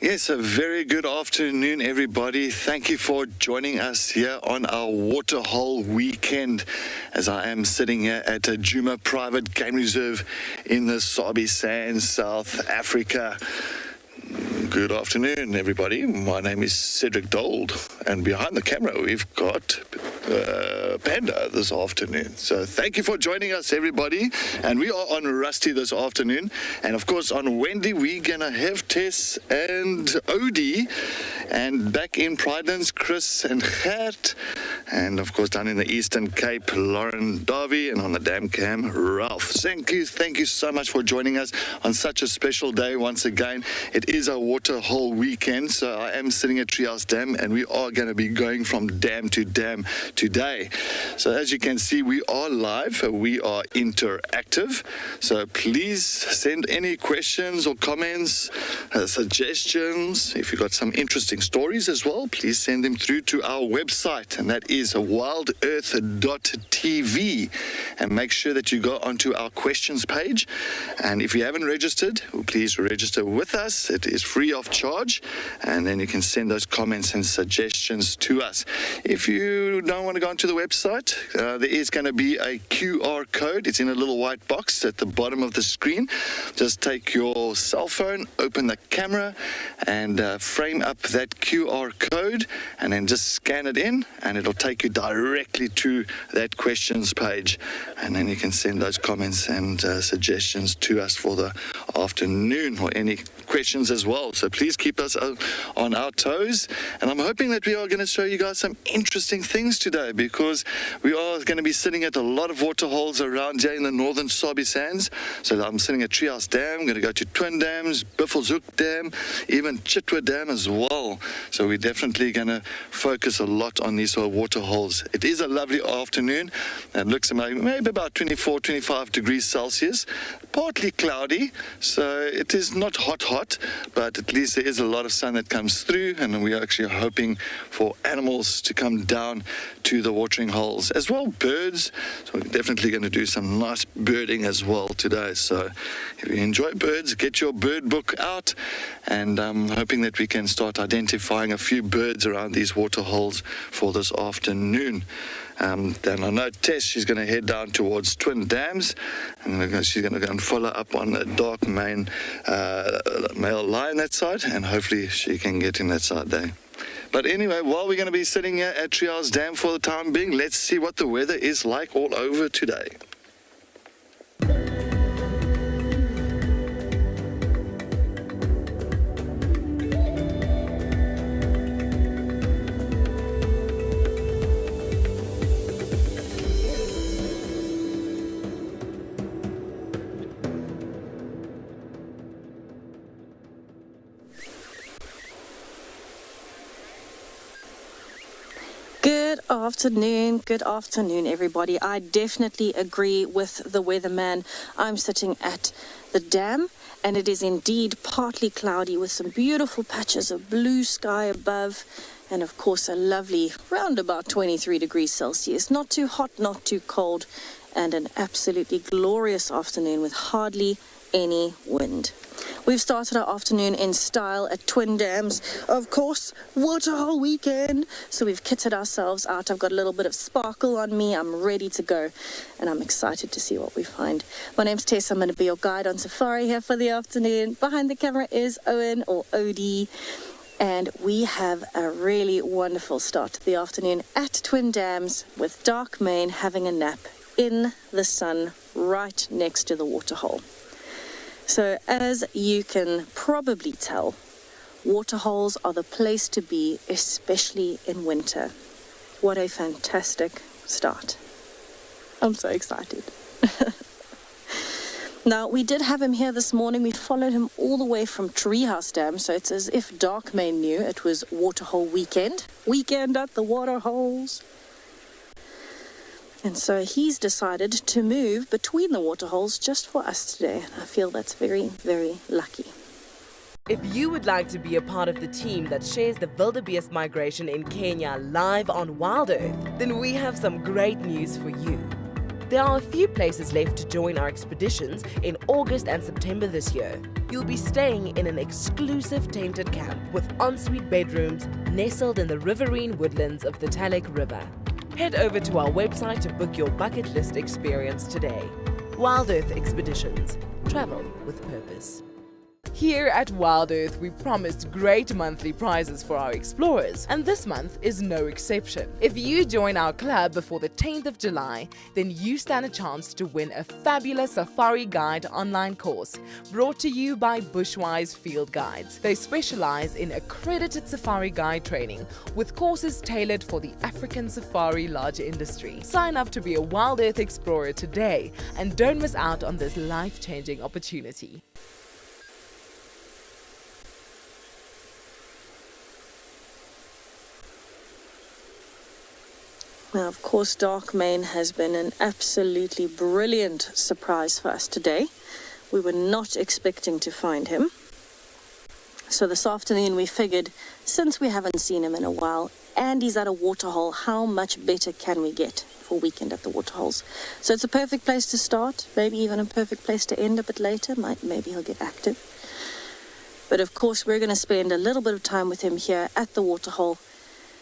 Yes, a very good afternoon, everybody. Thank you for joining us here on our Waterhole weekend as I am sitting here at Juma Private Game Reserve in the Sabi Sands, South Africa. Good afternoon, everybody. My name is Cedric Dold, and behind the camera we've got Panda this afternoon. So thank you for joining us, everybody. And we are on Rusty this afternoon. And of course, on Wendy, we're going to have Tess and Odie. And back in Pridelands, Chris and Gert. And of course, down in the Eastern Cape, Lauren Davey. And on the Dam Cam, Ralph. Thank you so much for joining us on such a special day once again. It is a Waterhole weekend, so I am sitting at Treehouse Dam, and we are going to be going from dam to dam today. So as you can see, we are live, we are interactive, so please send any questions or comments, suggestions. If you've got some interesting stories as well, please send them through to our website, and that is wildearth.tv. And make sure that you go onto our questions page, and if you haven't registered, please register with us. It is free of charge, and then you can send those comments and suggestions to us. If you don't want to go onto the website, there is going to be a QR code. It's in a little white box at the bottom of the screen. Just take your cell phone, open the camera, and frame up that QR code, and then just scan it in, and it'll take you directly to that questions page, and then you can send those comments and suggestions to us for the afternoon, or any questions as well. So please keep us on our toes, and I'm hoping that we are going to show you guys some interesting things today, because we are going to be sitting at a lot of waterholes around here in the northern Sabi Sands. So I'm sitting at Treehouse Dam, I'm going to go to Twin Dams, Buffelshoek Dam, even Chitwa Dam as well. So we're definitely going to focus a lot on these waterholes. It is a lovely afternoon. It looks like maybe about 24, 25 degrees Celsius, partly cloudy, so it is not hot, but at least there is a lot of sun that comes through, and we are actually hoping for animals to come down to the watering holes, as well birds. So we're definitely going to do some nice birding as well today. So if you enjoy birds, get your bird book out, and I'm hoping that we can start identifying a few birds around these waterholes for this afternoon. Then I know Tess, she's going to head down towards Twin Dams, and she's going to go and follow up on the dark male lion that side, and hopefully she can get in that side there. But anyway, while we're going to be sitting here at Treehouse Dam for the time being, let's see what the weather is like all over today. Good afternoon, everybody. I definitely agree with the weatherman. I'm sitting at the dam, and it is indeed partly cloudy with some beautiful patches of blue sky above, and of course a lovely round about 23 degrees Celsius. Not too hot, not too cold, and an absolutely glorious afternoon with hardly any wind. We've started our afternoon in style at Twin Dams. Of course, Waterhole weekend. So we've kitted ourselves out. I've got a little bit of sparkle on me. I'm ready to go, and I'm excited to see what we find. My name's Tess. I'm going to be your guide on safari here for the afternoon. Behind the camera is Owen, or Odie. And we have a really wonderful start to the afternoon at Twin Dams, with Dark Mane having a nap in the sun right next to the waterhole. So as you can probably tell, waterholes are the place to be, especially in winter. What a fantastic start. I'm so excited. Now, we did have him here this morning. We followed him all the way from Treehouse Dam, so it's as if Dark Mane knew it was Waterhole weekend. Weekend at the waterholes. And so he's decided to move between the waterholes just for us today. I feel that's very, very lucky. If you would like to be a part of the team that shares the wildebeest migration in Kenya live on WildEarth, then we have some great news for you. There are a few places left to join our expeditions in August and September this year. You'll be staying in an exclusive tented camp with ensuite bedrooms nestled in the riverine woodlands of the Talek River. Head over to our website to book your bucket list experience today. WildEarth Expeditions. Travel with purpose. Here at WildEarth, we promised great monthly prizes for our explorers, and this month is no exception. If you join our club before the 10th of July, then you stand a chance to win a fabulous Safari Guide online course brought to you by Bushwise Field Guides. They specialize in accredited Safari Guide training with courses tailored for the African safari large industry. Sign up to be a WildEarth explorer today and don't miss out on this life-changing opportunity. Now, of course, dark mane has been an absolutely brilliant surprise for us today. We were not expecting to find him. So this afternoon we figured, since we haven't seen him in a while and he's at a waterhole, how much better can we get for a weekend at the waterholes? So it's a perfect place to start, maybe even a perfect place to end a bit later. Maybe he'll get active. But of course, we're going to spend a little bit of time with him here at the waterhole.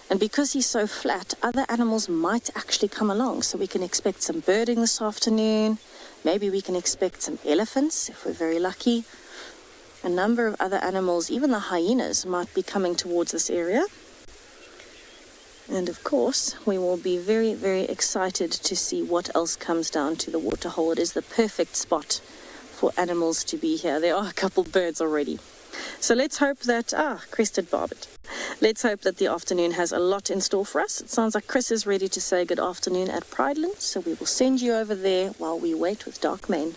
And because he's so flat, other animals might actually come along. So we can expect some birding this afternoon. Maybe we can expect some elephants, if we're very lucky. A number of other animals, even the hyenas, might be coming towards this area. And of course, we will be very, very excited to see what else comes down to the waterhole. It is the perfect spot for animals to be here. There are a couple birds already. So let's hope that, crested barbet. Let's hope that the afternoon has a lot in store for us. It sounds like Chris is ready to say good afternoon at Pridelands, so we will send you over there while we wait with dark mane.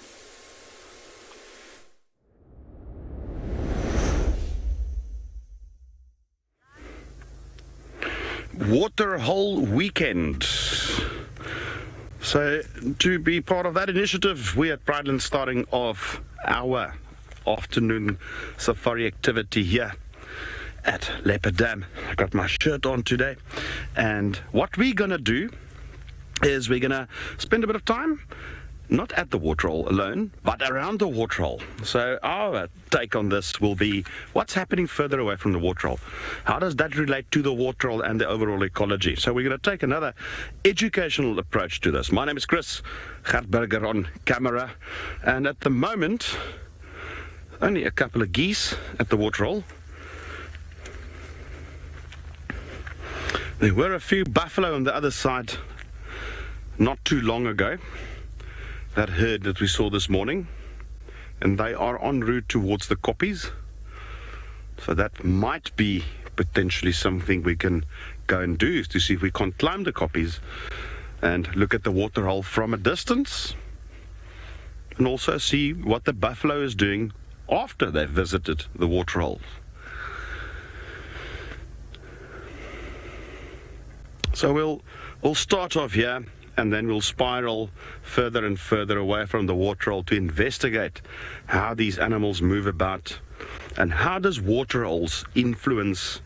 Waterhole weekend. So to be part of that initiative, we at Pridelands starting off our afternoon safari activity here at Leopard Dam. I got my shirt on today, and what we're gonna do is we're gonna spend a bit of time not at the waterhole alone, but around the waterhole. So our take on this will be what's happening further away from the waterhole. How does that relate to the waterhole and the overall ecology? So we're going to take another educational approach to this. My name is Chris Hartberger on camera, and at the moment only a couple of geese at the waterhole. There were a few buffalo on the other side not too long ago, that herd that we saw this morning, and they are en route towards the koppies. So that might be potentially something we can go and do, is to see if we can't climb the koppies and look at the waterhole from a distance, and also see what the buffalo is doing after they've visited the waterhole. So we'll start off here, and then we'll spiral further and further away from the waterhole to investigate how these animals move about, and how does waterholes influence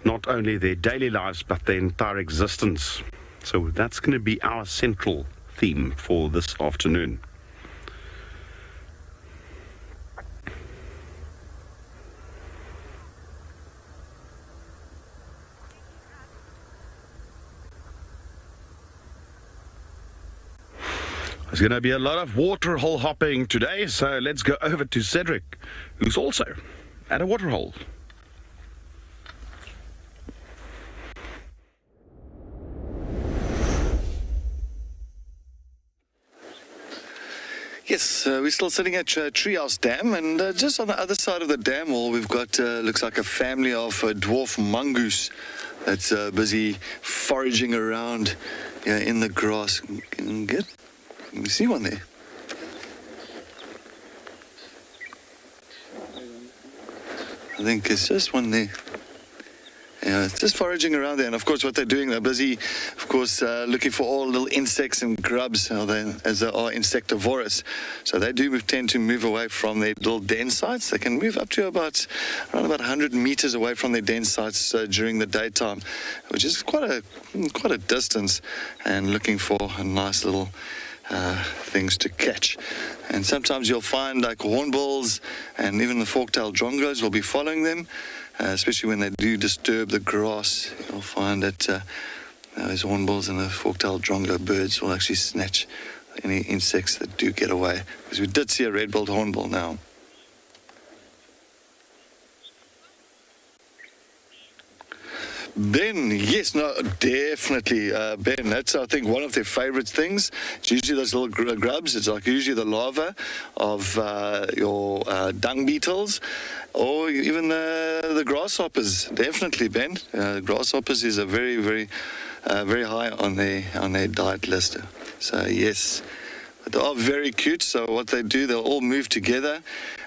not only their daily lives but their entire existence. So that's going to be our central theme for this afternoon. There's going to be a lot of waterhole hopping today, so let's go over to Cedric, who's also at a waterhole. Yes, we're still sitting at Treehouse Dam, and just on the other side of the dam wall, we've got, looks like a family of dwarf mongoose that's busy foraging around in the grass. Can we see one there? I think it's just one there. just foraging around there. And of course, what they're doing, they're busy, of course, looking for all little insects and grubs, as they are insectivorous. So they do tend to move away from their little den sites. They can move up to around about 100 meters away from their den sites during the daytime, which is quite a distance, and looking for a nice little things to catch. And sometimes you'll find like hornbills and even the fork-tailed drongos will be following them, especially when they do disturb the grass. You'll find that those hornbills and the fork-tailed drongo birds will actually snatch any insects that do get away, because we did see a red-billed hornbill now. Ben, yes, no, definitely, Ben. That's, I think, one of their favourite things. It's usually those little grubs. It's like usually the larva of your dung beetles, or even the grasshoppers. Definitely, Ben. Grasshoppers is a very, very, very high on their diet list. So yes, they are very cute. So what they do, they'll all move together.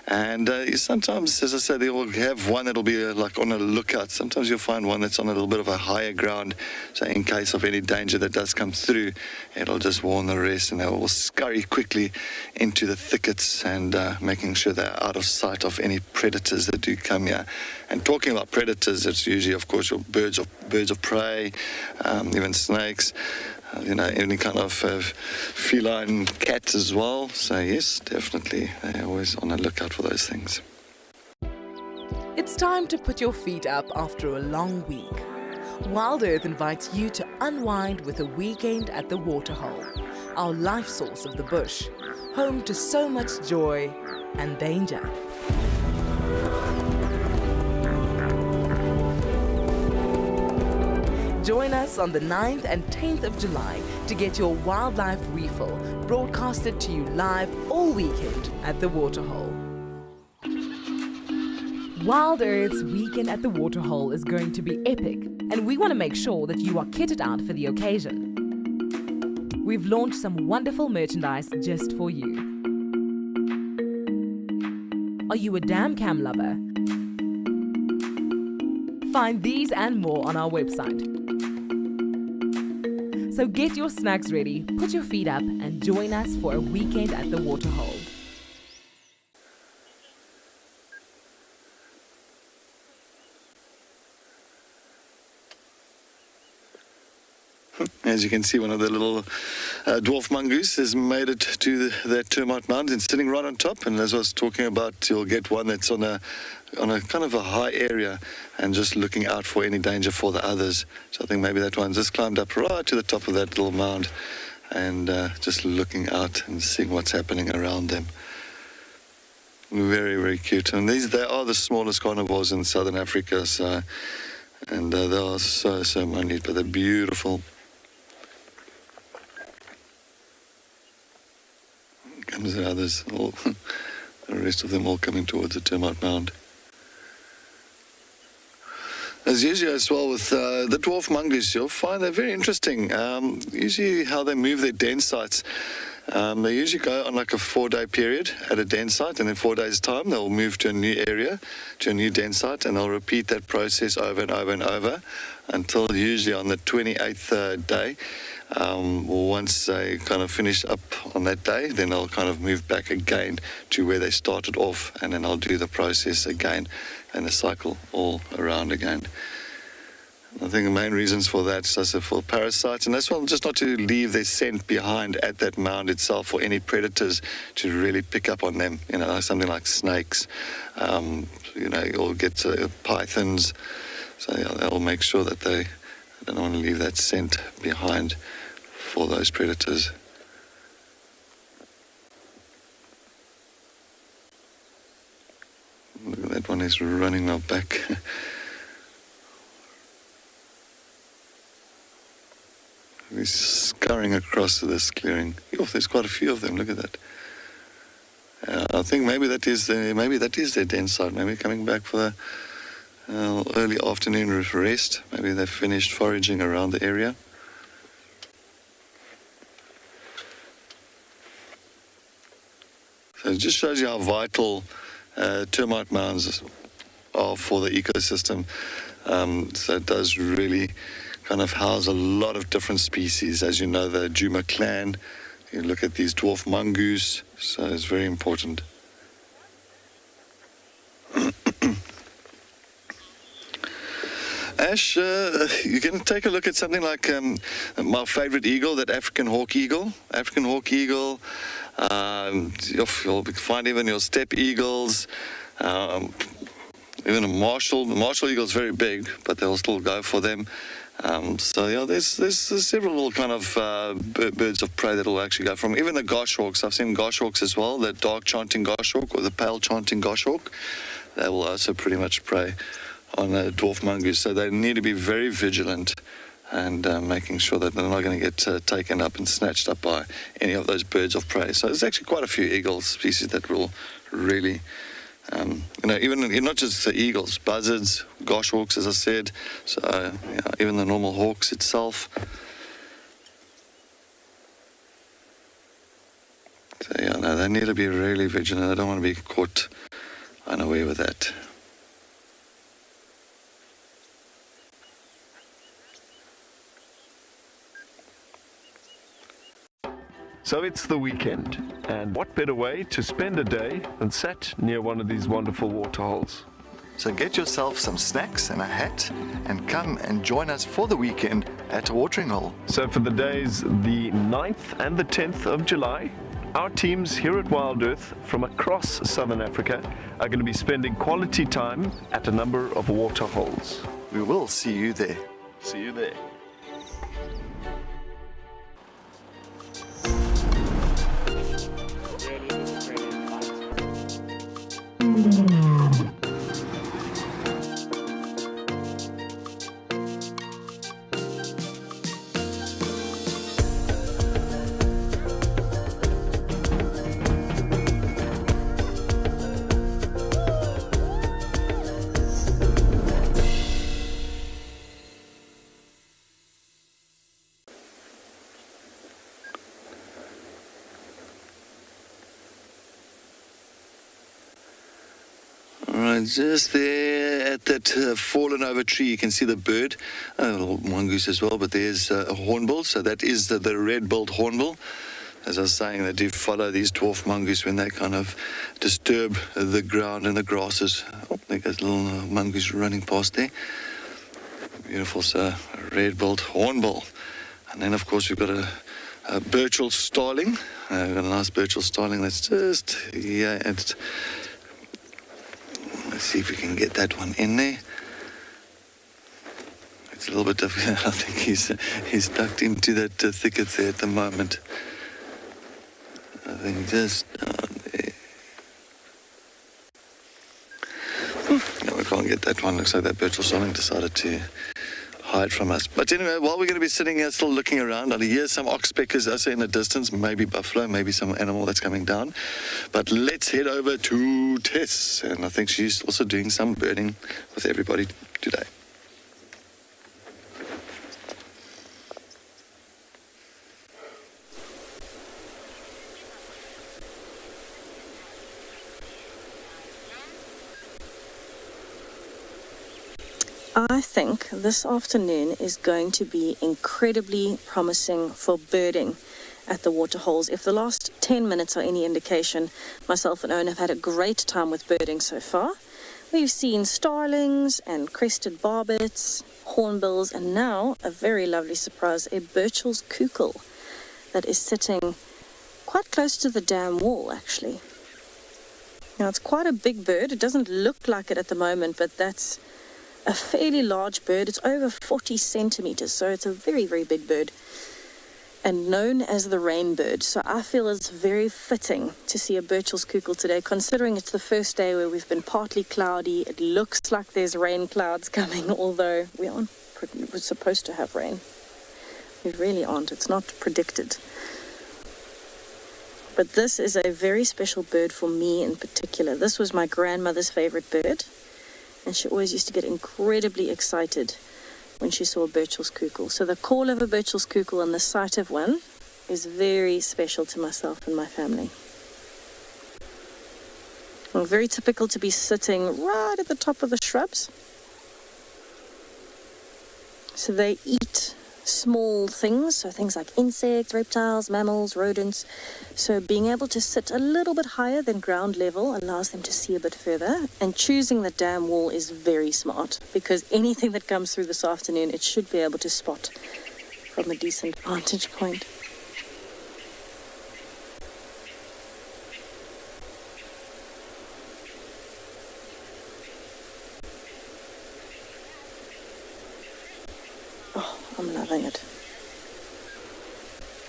And sometimes, as I said, they'll have one that'll be like on a lookout. Sometimes you'll find one that's on a little bit of a higher ground. So in case of any danger that does come through, it'll just warn the rest, and they will scurry quickly into the thickets and making sure they're out of sight of any predators that do come here. And talking about predators, it's usually, of course, your birds of prey, even snakes. Any kind of feline cats as well. So yes, definitely, they're always on the lookout for those things. It's time to put your feet up after a long week. WildEarth invites you to unwind with a weekend at the Waterhole, our life source of the bush, home to so much joy and danger. Join us on the 9th and 10th of July to get your wildlife refill broadcasted to you live all weekend at the Waterhole. WildEarth's weekend at the Waterhole is going to be epic, and we want to make sure that you are kitted out for the occasion. We've launched some wonderful merchandise just for you. Are you a dam cam lover? Find these and more on our website. So get your snacks ready, put your feet up, and join us for a weekend at the Waterhole. As you can see, one of the little dwarf mongoose has made it to that termite mound and sitting right on top. And as I was talking about, you'll get one that's on a kind of a high area and just looking out for any danger for the others. So I think maybe that one's just climbed up right to the top of that little mound and just looking out and seeing what's happening around them. Very, very cute. And they are the smallest carnivores in southern Africa. So, and they are so minute, but they're beautiful. Comes the others, all, the rest of them all coming towards the termite mound. As usual as well with the dwarf mongoose, you'll find they're very interesting. Usually how they move their den sites. They usually go on like a 4-day period at a den site, and in 4 days' time they'll move to a new area, to a new den site, and they'll repeat that process over and over and over until usually on the 28th day. Once they kind of finish up on that day, then they'll kind of move back again to where they started off, and then I'll do the process again and the cycle all around again. I think the main reasons for that is also for parasites, and that's well, just not to leave their scent behind at that mound itself for any predators to really pick up on them. Something like snakes, you'll get pythons, so they'll make sure that they don't want to leave that scent behind for those predators. Look at that one, is running now back. He's scurrying across this clearing. Oh, there's quite a few of them. Look at that. I think maybe that is their den site. Maybe coming back for the early afternoon rest. Maybe they've finished foraging around the area. So it just shows you how vital termite mounds are for the ecosystem. So it does really kind of house a lot of different species. As you know, the Juma clan, you look at these dwarf mongoose, so it's very important. Ash, you can take a look at something like my favorite eagle, that African hawk eagle. African hawk eagle, you'll find even your steppe eagles, even a marshal. The marshal eagle is very big, but they'll still go for them. So yeah, there's several little kind of birds of prey that will actually go from. Even the goshawks, I've seen goshawks as well, the dark chanting goshawk or the pale chanting goshawk. They will also pretty much prey on a dwarf mongoose. So they need to be very vigilant and making sure that they're not going to get taken up and snatched up by any of those birds of prey. So there's actually quite a few eagle species that will really, even not just the eagles, buzzards, goshawks, as I said, so even the normal hawks itself. So yeah, no, they need to be really vigilant. They don't want to be caught unaware with that. So it's the weekend, and what better way to spend a day than sat near one of these wonderful waterholes? So get yourself some snacks and a hat and come and join us for the weekend at a watering hole. So for the days the 9th and the 10th of July, our teams here at WildEarth from across Southern Africa are going to be spending quality time at a number of waterholes. We will see you there. See you there. Just there at that fallen over tree, you can see the bird, a little mongoose as well, but there's a hornbill, so that is the red-billed hornbill. As I was saying, they do follow these dwarf mongoose when they kind of disturb the ground and the grasses. Oh, there goes a little mongoose running past there. Beautiful, so a red-billed hornbill. And then, of course, we've got a Burchell starling. We've got a nice Burchell starling that's just, let's see if we can get that one in there. It's a little bit difficult. I think he's tucked into that thicket there at the moment. I think just down there. No, we can't get that one. Looks like that Burchell starling decided to hide from us. But anyway, while we're going to be sitting here still looking around, I hear some oxpeckers, I say in the distance, maybe buffalo, maybe some animal that's coming down. But let's head over to Tess, and I think she's also doing some birding with everybody today. I think this afternoon is going to be incredibly promising for birding at the waterholes. If the last 10 minutes are any indication, myself and Owen have had a great time with birding so far. We've seen starlings and crested barbets, hornbills, and now a very lovely surprise, a Burchell's cuckoo that is sitting quite close to the dam wall, actually. Now, it's quite a big bird. It doesn't look like it at the moment, but that's a fairly large bird. It's over 40 centimeters, so it's a very, very big bird, and known as the rainbird. So I feel it's very fitting to see a Burchell's cuckoo today, considering it's the first day where we've been partly cloudy. It looks like there's rain clouds coming, although we're supposed to have rain. We really aren't. It's not predicted. But this is a very special bird for me in particular. This was my grandmother's favorite bird, and she always used to get incredibly excited when she saw a Burchell's cuckoo. So the call of a Burchell's cuckoo and the sight of one is very special to myself and my family. Well, very typical to be sitting right at the top of the shrubs. So they eat small things, so things like insects, reptiles, mammals, rodents. So being able to sit a little bit higher than ground level allows them to see a bit further. And choosing the dam wall is very smart, because anything that comes through this afternoon, it should be able to spot from a decent vantage point. Oh, I'm loving it.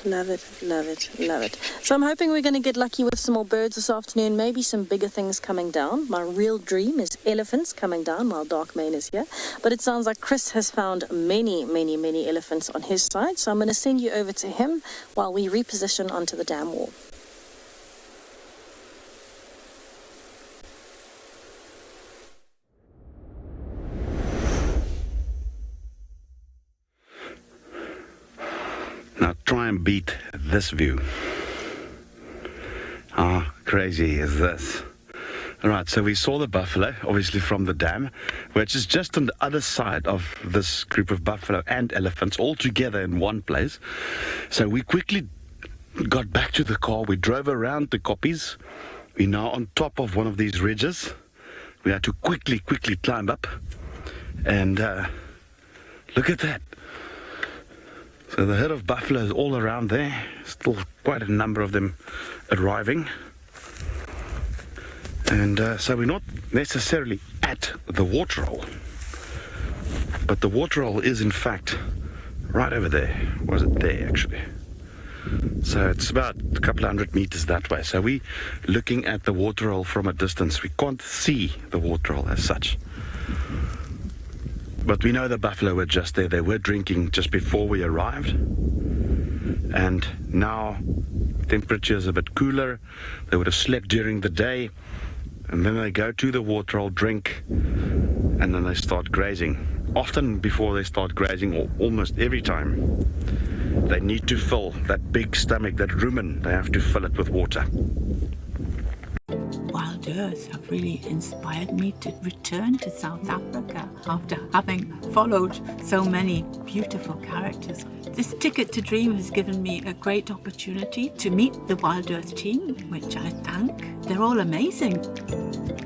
Love it, love it, love it. So I'm hoping we're going to get lucky with some more birds this afternoon, maybe some bigger things coming down. My real dream is elephants coming down while Dark Mane is here. But it sounds like Chris has found many, many, many elephants on his side. So I'm going to send you over to him while we reposition onto the dam wall. Now try and beat this view. How crazy is this? Alright, so we saw the buffalo, obviously from the dam, which is just on the other side of this group of buffalo and elephants all together in one place. So we quickly got back to the car, we drove around the koppies. We're now on top of one of these ridges. We had to quickly climb up. And look at that. So the herd of buffalo is all around there. Still quite a number of them arriving. And so we're not necessarily at the waterhole. But the waterhole is in fact right over there. Was it there actually? So it's about a couple of 100 meters that way. So we're looking at the waterhole from a distance. We can't see the waterhole as such. But we know the buffalo were just there. They were drinking just before we arrived. And now temperature is a bit cooler. They would have slept during the day. And then they go to the waterhole, drink, and then they start grazing. Often before they start grazing, or almost every time, they need to fill that big stomach, that rumen. They have to fill it with water. WildEarth have really inspired me to return to South Africa after having followed so many beautiful characters. This Ticket to Dream has given me a great opportunity to meet the WildEarth team, which I thank. They're all amazing.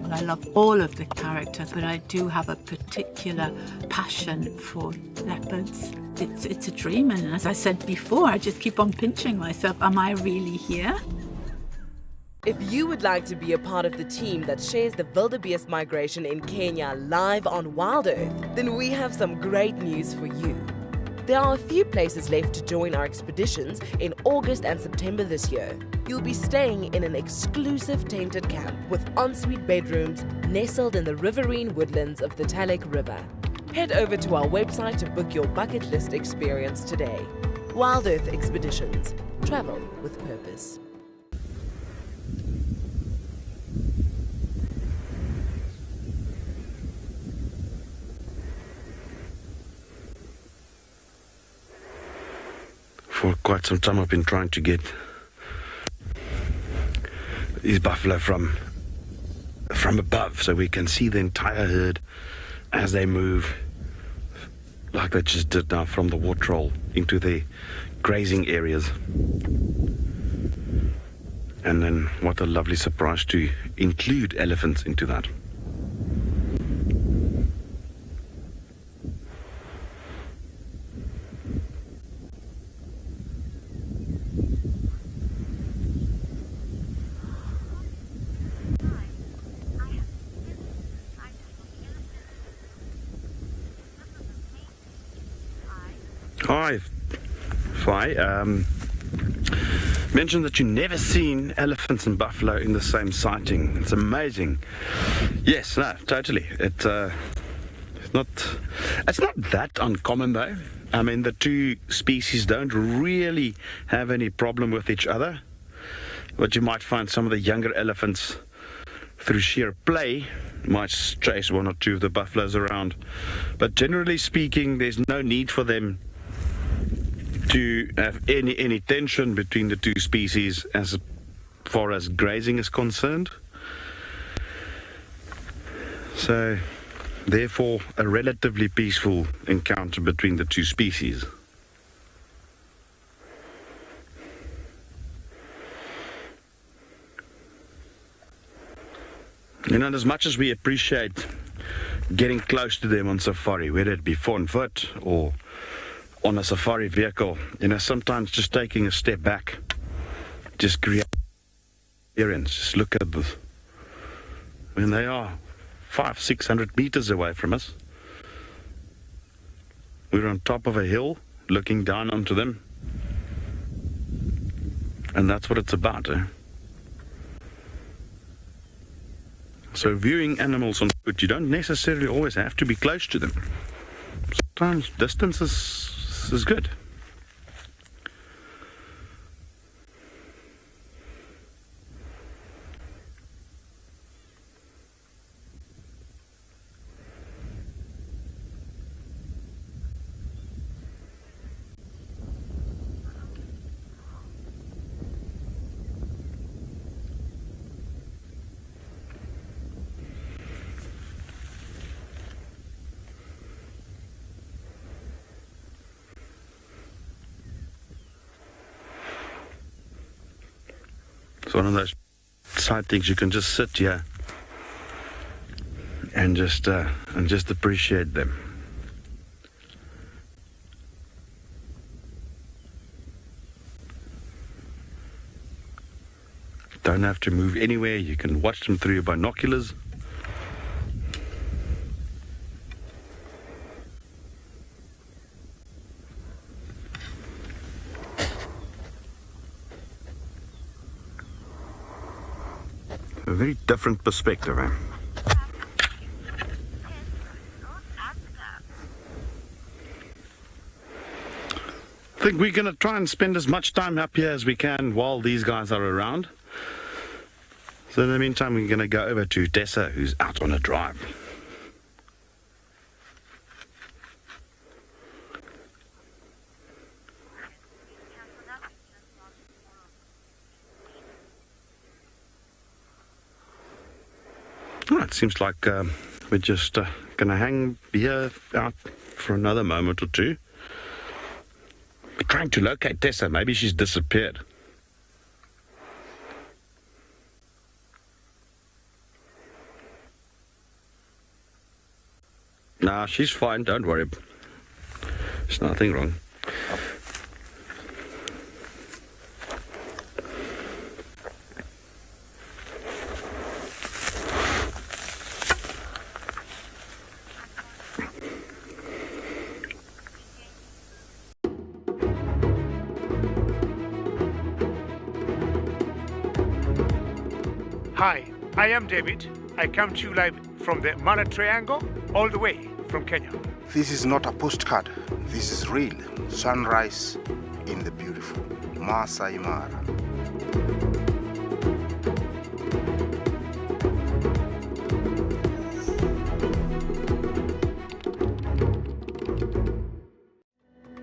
Well, I love all of the characters, but I do have a particular passion for leopards. It's a dream, and as I said before, I just keep on pinching myself. Am I really here? If you would like to be a part of the team that shares the wildebeest migration in Kenya live on WildEarth, then we have some great news for you. There are a few places left to join our expeditions in August and September this year. You'll be staying in an exclusive tented camp with ensuite bedrooms nestled in the riverine woodlands of the Talek River. Head over to our website to book your bucket list experience today. WildEarth Expeditions. Travel with purpose. For quite some time I've been trying to get these buffalo from above so we can see the entire herd as they move, like they just did now, from the waterhole into the grazing areas. And then what a lovely surprise to include elephants into that. Hi, Fi. Mentioned that you've never seen elephants and buffalo in the same sighting. It's amazing. Yes, no, totally. It's not that uncommon though. I mean, the two species don't really have any problem with each other. But you might find some of the younger elephants, through sheer play, might chase one or two of the buffaloes around. But generally speaking, there's no need for them to have any tension between the two species as far as grazing is concerned. So therefore a relatively peaceful encounter between the two species. You know, as much as we appreciate getting close to them on safari, whether it be on foot or on a safari vehicle, you know, sometimes just taking a step back, just create experience. Just look at this. When they are 500-600 meters away from us, we're on top of a hill looking down onto them, and that's what it's about, eh? So viewing animals on foot, you don't necessarily always have to be close to them. Sometimes distance is good. It's one of those side things you can just sit here and just appreciate them. Don't have to move anywhere. You can watch them through your binoculars. A very different perspective, eh? I think we're going to try and spend as much time up here as we can while these guys are around. So in the meantime, we're going to go over to Tessa, who's out on a drive. Oh, it seems like we're just going to hang here out for another moment or two. We're trying to locate Tessa. Maybe she's disappeared. Nah, she's fine. Don't worry. There's nothing wrong. Hi, I am David. I come to you live from the Mana Triangle, all the way from Kenya. This is not a postcard. This is real. Sunrise in the beautiful Masai Mara.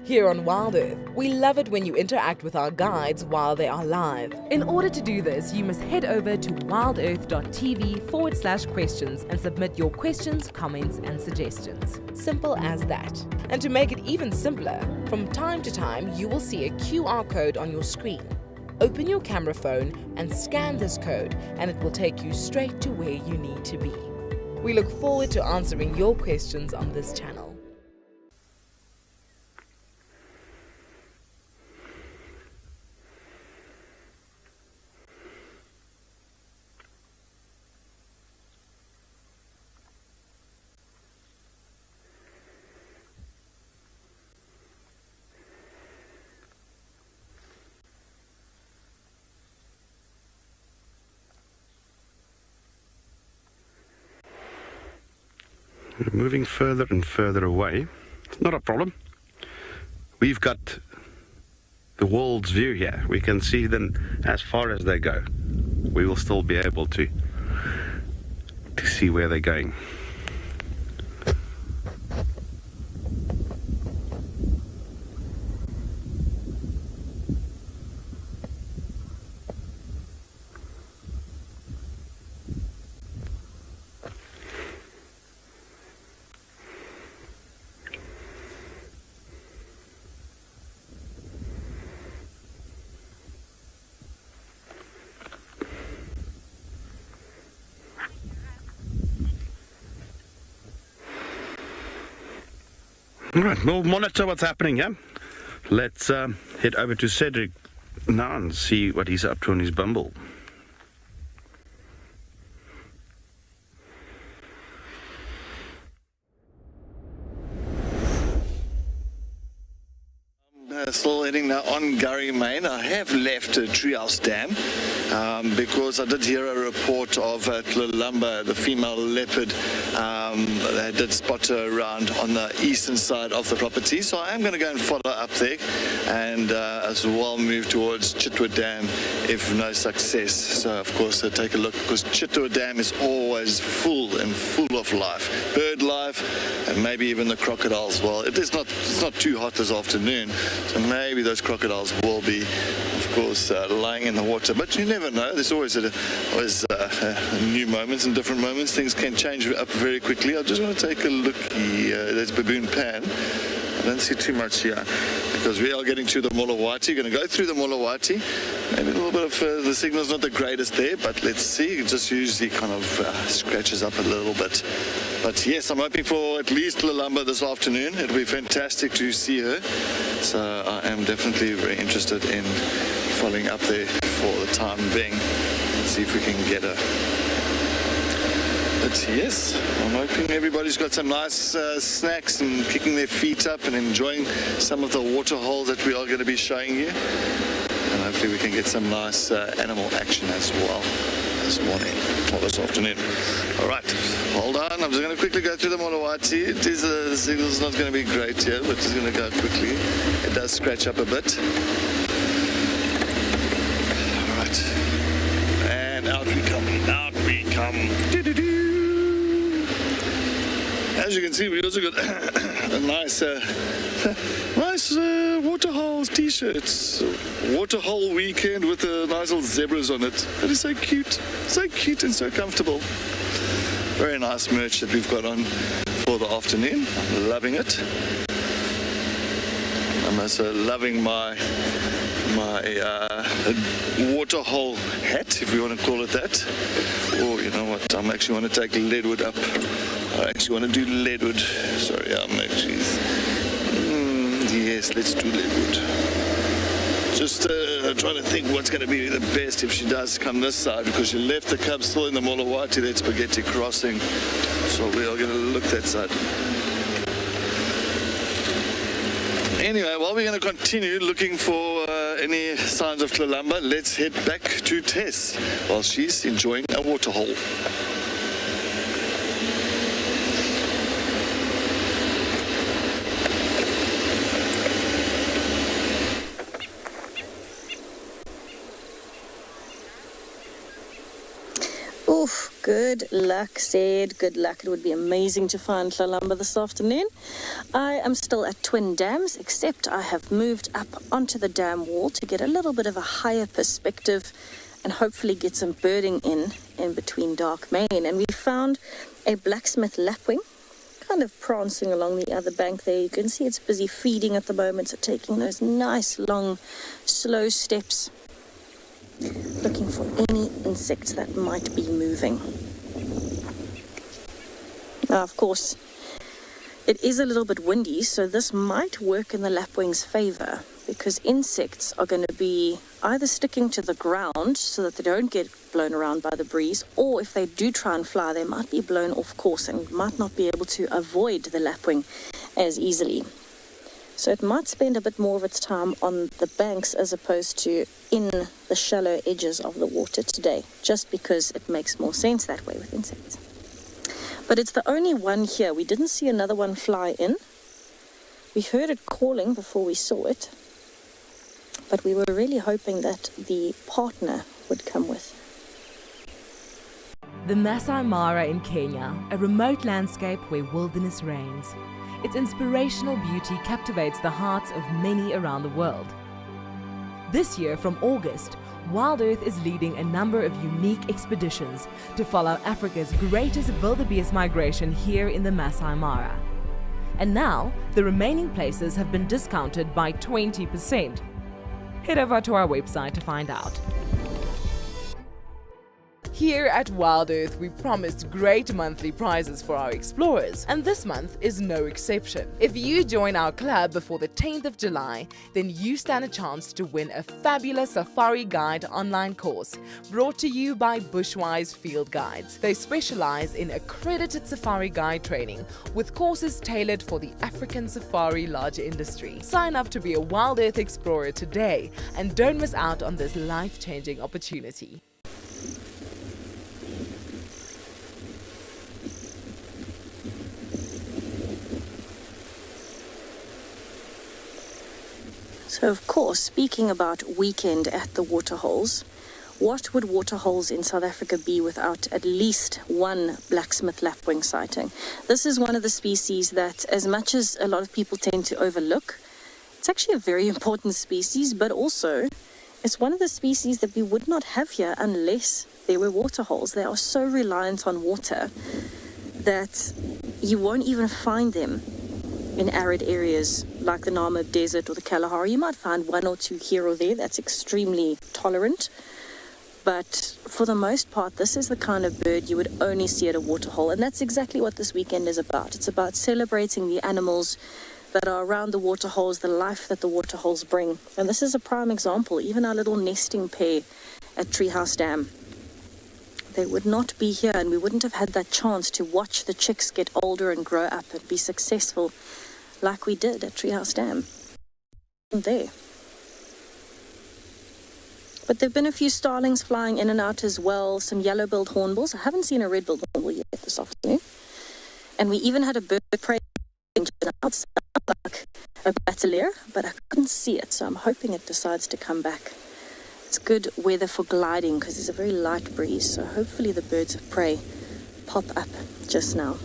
Here on WildEarth, we love it when you interact with our guides while they are live. In order to do this, you must head over to wildearth.tv/questions and submit your questions, comments, and suggestions. Simple as that. And to make it even simpler, from time to time, you will see a QR code on your screen. Open your camera phone and scan this code, and it will take you straight to where you need to be. We look forward to answering your questions on this channel. We're moving further and further away. It's not a problem. We've got the world's view here. We can see them as far as they go. We will still be able to see where they're going. All right, we'll monitor what's happening here. Let's head over to Cedric now and see what he's up to on his bumble. Still heading now on Gurry Main. I have left Treehouse Dam because I did hear a report of Lamula, the female leopard. They did spot her around on the eastern side of the property, so I am going to go and follow up there and as well move towards Chitwa Dam if no success. So of course take a look, because Chitwa Dam is always full of life, bird life, and maybe even the crocodiles. Well, it's not too hot this afternoon, so maybe those crocodiles will be, of course, lying in the water. But you never know. There's always new moments and different moments. Things can change up very quickly. I just want to take a look here. There's Baboon Pan. I don't see too much here because we are getting to the Molawati. Going to go through the Molawati. Maybe a little bit of the signal's not the greatest there, but let's see. It just usually kind of scratches up a little bit. But yes, I'm hoping for at least Lamula this afternoon. It'll be fantastic to see her. So I am definitely very interested in following up there for the time being. Let's see if we can get her. But yes, I'm hoping everybody's got some nice snacks and kicking their feet up and enjoying some of the water holes that we are going to be showing you. And hopefully we can get some nice animal action as well this morning or this afternoon. All right, hold on. I'm just going to quickly go through the Molawati. It is the signal's not going to be great here, but it's going to go quickly. It does scratch up a bit. All right, and out we come. Out we come. As you can see, we also got a nice Waterholes t-shirts. Waterhole weekend with nice little zebras on it. That is so cute and so comfortable. Very nice merch that we've got on for the afternoon. I'm loving it. I'm also loving my Waterhole hat, if you want to call it that. Or you know what, I actually want to take leadwood up. I actually want to do leadwood. Sorry, I'm actually... yes, let's do leadwood. Just trying to think what's going to be the best if she does come this side, because she left the cubs still in the Molawati, that spaghetti crossing. So we are going to look that side. Anyway, while we're going to continue looking for any signs of Lamula, let's head back to Tess while she's enjoying a waterhole. Oof, good luck, said. Good luck. It would be amazing to find Lamula this afternoon. I am still at Twin Dams, except I have moved up onto the dam wall to get a little bit of a higher perspective and hopefully get some birding in between dark main. And we found a blacksmith lapwing kind of prancing along the other bank there. You can see it's busy feeding at the moment, so taking those nice, long, slow steps, looking for any insects that might be moving. Now, of course, it is a little bit windy, so this might work in the lapwing's favor, because insects are going to be either sticking to the ground so that they don't get blown around by the breeze, or if they do try and fly, they might be blown off course and might not be able to avoid the lapwing as easily. So it might spend a bit more of its time on the banks as opposed to in the shallow edges of the water today, just because it makes more sense that way with insects. But it's the only one here. We didn't see another one fly in. We heard it calling before we saw it, but we were really hoping that the partner would come with. The Masai Mara in Kenya, a remote landscape where wilderness reigns. Its inspirational beauty captivates the hearts of many around the world. This year, from August, WildEarth is leading a number of unique expeditions to follow Africa's greatest wildebeest migration here in the Masai Mara. And now, the remaining places have been discounted by 20%. Head over to our website to find out. Here at WildEarth, we promised great monthly prizes for our explorers, and this month is no exception. If you join our club before the 10th of July, then you stand a chance to win a fabulous Safari Guide online course brought to you by Bushwise Field Guides. They specialize in accredited safari guide training with courses tailored for the African safari large industry. Sign up to be a WildEarth explorer today and don't miss out on this life-changing opportunity. So, of course, speaking about weekend at the waterholes, what would waterholes in South Africa be without at least one blacksmith lapwing sighting? This is one of the species that, as much as a lot of people tend to overlook, it's actually a very important species, but also it's one of the species that we would not have here unless there were waterholes. They are so reliant on water that you won't even find them in arid areas like the Namib Desert or the Kalahari. You might find one or two here or there that's extremely tolerant, but for the most part, this is the kind of bird you would only see at a waterhole, and that's exactly what this weekend is about. It's about celebrating the animals that are around the waterholes, the life that the waterholes bring, and this is a prime example. Even our little nesting pair at Treehouse Dam, they would not be here, and we wouldn't have had that chance to watch the chicks get older and grow up and be successful like we did at Treehouse Dam. There. But there have been a few starlings flying in and out as well, some yellow-billed hornbills. I haven't seen a red-billed hornbill yet this afternoon. And we even had a bird prey outside, like a battalier, but I couldn't see it, so I'm hoping it decides to come back. It's good weather for gliding because there's a very light breeze, so hopefully the birds of prey pop up just now.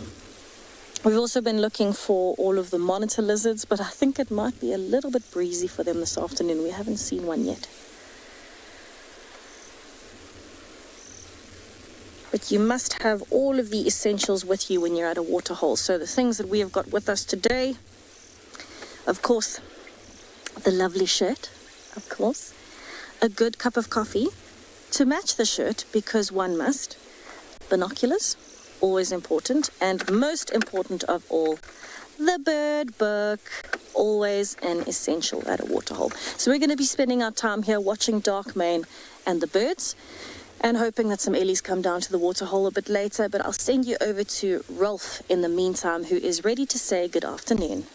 We've also been looking for all of the monitor lizards, but I think it might be a little bit breezy for them this afternoon. We haven't seen one yet. But you must have all of the essentials with you when you're at a waterhole. So the things that we have got with us today, of course, the lovely shirt, of course, a good cup of coffee to match the shirt because one must, binoculars, always important, and most important of all, the bird book, always an essential at a waterhole. So we're going to be spending our time here watching dark mane and the birds, and hoping that some ellies come down to the waterhole a bit later, but I'll send you over to Rolf in the meantime, who is ready to say good afternoon.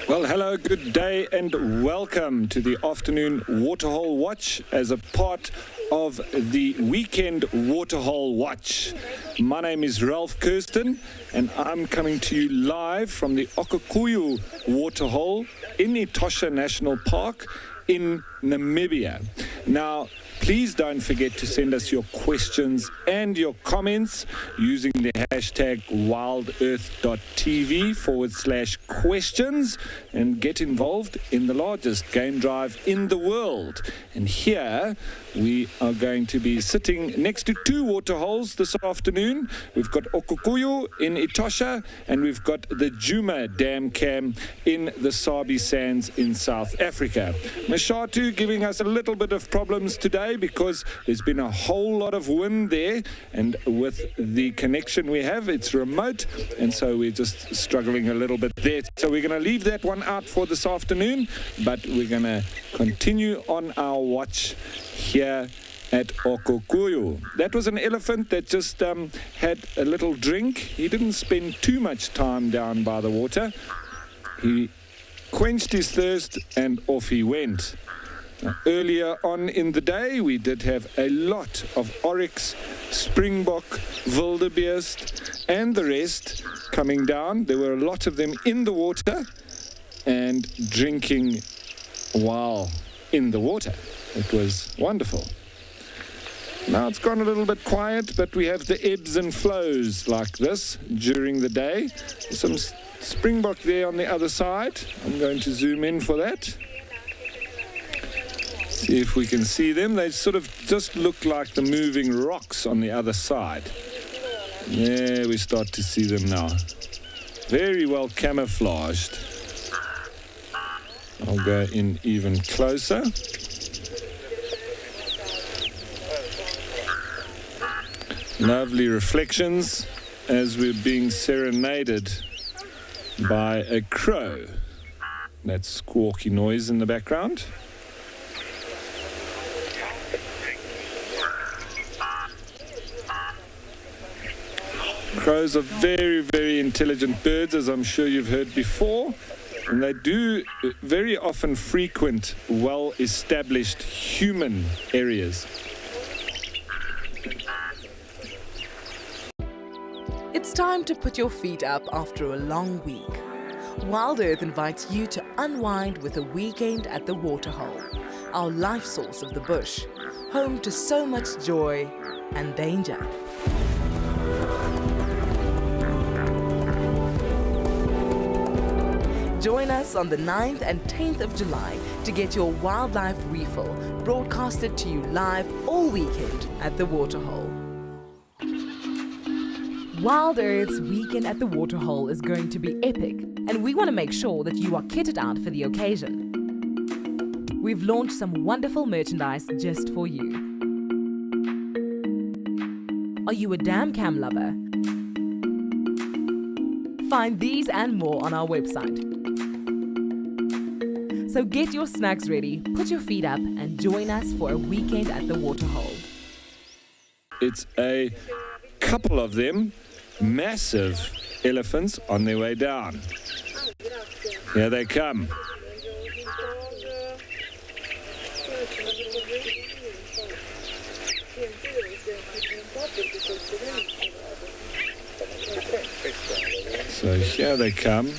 Well, hello, good day, and welcome to the afternoon Waterhole Watch as a part of the weekend Waterhole Watch. My name is Ralph Kirsten, and I'm coming to you live from the Okukuyu Waterhole in Etosha National Park in Namibia. Now, please don't forget to send us your questions and your comments using the hashtag wildearth.tv/questions and get involved in the largest game drive in the world. And here we are going to be sitting next to two waterholes this afternoon. We've got Okukuyu in Etosha, and we've got the Juma Dam Cam in the Sabi Sands in South Africa. Mashatu giving us a little bit of problems today because there's been a whole lot of wind there, and with the connection we have, it's remote, and so we're just struggling a little bit there. So we're going to leave that one out for this afternoon, but we're going to continue on our watch here at Okukuyu. That was an elephant that just had a little drink. He didn't spend too much time down by the water. He quenched his thirst and off he went. Now, earlier on in the day, we did have a lot of oryx, springbok, wildebeest, and the rest coming down. There were a lot of them in the water and drinking while in the water. It was wonderful. Now it's gone a little bit quiet, but we have the ebbs and flows like this during the day. Some springbok there on the other side. I'm going to zoom in for that. See if we can see them. They sort of just look like the moving rocks on the other side. There we start to see them now. Very well camouflaged. I'll go in even closer. Lovely reflections as we're being serenaded by a crow. That squawky noise in the background. Crows are very, very intelligent birds, as I'm sure you've heard before. And they do very often frequent well-established human areas. It's time to put your feet up after a long week. WildEarth invites you to unwind with a weekend at the Waterhole, our life source of the bush, home to so much joy and danger. Join us on the 9th and 10th of July to get your wildlife refill broadcasted to you live all weekend at the Waterhole. WildEarth's weekend at the Waterhole is going to be epic, and we want to make sure that you are kitted out for the occasion. We've launched some wonderful merchandise just for you. Are you a dam cam lover? Find these and more on our website. So get your snacks ready, put your feet up, and join us for a weekend at the Waterhole. It's a couple of them, massive elephants on their way down. Here they come. So here they come.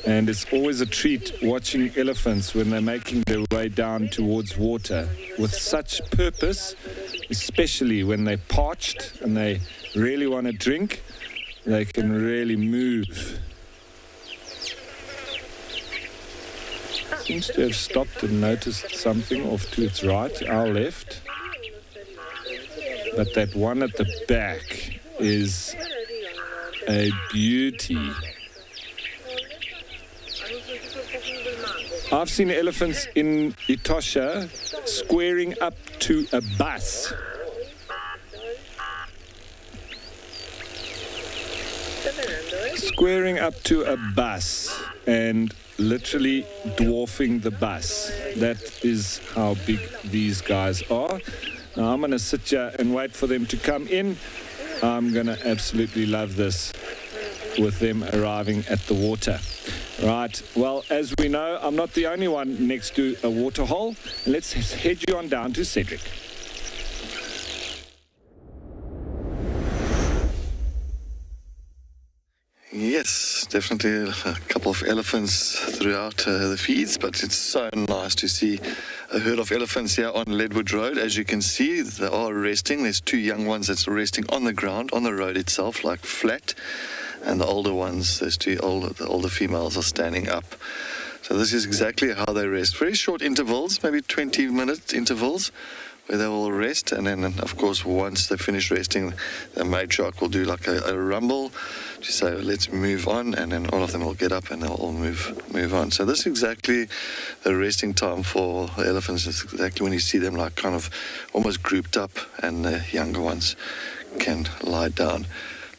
And it's always a treat watching elephants when they're making their way down towards water with such purpose, especially when they're parched and they really want to drink. They can really move. Seems to have stopped and noticed something off to its right, our left. But that one at the back is a beauty. I've seen elephants in Etosha squaring up to a bus. Squaring up to a bus and literally dwarfing the bus. That is how big these guys are. Now I'm going to sit here and wait for them to come in. I'm going to absolutely love this with them arriving at the water. Right, well, as we know, I'm not the only one next to a waterhole. Let's head you on down to Cedric. Yes, definitely a couple of elephants throughout the feeds, but it's so nice to see a herd of elephants here on Leadwood Road. As you can see, they are resting. There's two young ones that's resting on the ground, on the road itself, like flat. And the older ones, the older females are standing up. So this is exactly how they rest. Very short intervals, maybe 20-minute intervals, where they will rest. And then, of course, once they finish resting, the matriarch will do like a rumble to say, let's move on. And then all of them will get up and they'll all move on. So this is exactly the resting time for the elephants. It's exactly when you see them like kind of almost grouped up and the younger ones can lie down.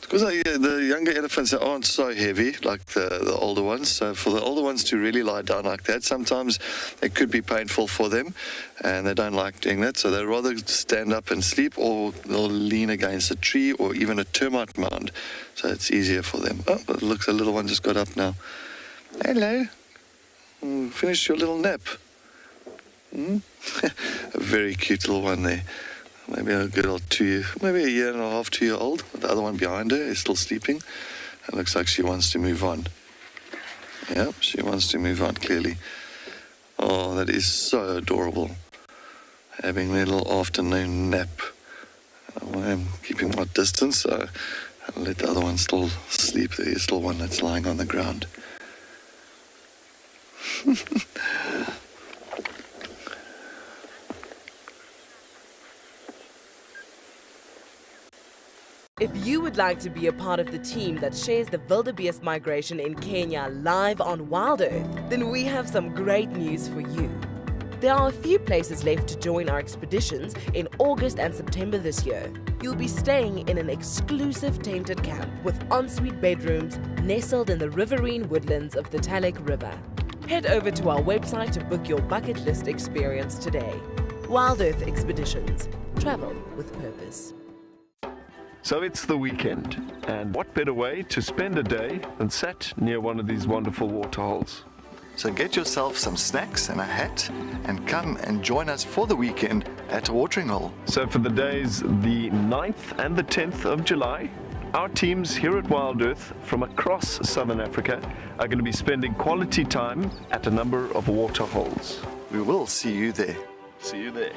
Because the younger elephants aren't so heavy like the older ones. So for the older ones to really lie down like that, sometimes it could be painful for them, and they don't like doing that. So they'd rather stand up and sleep, or they'll lean against a tree or even a termite mound. So it's easier for them. Oh, but look, the little one just got up now. Hello. Finished your little nap. A very cute little one there. Maybe a good old maybe a year and a half, 2 year old. The other one behind her is still sleeping. It looks like she wants to move on. Yeah, she wants to move on, clearly. Oh, that is so adorable. Having their little afternoon nap. I am keeping my distance, so I'll let the other one still sleep. There is still one that's lying on the ground. If you would like to be a part of the team that shares the wildebeest migration in Kenya live on WildEarth, then we have some great news for you. There are a few places left to join our expeditions in August and September this year. You'll be staying in an exclusive tented camp with ensuite bedrooms nestled in the riverine woodlands of the Talek River. Head over to our website to book your bucket list experience today. WildEarth Expeditions. Travel with purpose. So it's the weekend, and what better way to spend a day than sat near one of these wonderful waterholes? So get yourself some snacks and a hat and come and join us for the weekend at a watering hole. So for the days the 9th and the 10th of July, our teams here at WildEarth from across Southern Africa are going to be spending quality time at a number of waterholes. We will see you there. See you there.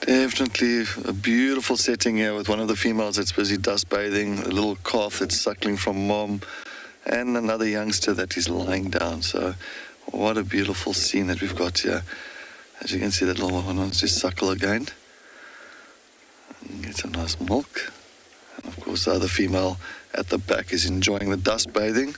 Definitely a beautiful setting here with one of the females that's busy dust bathing, a little calf that's suckling from mom, and another youngster that is lying down. So what a beautiful scene that we've got here. As you can see, that little one wants to suckle again and get some nice milk. And of course the other female at the back is enjoying the dust bathing.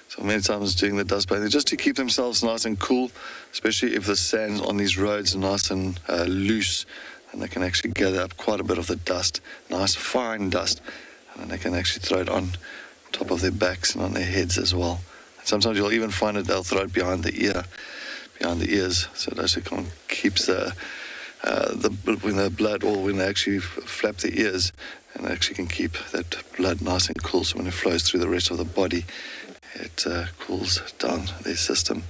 So many times doing the dust bathing just to keep themselves nice and cool, especially if the sand on these roads are nice and loose, and they can actually gather up quite a bit of the dust, nice fine dust, and then they can actually throw it on top of their backs and on their heads as well. And sometimes you'll even find that they'll throw it behind the ears, so it actually kind of keeps when the blood, or when they actually flap the ears, and they actually can keep that blood nice and cool, so when it flows through the rest of the body, it cools down their system.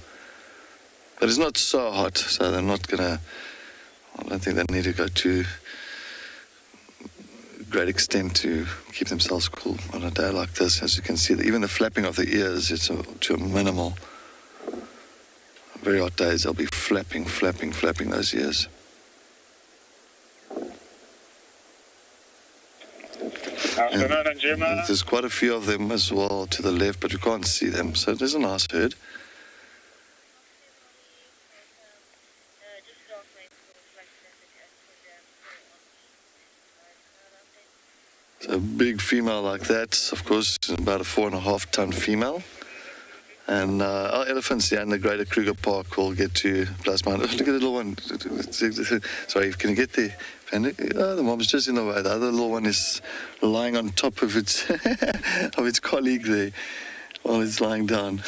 But it's not so hot, so they're not gonna, I don't think they need to go to a great extent to keep themselves cool on a day like this. As you can see, even the flapping of the ears is to a minimal. On very hot days, they'll be flapping those ears. Afternoon, Juma. There's quite a few of them as well to the left, but you can't see them. So there's a nice herd. So a big female like that, of course, about a 4.5 ton female. And our elephants here in the Greater Kruger Park will get to plus minus. Look at the little one. Sorry, can you get there? Oh, the mom's just in the way. The other little one is lying on top of its of its colleague there while it's lying down.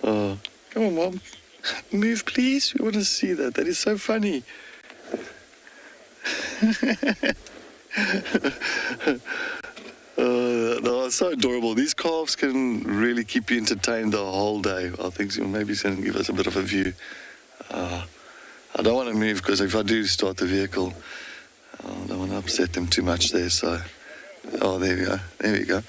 Oh, come on, Mom. Move, please. We want to see that. That is so funny. They are so adorable. These calves can really keep you entertained the whole day. I think maybe it's going to give us a bit of a view. I don't want to move because if I do start the vehicle, I don't want to upset them too much there. So, oh, there we go. There we go.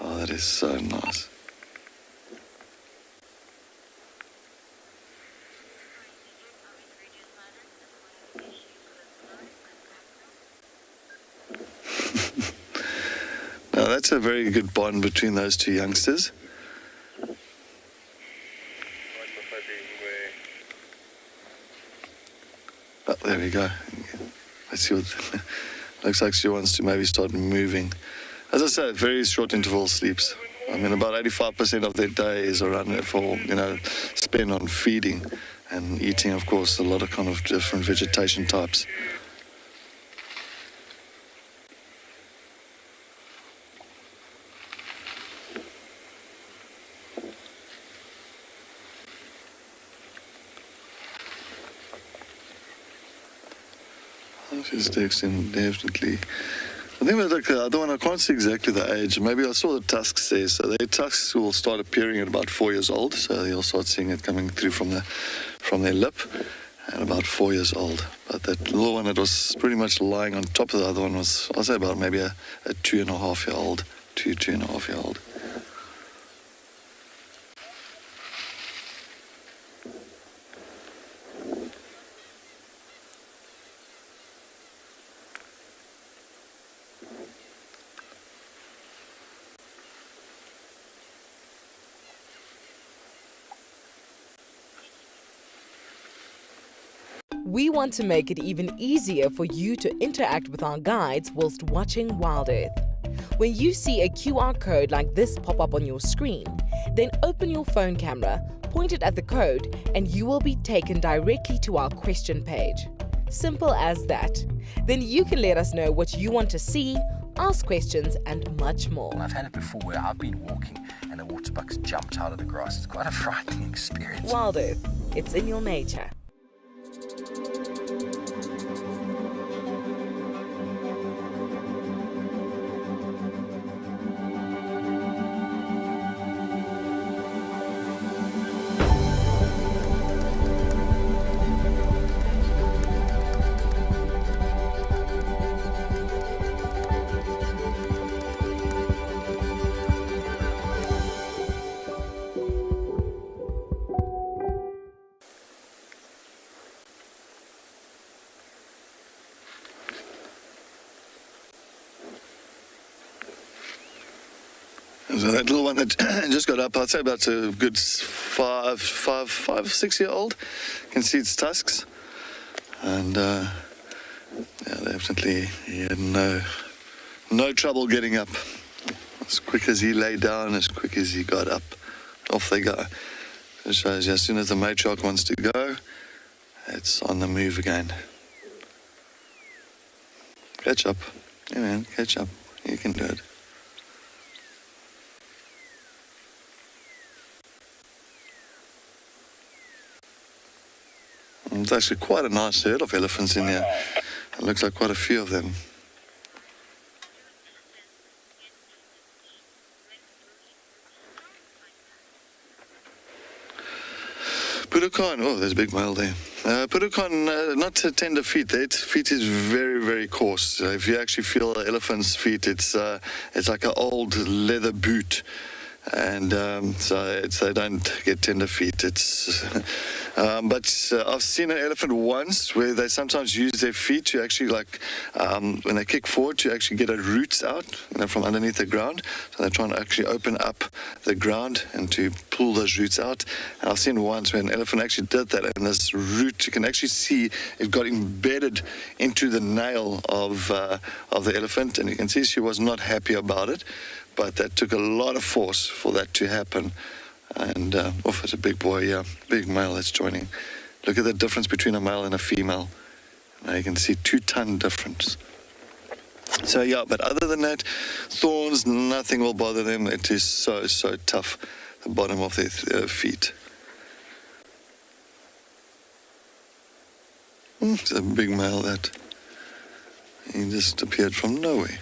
Oh, that is so nice. Now that's a very good bond between those two youngsters. Oh, there we go. Let's see what looks like she wants to maybe start moving. As I said, very short interval sleeps. I mean, about 85% of their day is around it for, spent on feeding and eating, of course, a lot of kind of different vegetation types. She's definitely. I think like the other one, I can't see exactly the age. Maybe I saw the tusks there. So their tusks will start appearing at about 4 years old. So you'll start seeing it coming through from their lip at about 4 years old. But that little one that was pretty much lying on top of the other one was, I'll say about maybe a 2.5-year-old, 2.5-year-old. We want to make it even easier for you to interact with our guides whilst watching WildEarth. When you see a QR code like this pop up on your screen, then open your phone camera, point it at the code, and you will be taken directly to our question page. Simple as that. Then you can let us know what you want to see, ask questions, and much more. I've had it before where I've been walking and the waterbuck's jumped out of the grass. It's quite a frightening experience. WildEarth, it's in your nature. So that little one that just got up, I'd say about a good 6 year old. You can see its tusks. And yeah, definitely he had no trouble getting up. As quick as he lay down, as quick as he got up, off they go. It shows you as soon as the matriarch wants to go, it's on the move again. Catch up. Yeah, man, catch up. You can do it. There's actually quite a nice herd of elephants in here. It looks like quite a few of them. Pudukan, oh, there's a big male there. Pudukan, not tender feet. Their feet is very, very coarse. So if you actually feel an elephant's feet, it's like an old leather boot. And so they don't get tender feet. But I've seen an elephant once where they sometimes use their feet to actually, when they kick forward, to actually get the roots out, from underneath the ground. So they're trying to actually open up the ground and to pull those roots out. And I've seen once where an elephant actually did that, and this root, you can actually see it got embedded into the nail of the elephant, and you can see she was not happy about it. But that took a lot of force for that to happen. And, it's a big boy, yeah, big male that's joining. Look at the difference between a male and a female. Now you can see 2-ton difference. So, yeah, but other than that, thorns, nothing will bother them. It is so, so tough, the bottom of their feet. It's a big male that he just appeared from nowhere.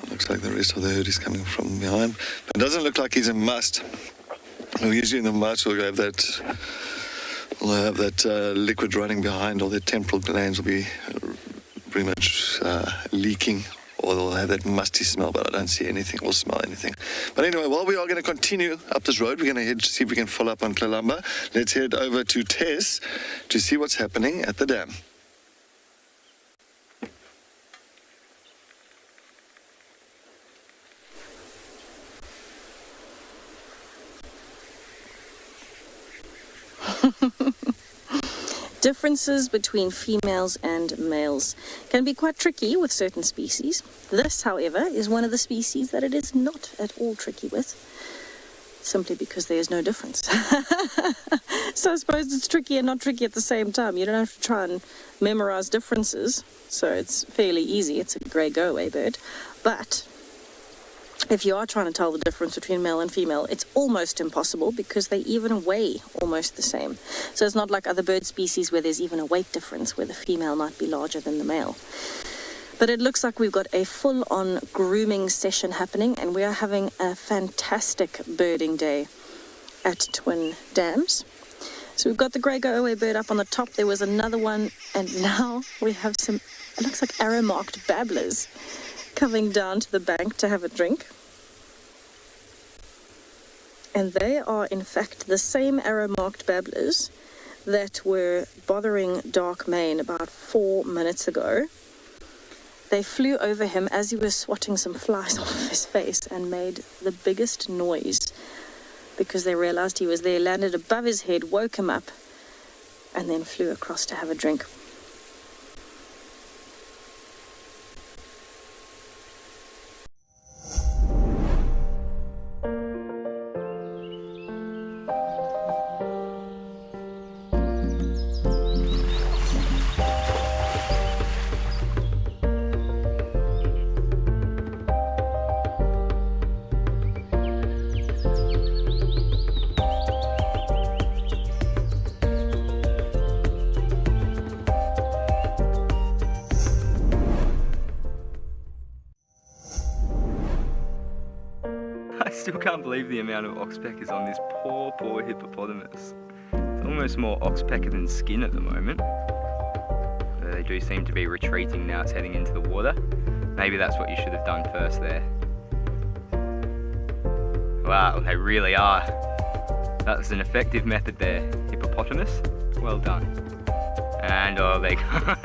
Looks like the rest of the herd is coming from behind. But it doesn't look like he's in must. Usually in the must we'll have that liquid running behind, or their temporal glands will be pretty much leaking, or they'll have that musty smell, but I don't see anything or smell anything. But anyway, while we are going to continue up this road, we're going to head to see if we can follow up on Kalamba. Let's head over to Tess to see what's happening at the dam. Differences between females and males can be quite tricky with certain species. This, however, is one of the species that it is not at all tricky with, simply because there is no difference. So I suppose it's tricky and not tricky at the same time. You don't have to try and memorize differences, so it's fairly easy. It's a grey go-away bird. But if you are trying to tell the difference between male and female, it's almost impossible because they even weigh almost the same. So it's not like other bird species where there's even a weight difference, where the female might be larger than the male. But it looks like we've got a full-on grooming session happening, and we are having a fantastic birding day at Twin Dams. So we've got the grey go-away bird up on the top. There was another one, and now we have some, it looks like arrow-marked babblers coming down to the bank to have a drink. And they are, in fact, the same arrow-marked babblers that were bothering Dark Mane about 4 minutes ago. They flew over him as he was swatting some flies off of his face and made the biggest noise because they realized he was there, landed above his head, woke him up, and then flew across to have a drink. I still can't believe the amount of oxpeckers is on this poor hippopotamus. It's almost more oxpecker than skin at the moment. They do seem to be retreating now, it's heading into the water. Maybe that's what you should have done first there. Wow, they really are. That was an effective method there, hippopotamus. Well done. And oh, they go.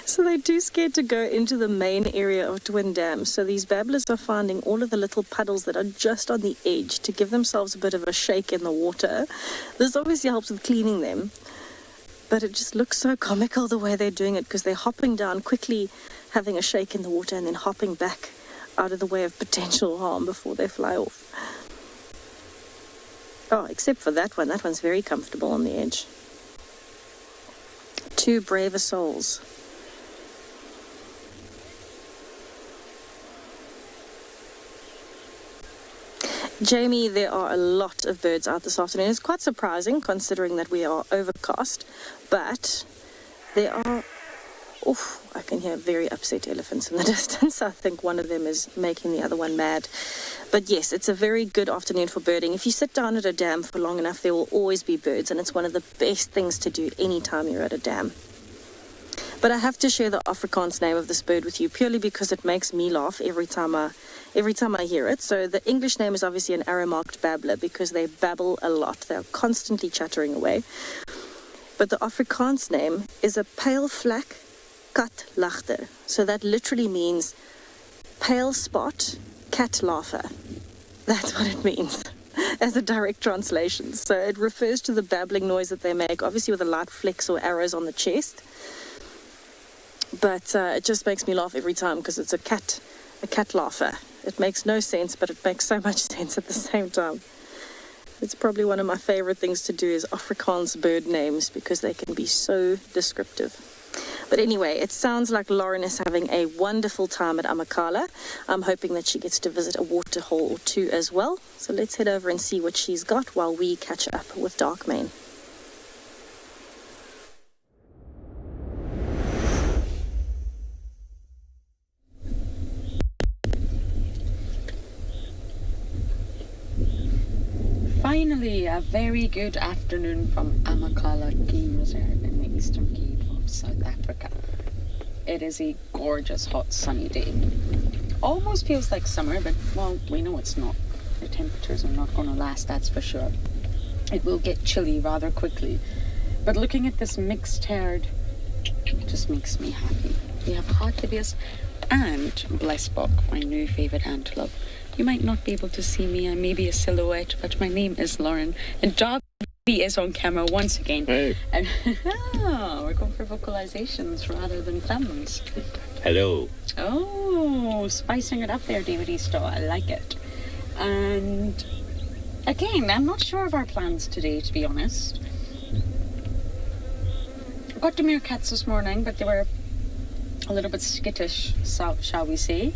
So they're too scared to go into the main area of Twin Dam. So these babblers are finding all of the little puddles that are just on the edge to give themselves a bit of a shake in the water. This obviously helps with cleaning them. But it just looks so comical the way they're doing it because they're hopping down quickly, having a shake in the water and then hopping back out of the way of potential harm before they fly off. Oh, except for that one. That one's very comfortable on the edge. Two braver souls. Jamie, there are a lot of birds out this afternoon. It's quite surprising considering that we are overcast, but there are, I can hear very upset elephants in the distance. I think one of them is making the other one mad. But yes, it's a very good afternoon for birding. If you sit down at a dam for long enough, there will always be birds, and it's one of the best things to do anytime you're at a dam. But I have to share the Afrikaans name of this bird with you purely because it makes me laugh every time I hear it. So the English name is obviously an arrow-marked babbler because they babble a lot. They're constantly chattering away. But the Afrikaans name is a pale vlak katlachter. So that literally means pale spot cat laugher. That's what it means as a direct translation. So it refers to the babbling noise that they make, obviously with the light flecks or arrows on the chest. But it just makes me laugh every time because it's a cat laugher. It makes no sense, but it makes so much sense at the same time. It's probably one of my favorite things to do is Afrikaans bird names because they can be so descriptive. But anyway, it sounds like Lauren is having a wonderful time at Amakhala. I'm hoping that she gets to visit a waterhole or two as well. So let's head over and see what she's got while we catch up with Dark Mane. Finally, a very good afternoon from Amakhala Game Reserve in the Eastern Cape of South Africa. It is a gorgeous, hot, sunny day. Almost feels like summer, but, well, we know it's not. The temperatures are not going to last, that's for sure. It will get chilly rather quickly. But looking at this mixed herd just makes me happy. We have Heartbeest and Blessbok, my new favourite antelope. You might not be able to see me, I may be a silhouette, but my name is Lauren. And Dogby is on camera once again. Hey. And we're going for vocalizations rather than thumbs. Hello. Oh, spicing it up there, David Eastow. I like it. And again, I'm not sure of our plans today, to be honest. I got the meerkats this morning, but they were a little bit skittish, shall we say.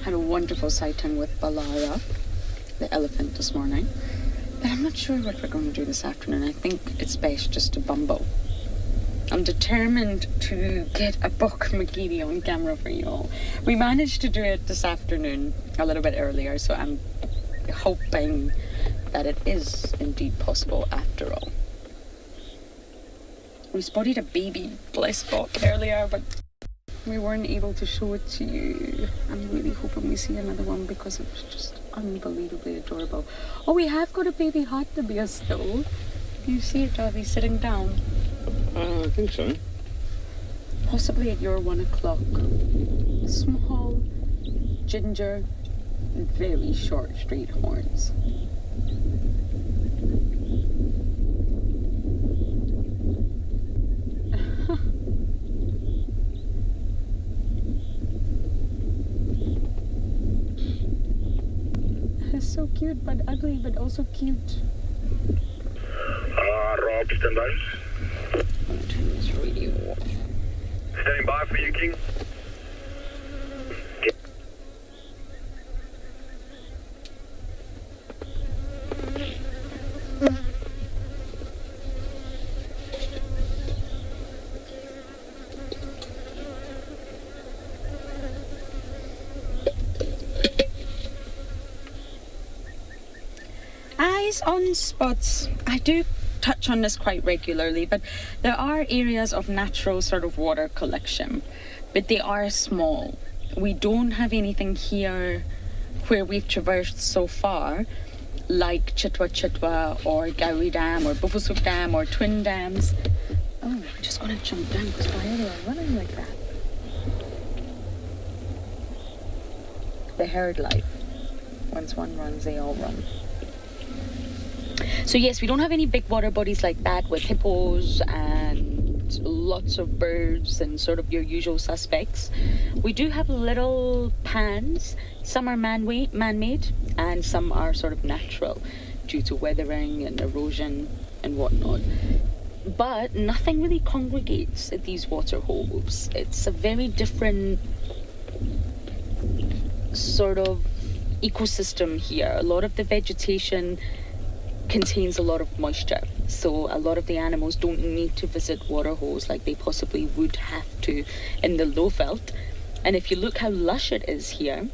Had a wonderful sighting with Balara, the elephant, this morning. But I'm not sure what we're going to do this afternoon. I think it's best just to bumble. I'm determined to get a buck McGeady on camera for you all. We managed to do it this afternoon a little bit earlier, so I'm hoping that it is indeed possible after all. We spotted a baby blessbok earlier, but we weren't able to show it to you. I'm really hoping we see another one because it was just unbelievably adorable. Oh, we have got a baby Heartbeest though. You see it, Darby, sitting down? I think so. Possibly at your 1 o'clock. Small, ginger, very short straight horns. So cute, but ugly, but also cute. Rob, stand by. I'm gonna turn this radio off. Standing by for you, King. On spots, I do touch on this quite regularly, but there are areas of natural sort of water collection, but they are small. We don't have anything here where we've traversed so far, like Chitwa or Gowrie Dam or Bufusuk Dam or Twin Dams. Oh, I'm just gonna jump down because why are they running like that? The herd life. Once one runs, they all run. So yes, we don't have any big water bodies like that with hippos and lots of birds and sort of your usual suspects. We do have little pans. Some are man-made and some are sort of natural due to weathering and erosion and whatnot. But nothing really congregates at these waterholes. It's a very different sort of ecosystem here. A lot of the vegetation contains a lot of moisture, so a lot of the animals don't need to visit waterholes like they possibly would have to in the low veld. And if you look how lush it is here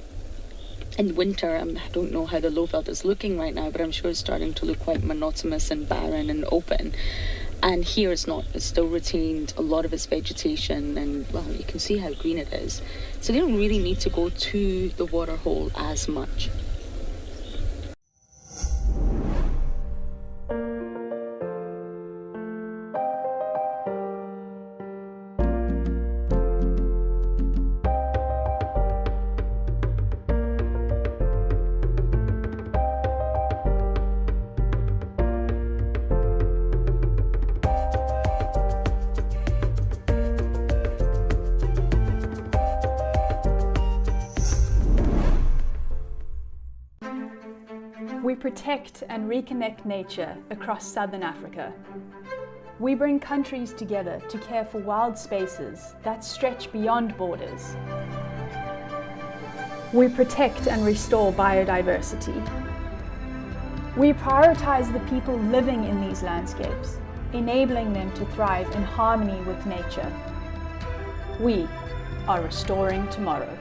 in winter, I don't know how the low veld is looking right now, but I'm sure it's starting to look quite monotonous and barren and open. And here it's not. It's still retained a lot of its vegetation, and well, you can see how green it is. So they don't really need to go to the waterhole as much. We protect and reconnect nature across southern Africa. We bring countries together to care for wild spaces that stretch beyond borders. We protect and restore biodiversity. We prioritize the people living in these landscapes, enabling them to thrive in harmony with nature. We are restoring tomorrow.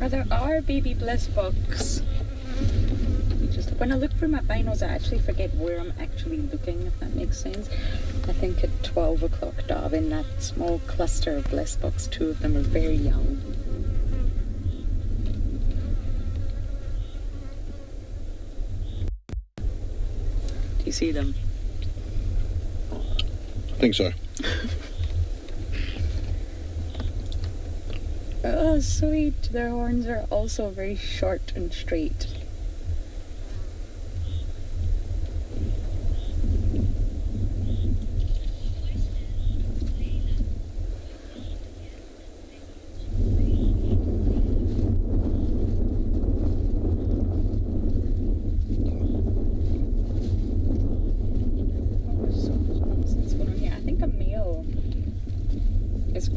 There are baby blessboks. Just when I look through my binos, I actually forget where I'm actually looking, if that makes sense. I think at 12 o'clock, Darby, in that small cluster of blessboks, 2 of them are very young. Do you see them? I think so. Oh, sweet. Their horns are also very short and straight.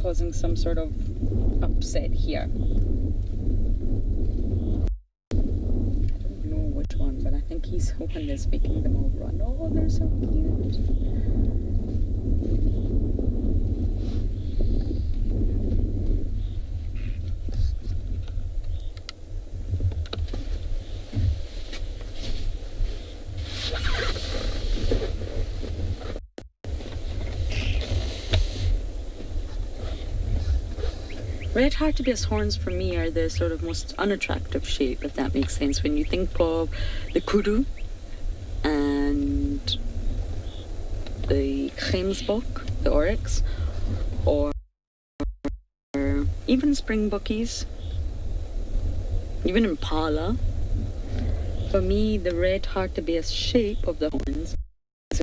Causing some sort of upset here. I don't know which one, but I think he's the one that's making them all run. Oh, they're so cute. Red Heartbeest horns for me are the sort of most unattractive shape, if that makes sense. When you think of the kudu and the gemsbok, the oryx, or even springbokkies, even impala, for me the red Heartbeest shape of the horns is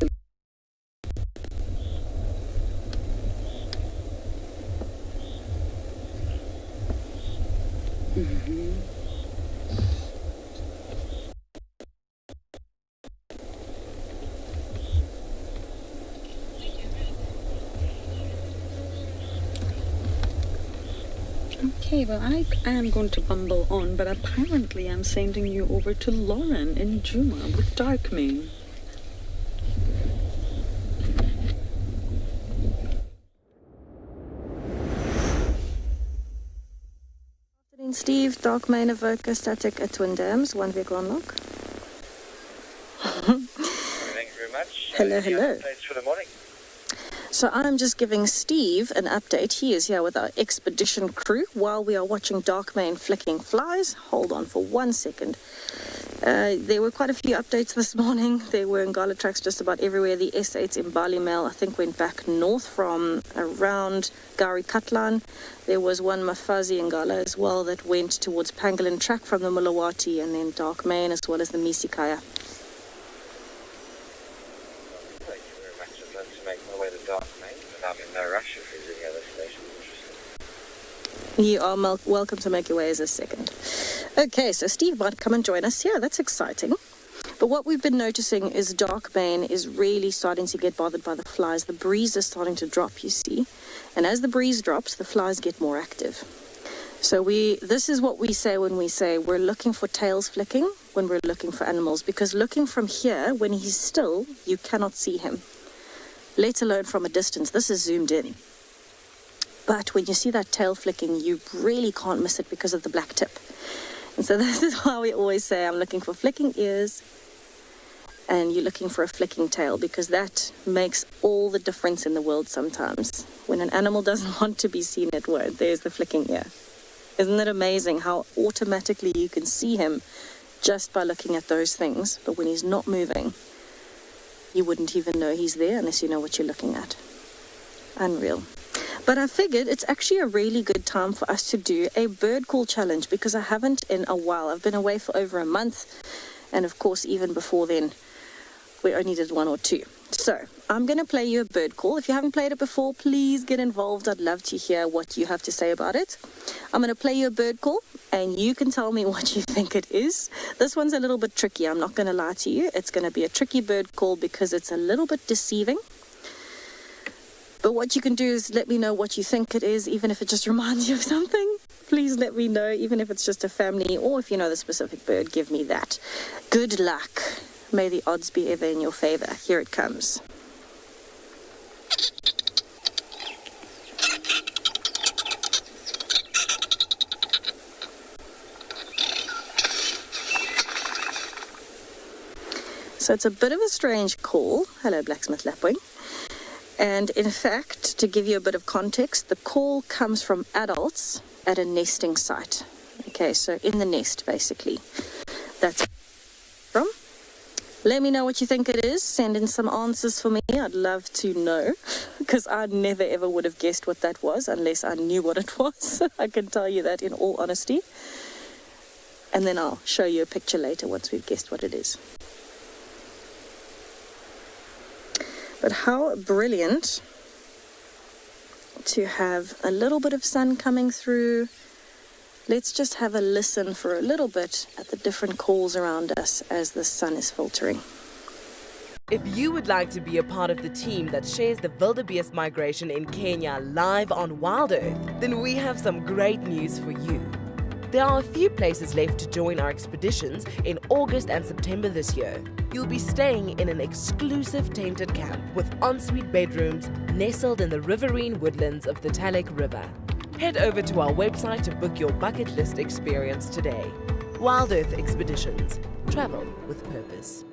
Okay, well, I am going to bumble on, but apparently I'm sending you over to Lauren in Juma with Dark Moon. Afternoon, Steve. Dark Main Evoker static at Twin Dams, 1 vehicle unlock. Thank you very much. Hello, Any hello. updates for the morning? So I'm just giving Steve an update. He is here with our expedition crew while we are watching Darkmane flicking flies. Hold on for 1 second. There were quite a few updates this morning. There were Ngala tracks just about everywhere. The S8 in Bali Mail, I think, went back north from around Gari Katlan. There was one Mafazi Ngala as well that went towards Pangolin track from the Mulawati, and then Darkmane as well as the Misikaya. No rush if there's any other stations interested. You are welcome to make your way as a second. Okay, so Steve might come and join us here. That's exciting. But what we've been noticing is Darkmane is really starting to get bothered by the flies. The breeze is starting to drop, you see. And as the breeze drops, the flies get more active. So this is what we say when we say we're looking for tails flicking when we're looking for animals. Because looking from here, when he's still, you cannot see him. Let alone from a distance. This is zoomed in. But when you see that tail flicking, you really can't miss it because of the black tip. And so this is why we always say I'm looking for flicking ears and you're looking for a flicking tail, because that makes all the difference in the world sometimes. When an animal doesn't want to be seen, it won't. There's the flicking ear. Isn't it amazing how automatically you can see him just by looking at those things? But when he's not moving, you wouldn't even know he's there unless you know what you're looking at. Unreal. But I figured it's actually a really good time for us to do a bird call challenge, because I haven't in a while. I've been away for over a month. And of course, even before then, we only did 1 or 2. So I'm going to play you a bird call. If you haven't played it before, please get involved. I'd love to hear what you have to say about it. I'm going to play you a bird call, and you can tell me what you think it is. This one's a little bit tricky. I'm not going to lie to you. It's going to be a tricky bird call because it's a little bit deceiving. But what you can do is let me know what you think it is, even if it just reminds you of something. Please let me know, even if it's just a family, or if you know the specific bird, give me that. Good luck. May the odds be ever in your favor. Here it comes. So it's a bit of a strange call. Hello, Blacksmith Lapwing. And in fact, to give you a bit of context, the call comes from adults at a nesting site. Okay, so in the nest, basically. That's from. Let me know what you think it is. Send in some answers for me. I'd love to know, because I never ever would have guessed what that was unless I knew what it was. I can tell you that in all honesty. And then I'll show you a picture later once we've guessed what it is. But how brilliant to have a little bit of sun coming through. Let's just have a listen for a little bit at the different calls around us as the sun is filtering. If you would like to be a part of the team that shares the wildebeest migration in Kenya live on WildEarth, then we have some great news for you. There are a few places left to join our expeditions in August and September this year. You'll be staying in an exclusive tented camp with ensuite bedrooms nestled in the riverine woodlands of the Talek River. Head over to our website to book your bucket list experience today. WildEarth Expeditions. Travel with purpose.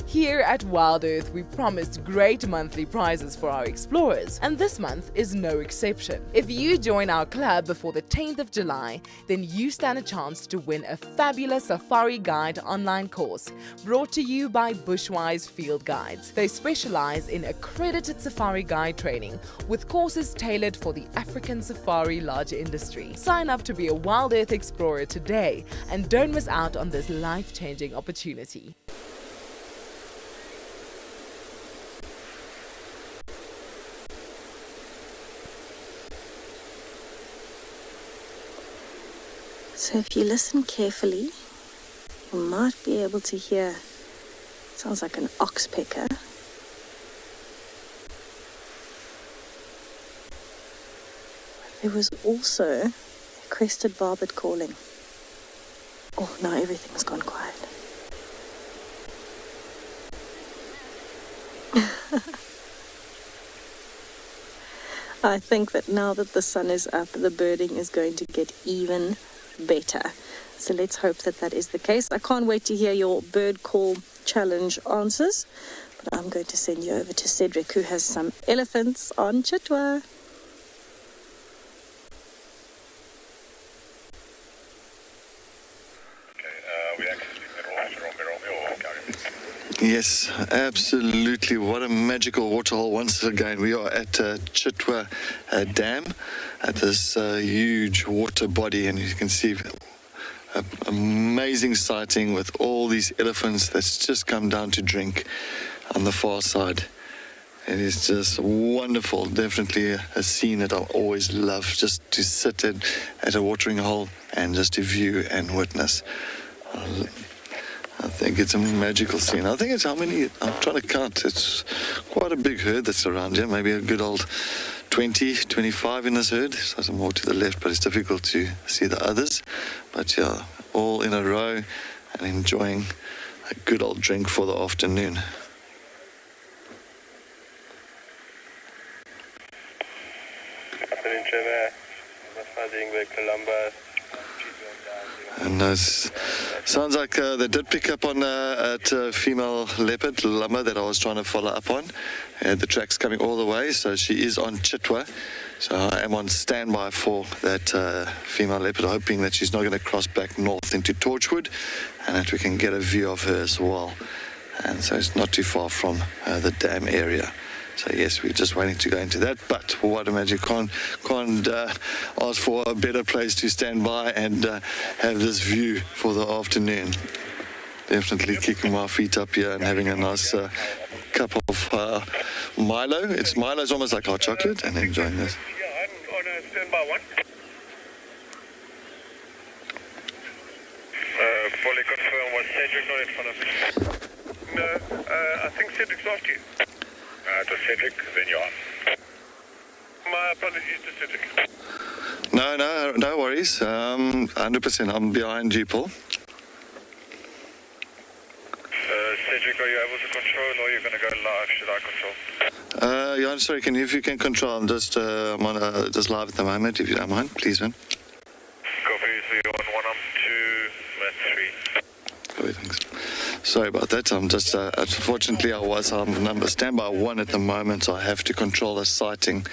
Here at WildEarth, we promised great monthly prizes for our explorers, and this month is no exception. If you join our club before the 10th of July, then you stand a chance to win a fabulous Safari Guide online course brought to you by Bushwise Field Guides. They specialize in accredited safari guide training with courses tailored for the African safari lodge industry. Sign up to be a WildEarth explorer today and don't miss out on this life-changing opportunity. So if you listen carefully, you might be able to hear, sounds like an oxpecker. There was also a crested barbet calling. Oh, now everything's gone quiet. I think that now that the sun is up, the birding is going to get even better. So let's hope that that is the case. I can't wait to hear your bird call challenge answers, but I'm going to send you over to Cedric, who has some elephants on Chitwa. Yes, absolutely. What a magical waterhole. Once again, we are at Chitwa Dam at this huge water body, and you can see an amazing sighting with all these elephants that's just come down to drink on the far side. It is just wonderful. Definitely a scene that I always love, just to sit at a watering hole and just to view and witness. I think it's a magical scene. I think it's how many, I'm trying to count. It's quite a big herd that's around here. Maybe a good old 20, 25 in this herd. So some more to the left, but it's difficult to see the others. But yeah, all in a row and enjoying a good old drink for the afternoon. And sounds like they did pick up on a female leopard, Lamula, that I was trying to follow up on. The track's coming all the way, so she is on Chitwa. So I am on standby for that female leopard, hoping that she's not going to cross back north into Torchwood and that we can get a view of her as well. And so it's not too far from the dam area. So yes, we're just waiting to go into that, but what a magic, can't ask for a better place to stand by and have this view for the afternoon. Definitely kicking my feet up here and having a nice cup of Milo. Milo's almost like hot chocolate, and enjoying this. Yeah, I'm on a standby one. Fully confirm, was Cedric not in front of me? No, I think Cedric's after you. To Cedric, then you're on. My apologies to Cedric. No worries. 100%. I'm behind you, Paul. Cedric, are you able to control, or are you going to go live? Should I control? Yeah, I'm sorry. If you can control, I'm just I'm on just live at the moment. If you don't mind, please, man. Copy. So you're on 1 up, 2, 3. Copy, thanks. Sorry about that. I'm just, unfortunately, I'm number standby 1 at the moment, so I have to control a sighting,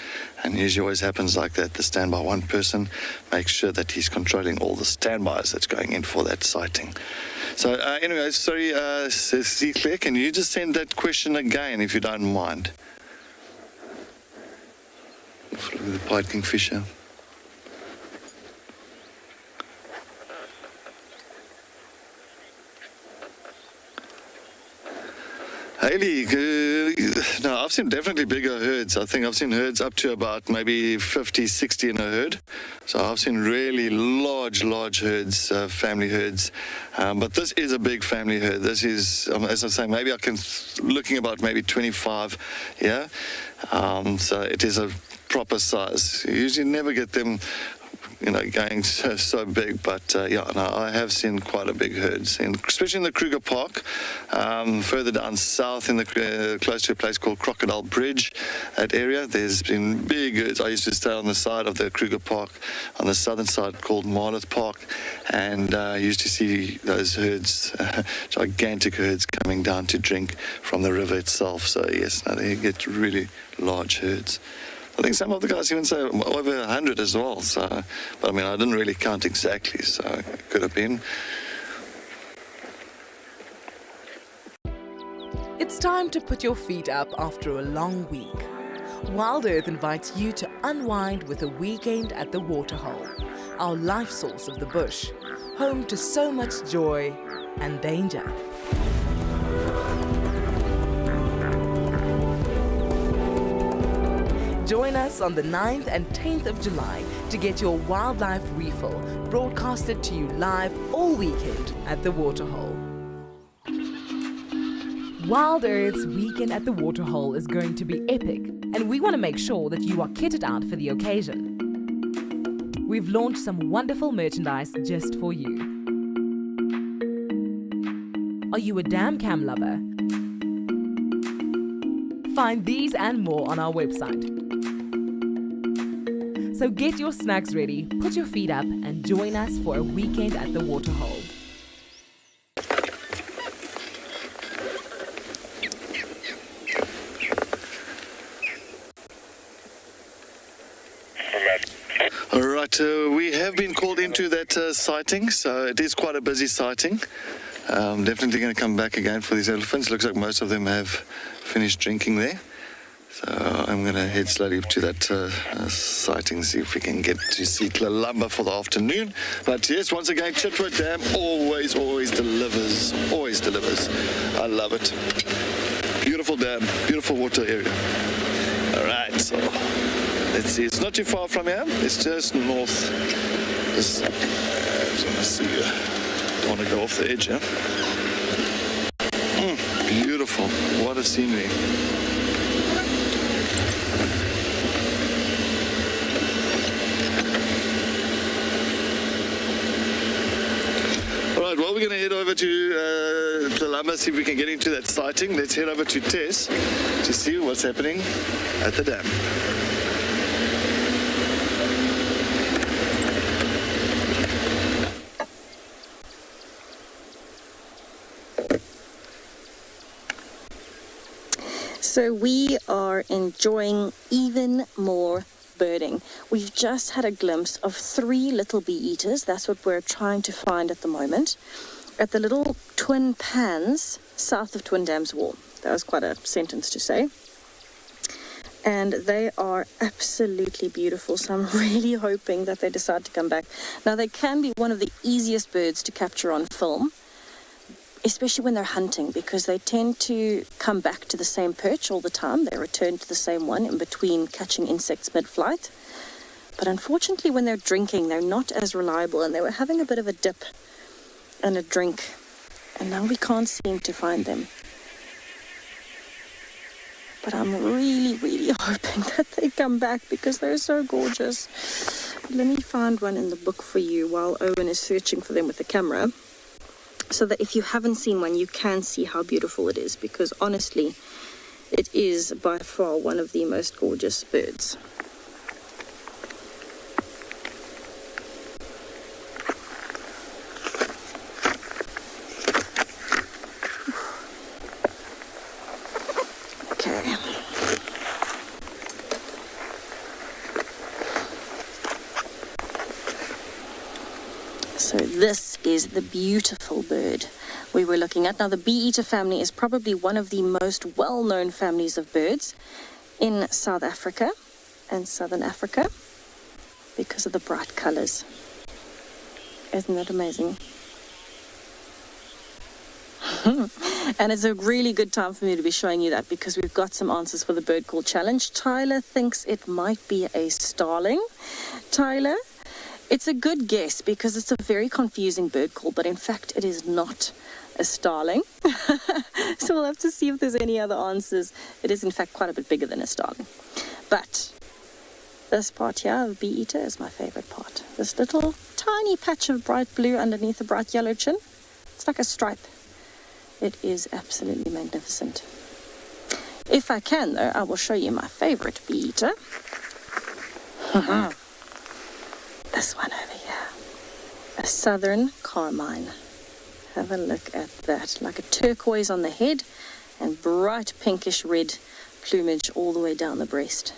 and usually always happens like that. The standby 1 person makes sure that he's controlling all the standbys that's going in for that sighting. So anyway, sorry, Claire, can you just send that question again, if you don't mind? The pied kingfisher. Haley, no, I've seen definitely bigger herds. I think I've seen herds up to about maybe 50, 60 in a herd. So I've seen really large herds, family herds. But this is a big family herd. This is, as I say, maybe looking about maybe 25 here. So it is a proper size. You usually never get them going so big, but I have seen quite a big herds, especially in the Kruger Park, further down south close to a place called Crocodile Bridge, that area. There's been big herds. I used to stay on the side of the Kruger Park, on the southern side called Marloth Park, and I used to see those herds, gigantic herds coming down to drink from the river itself. So yes, they get really large herds. I think some of the guys even say over 100 as well. So, but I mean, I didn't really count exactly, so it could have been. It's time to put your feet up after a long week. WildEarth invites you to unwind with a weekend at the Waterhole, our life source of the bush, home to so much joy and danger. Join us on the 9th and 10th of July to get your wildlife refill broadcasted to you live all weekend at the Waterhole. WildEarth's weekend at the Waterhole is going to be epic, and we want to make sure that you are kitted out for the occasion. We've launched some wonderful merchandise just for you. Are you a dam cam lover? Find these and more on our website. So get your snacks ready, put your feet up, and join us for a weekend at the Waterhole. All right, we have been called into that sighting, so it is quite a busy sighting. Definitely going to come back again for these elephants. Looks like most of them have finished drinking there. So I'm going to head slowly to that sighting, see if we can get to see Lamula for the afternoon. But yes, once again, Chitwa Dam always delivers. Always delivers. I love it. Beautiful dam, beautiful water area. All right, so let's see. It's not too far from here. It's just north. Just want to see. Don't want to go off the edge, huh? Beautiful. What a scenery. Well, we're going to head over to Lamula, see if we can get into that sighting. Let's head over to Tess to see what's happening at the dam. So we are enjoying even more birding. We've just had a glimpse of 3 little bee eaters. That's what we're trying to find at the moment at the little Twin Pans south of Twin Dam's Wall. That was quite a sentence to say. And they are absolutely beautiful, so I'm really hoping that they decide to come back. Now, they can be one of the easiest birds to capture on film, especially when they're hunting, because they tend to come back to the same perch all the time. They return to the same one in between catching insects mid-flight. But unfortunately, when they're drinking, they're not as reliable, and they were having a bit of a dip and a drink, and now we can't seem to find them. But I'm really, really hoping that they come back because they're so gorgeous. Let me find one in the book for you while Owen is searching for them with the camera, so that if you haven't seen one, you can see how beautiful it is, because honestly, it is by far one of the most gorgeous birds. Okay. So this is the beautiful bird we were looking at. Now, the bee-eater family is probably one of the most well-known families of birds in South Africa and Southern Africa because of the bright colors. Isn't that amazing? And it's a really good time for me to be showing you that, because we've got some answers for the bird call challenge. Tyler thinks it might be a starling. Tyler, it's a good guess because it's a very confusing bird call, but in fact it is not a starling. So we'll have to see if there's any other answers. It is in fact quite a bit bigger than a starling. But This part here, the bee eater, is my favorite part. This little tiny patch of bright blue underneath a bright yellow chin. It's like a stripe. It is absolutely magnificent. If I can, though, I will show you my favorite bee eater. This one over here. A southern carmine. Have a look at that. Like a turquoise on the head and bright pinkish red plumage all the way down the breast.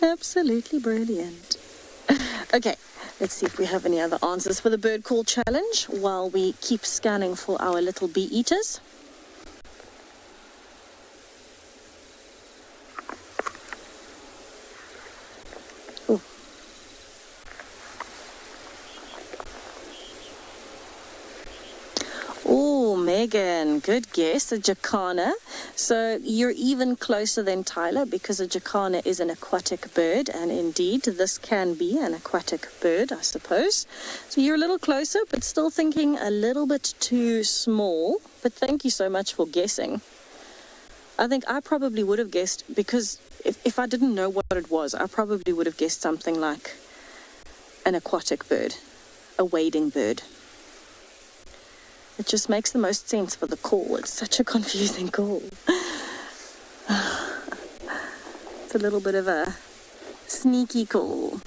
Absolutely brilliant. Okay, let's see if we have any other answers for the bird call challenge while we keep scanning for our little bee eaters. Oh, Megan, good guess, a jacana. So you're even closer than Tyler because a jacana is an aquatic bird, and indeed this can be an aquatic bird, I suppose. So you're a little closer, but still thinking a little bit too small. But thank you so much for guessing. I think I probably would have guessed, because if I didn't know what it was, I probably would have guessed something like an aquatic bird, a wading bird. It just makes the most sense for the call. It's such a confusing call. It's a little bit of a sneaky call.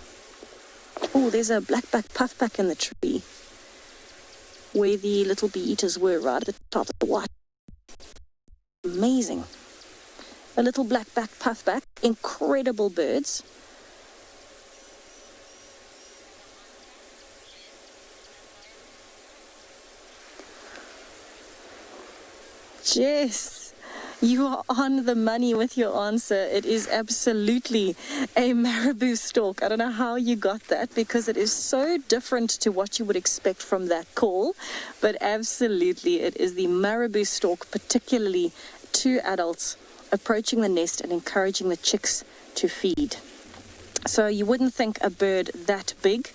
Oh, there's a black-backed puffback in the tree where the little bee eaters were, right at the top of the white. Amazing. A little black-backed puffback. Incredible birds. Jess, you are on the money with your answer. It is absolutely a Marabou stork. I don't know how you got that because it is so different to what you would expect from that call. But absolutely, it is the Marabou stork, particularly two adults approaching the nest and encouraging the chicks to feed. So you wouldn't think a bird that big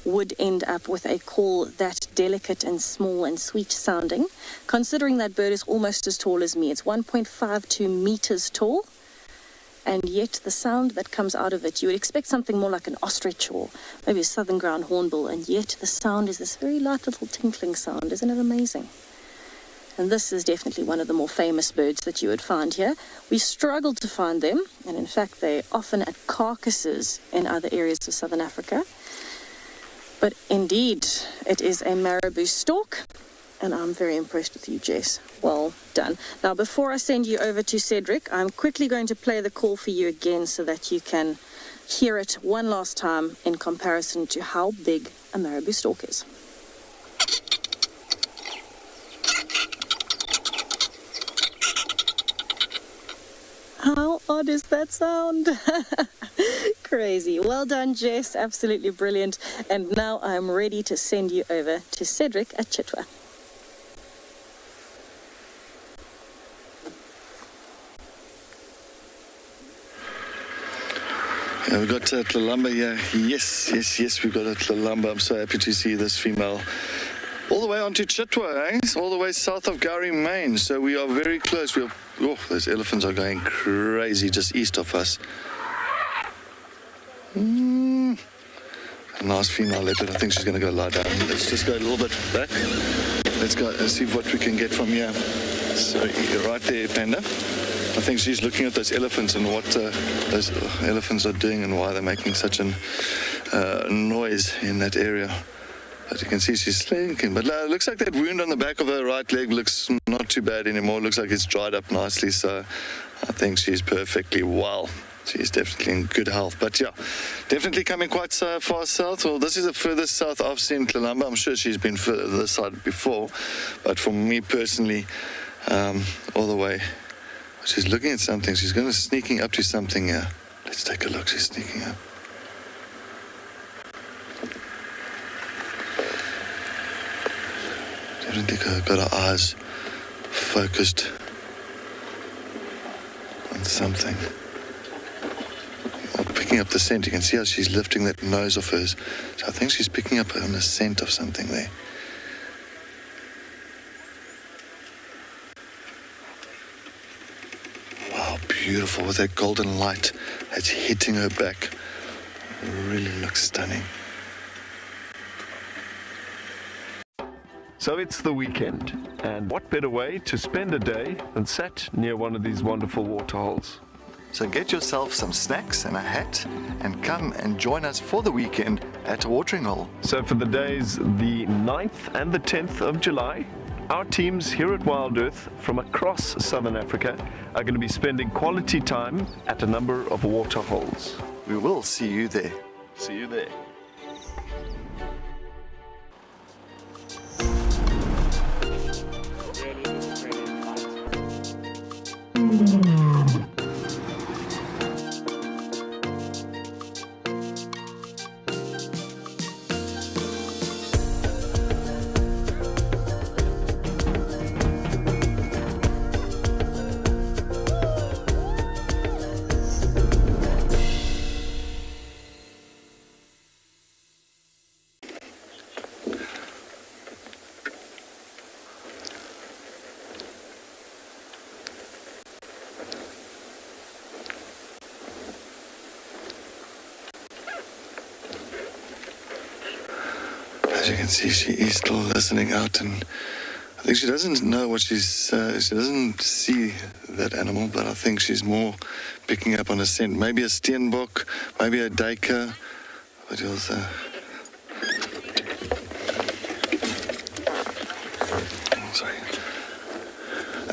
would end up with a call that delicate and small and sweet sounding, considering that bird is almost as tall as me. It's 1.52 meters tall, and yet the sound that comes out of it, you would expect something more like an ostrich or maybe a southern ground hornbill, and yet the sound is this very light little tinkling sound. Isn't it amazing? And this is definitely one of the more famous birds that you would find here. We struggled to find them, and in fact they're often at carcasses in other areas of southern Africa. But indeed, it is a Marabou stork, and I'm very impressed with you, Jess. Well done. Now, before I send you over to Cedric, I'm quickly going to play the call for you again so that you can hear it one last time in comparison to how big a Marabou stork is. How odd is that sound? Crazy. Well done, Jess. Absolutely brilliant. And now I'm ready to send you over to Cedric at Chitwa. Yeah, we've got Lamula here. Yes, we've got Lamula. I'm so happy to see this female. All the way onto Chitwa, eh? All the way south of Gowrie, Maine. So we are very close. Those elephants are going crazy just east of us. A nice female leopard. I think she's going to go lie down. Let's just go a little bit back. Let's go and see what we can get from here. So you're right there, Panda. I think she's looking at those elephants and what those elephants are doing and why they're making such a noise in that area. But you can see she's slinking. But it looks like that wound on the back of her right leg looks not too bad anymore. Looks like it's dried up nicely. So I think she's perfectly well. She's definitely in good health. But yeah, definitely coming quite far south. Well, this is the furthest south I've seen Lamula. I'm sure she's been further this side before. But for me personally, all the way, she's looking at something. She's going to sneaking up to something here. Let's take a look. She's sneaking up. Definitely got her eyes focused on something. Picking up the scent. You can see how she's lifting that nose of hers. So I think she's picking up on the scent of something there. Wow, beautiful with that golden light that's hitting her back. really looks stunning. So it's the weekend, and what better way to spend a day than sat near one of these wonderful waterholes? So get yourself some snacks and a hat and come and join us for the weekend at a watering hole. So for the days the 9th and the 10th of July, our teams here at WildEarth from across Southern Africa are going to be spending quality time at a number of waterholes. We will see you there. See you there. As you can see, she is still listening out, and I think she doesn't know what she doesn't see that animal, but I think she's more picking up on a scent. Maybe a steenbok, maybe a duiker. What else? Sorry.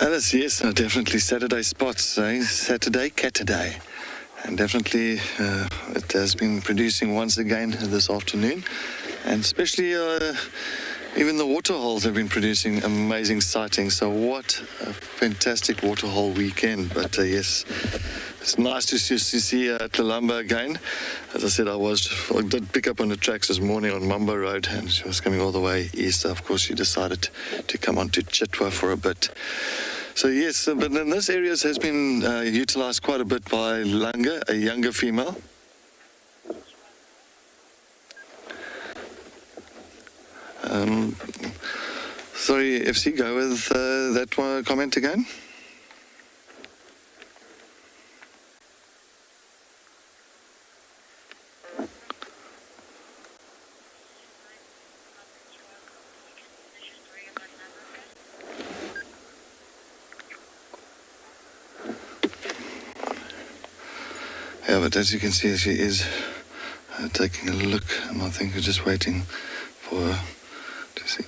Alice, yes, definitely Saturday spots, eh? Saturday, Cataday. And definitely it has been producing once again this afternoon. And especially even the waterholes have been producing amazing sightings. So what a fantastic waterhole weekend. But yes, it's nice to see Lamula again. As I said, I did pick up on the tracks this morning on Mambo Road, and she was coming all the way east. Of course, she decided to come on to Chitwa for a bit. So yes, but then this area has been utilized quite a bit by Langa, a younger female. Sorry, FC, go with that one comment again. Yeah, but as you can see, she is taking a look, and I think we're just waiting for her to see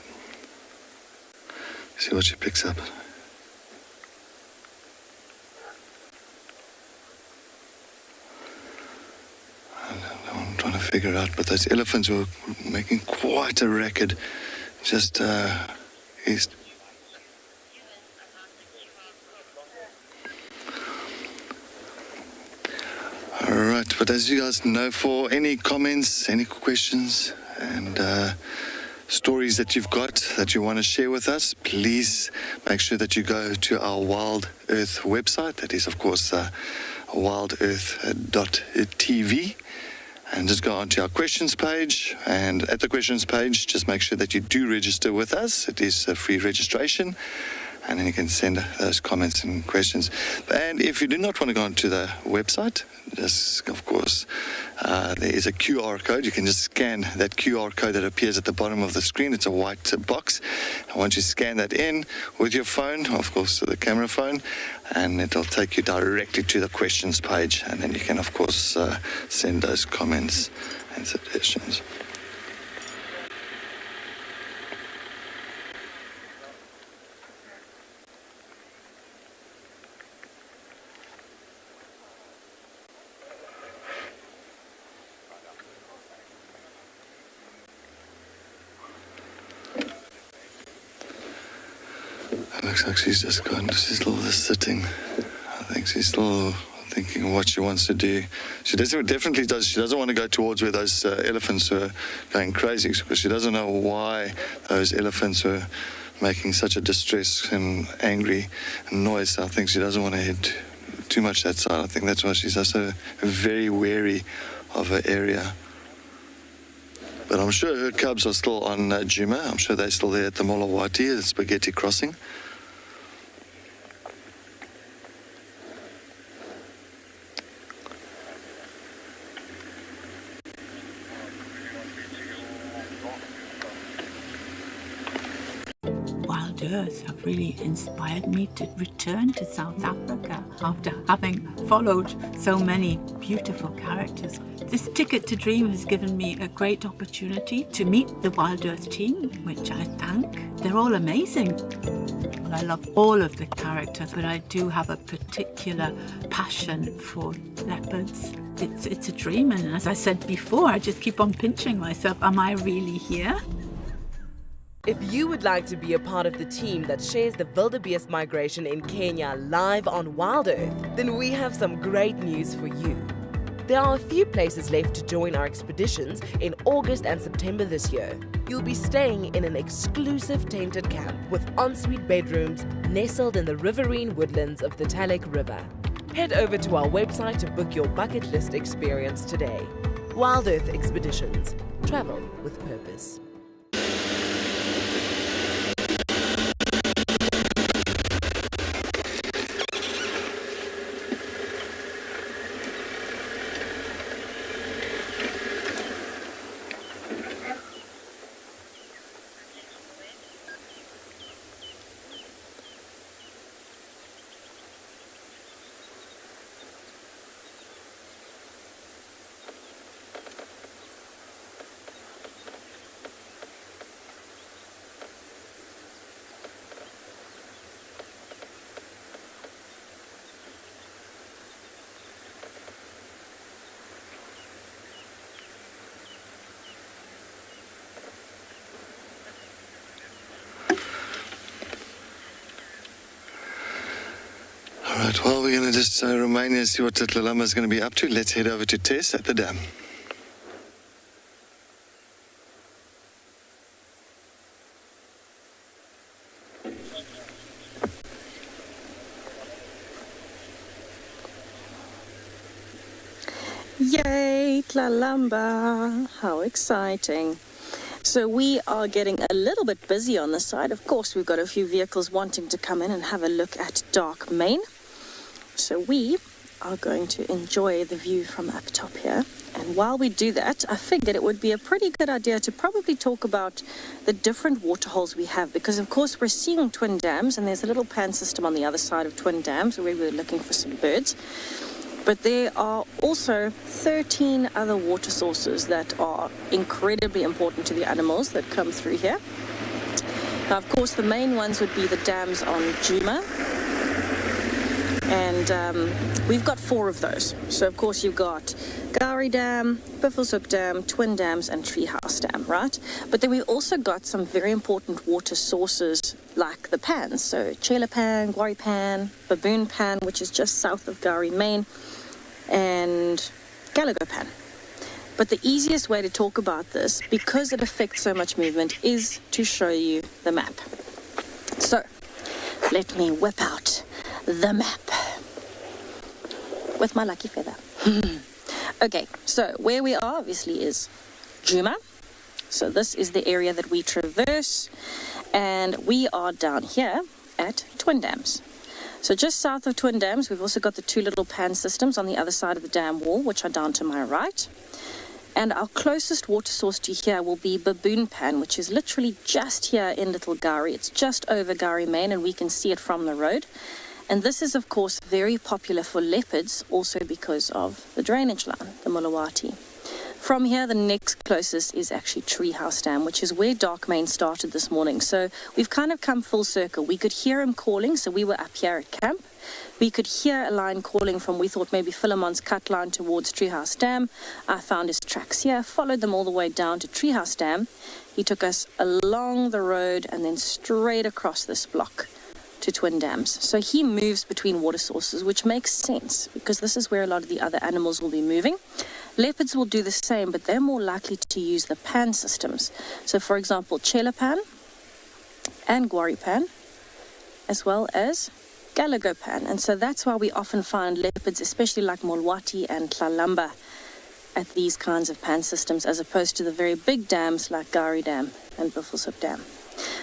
what she picks up. I'm trying to figure out, but those elephants were making quite a racket just east. All right, but as you guys know, for any comments, any questions, and stories that you've got that you want to share with us, please make sure that you go to our WildEarth website. That is, of course, wildearth.tv. And just go onto our questions page. And at the questions page, just make sure that you do register with us. It is a free registration. And then you can send those comments and questions. And if you do not want to go onto the website, just, of course, there is a QR code. You can just scan that QR code that appears at the bottom of the screen. It's a white box. And once you scan that in with your phone, of course, the camera phone, and it'll take you directly to the questions page. And then you can, of course, send those comments and suggestions. It looks like she's just gone. She's still just sitting. I think she's still thinking what she wants to do. She definitely does. She doesn't want to go towards where those elephants are going crazy, because she doesn't know why those elephants are making such a distress and angry noise. I think she doesn't want to head too much that side. I think that's why she's also very wary of her area. But I'm sure her cubs are still on Juma. I'm sure they're still there at the Molawati, the Spaghetti Crossing. WildEarth have really inspired me to return to South Africa after having followed so many beautiful characters. This ticket to dream has given me a great opportunity to meet the WildEarth team, which I thank. They're all amazing. I love all of the characters, but I do have a particular passion for leopards. It's a dream, and as I said before, I just keep on pinching myself. Am I really here? If you would like to be a part of the team that shares the wildebeest migration in Kenya live on WildEarth, then we have some great news for you. There are a few places left to join our expeditions in August and September this year. You'll be staying in an exclusive tented camp with ensuite bedrooms nestled in the riverine woodlands of the Talek River. Head over to our website to book your bucket list experience today. WildEarth Expeditions. Travel with purpose. Right, well, we're going to just remain and see what Lamula is going to be up to. Let's head over to Tess at the dam. Yay, Lamula! How exciting. So we are getting a little bit busy on the side. Of course, we've got a few vehicles wanting to come in and have a look at Dark Main. So we are going to enjoy the view from up top here. And while we do that, I figured it would be a pretty good idea to probably talk about the different waterholes we have, because of course we're seeing twin dams, and there's a little pan system on the other side of twin dams where we're looking for some birds. But there are also 13 other water sources that are incredibly important to the animals that come through here. Now, of course, the main ones would be the dams on Juma. And we've got 4 of those. So, of course, you've got Gari Dam, Buffelshoek Dam, Twin Dams, and Treehouse Dam, right? But then we've also got some very important water sources like the pans. So, Chela Pan, Gwari Pan, Baboon Pan, which is just south of Gari Main, and Galago Pan. But the easiest way to talk about this, because it affects so much movement, is to show you the map. So, let me whip out the map with my lucky feather. Okay, so where we are obviously is Juma. So this is the area that we traverse, and we are down here at Twin Dams. So just south of Twin Dams, we've also got the 2 little pan systems on the other side of the dam wall, which are down to my right. And our closest water source to here will be Baboon Pan, which is literally just here in Little Gari. It's just over Gari Main, and we can see it from the road. And this is, of course, very popular for leopards, also because of the drainage line, the Mulawati. From here, the next closest is actually Treehouse Dam, which is where Dark Main started this morning. So we've kind of come full circle. We could hear him calling, so we were up here at camp. We could hear a line calling from, we thought, maybe Philemon's cut line towards Treehouse Dam. I found his tracks here, followed them all the way down to Treehouse Dam. He took us along the road and then straight across this block to Twin Dams. So he moves between water sources, which makes sense because this is where a lot of the other animals will be moving. Leopards will do the same, but they're more likely to use the pan systems. So for example, Chela Pan and Gwari Pan, as well as Galago Pan. And so that's why we often find leopards, especially like Mulwati and Tlalamba, at these kinds of pan systems, as opposed to the very big dams like Gari Dam and Buffelshoek Dam.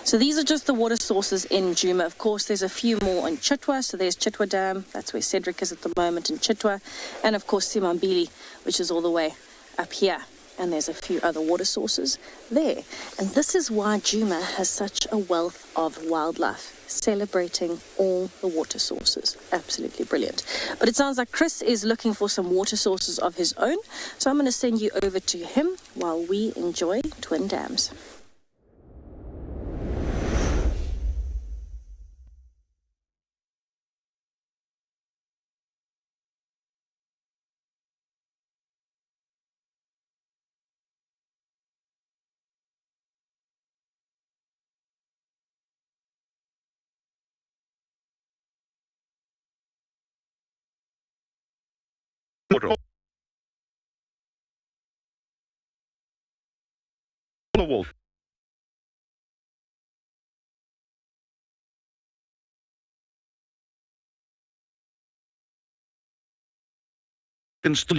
So these are just the water sources in Juma. Of course, there's a few more in Chitwa. So there's Chitwa Dam. That's where Cedric is at the moment in Chitwa. And of course, Simambili, which is all the way up here and there's a few other water sources there. And this is why Juma has such a wealth of wildlife, celebrating all the water sources. Absolutely brilliant. But it sounds like Chris is looking for some water sources of his own, so I'm going to send you over to him while we enjoy Twin Dams. The wolf. Can still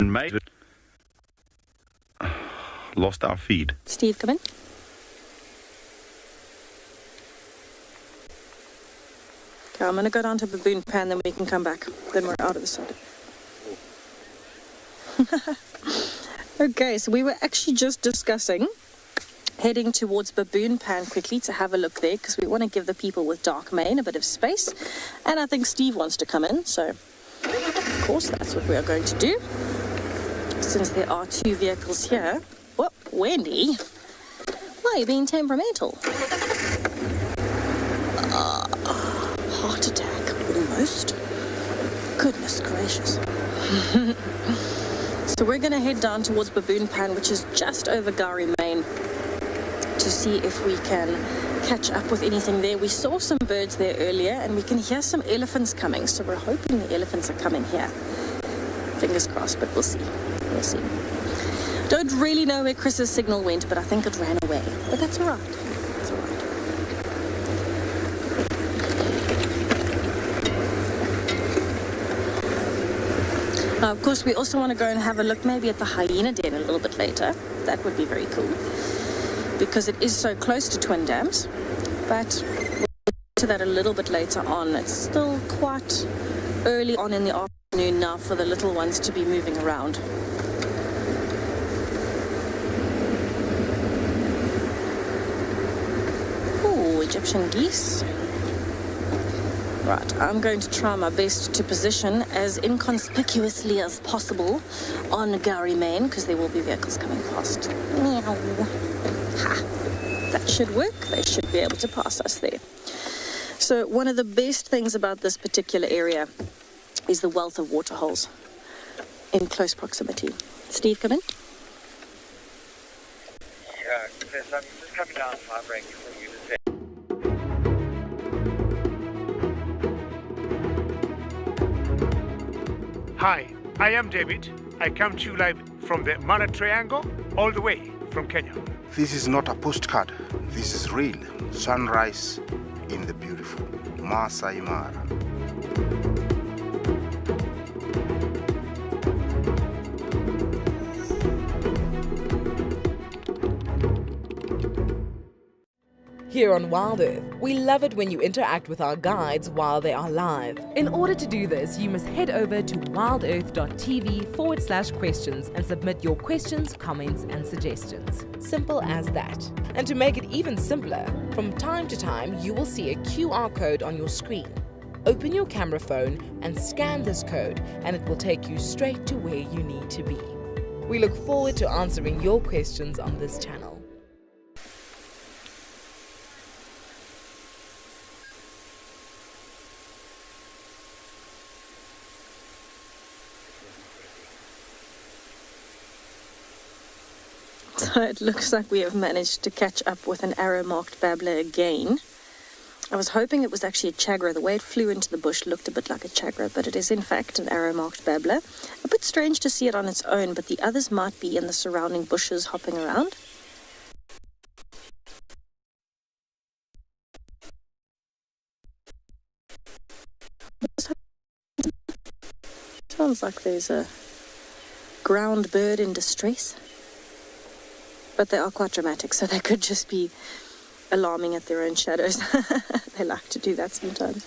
made it. Lost our feed. Steve, come in. Okay, I'm going to go down to Baboon Pan, then we can come back. Then we're out of the side. Okay, so we were actually just discussing heading towards Baboon Pan quickly to have a look there, because we want to give the people with dark mane a bit of space. And I think Steve wants to come in, so of course that's what we are going to do. Since there are two vehicles here. Whoop, Wendy, why are you being temperamental? Heart attack, almost. Goodness gracious. So we're going to head down towards Baboon Pan, which is just over Gari Main, to see if we can catch up with anything there. We saw some birds there earlier, and we can hear some elephants coming, so we're hoping the elephants are coming here. Fingers crossed, but we'll see. We'll see. Don't really know where Chris's signal went, but I think it ran away. But that's all right. That's all right. Now, of course, we also want to go and have a look maybe at the hyena den a little bit later. That would be very cool, because it is so close to Twin Dams. But we'll get to that a little bit later on. It's still quite early on in the afternoon now for the little ones to be moving around. Ooh, Egyptian geese. Right, I'm going to try my best to position as inconspicuously as possible on Gari Main, because there will be vehicles coming past. Meow. Ha! That should work. They should be able to pass us there. So one of the best things about this particular area is the wealth of waterholes in close proximity. Steve, come in. Yeah, Chris, I'm just coming down Heartbeest for you to say. Hi, I am David. I come to you live from the Mana Triangle, all the way from Kenya. This is not a postcard. This is real. Sunrise in the beautiful Masai Mara. Here on WildEarth, we love it when you interact with our guides while they are live. In order to do this, you must head over to wildearth.tv/questions and submit your questions, comments, and suggestions. Simple as that. And to make it even simpler, from time to time, you will see a QR code on your screen. Open your camera phone and scan this code, and it will take you straight to where you need to be. We look forward to answering your questions on this channel. So it looks like we have managed to catch up with an arrow-marked babbler again. I was hoping it was actually a chagra. The way it flew into the bush looked a bit like a chagra, but it is in fact an arrow-marked babbler. A bit strange to see it on its own, but the others might be in the surrounding bushes hopping around. Sounds like there's a ground bird in distress. But they are quite dramatic, so they could just be alarming at their own shadows. They like to do that sometimes.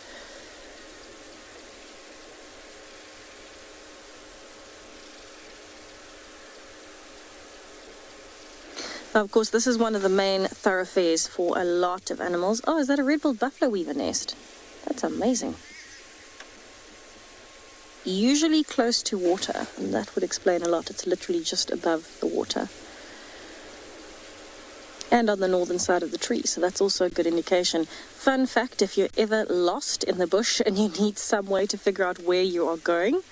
Of course, this is one of the main thoroughfares for a lot of animals. Oh, is that a red-billed buffalo weaver nest? That's amazing. Usually close to water, and that would explain a lot. It's literally just above the water. And on the northern side of the tree, so that's also a good indication. Fun fact, if you're ever lost in the bush and you need some way to figure out where you are going,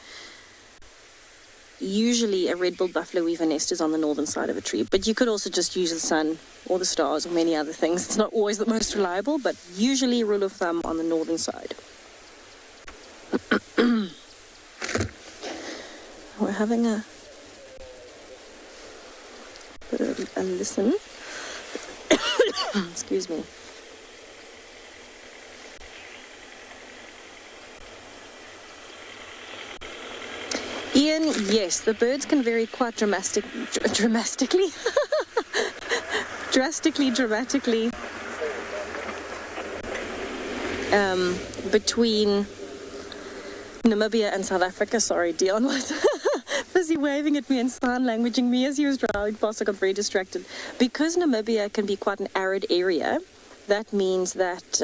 usually a red-billed buffalo weaver nest is on the northern side of a tree, but you could also just use the sun or the stars or many other things. It's not always the most reliable, but usually rule of thumb on the northern side. We're having a bit of a listen. Excuse me. Ian, yes, the birds can vary quite dramatically between Namibia and South Africa. Sorry, Dion was busy waving at me and sign languaging me as he was driving past. I got very distracted. Because Namibia can be quite an arid area, that means that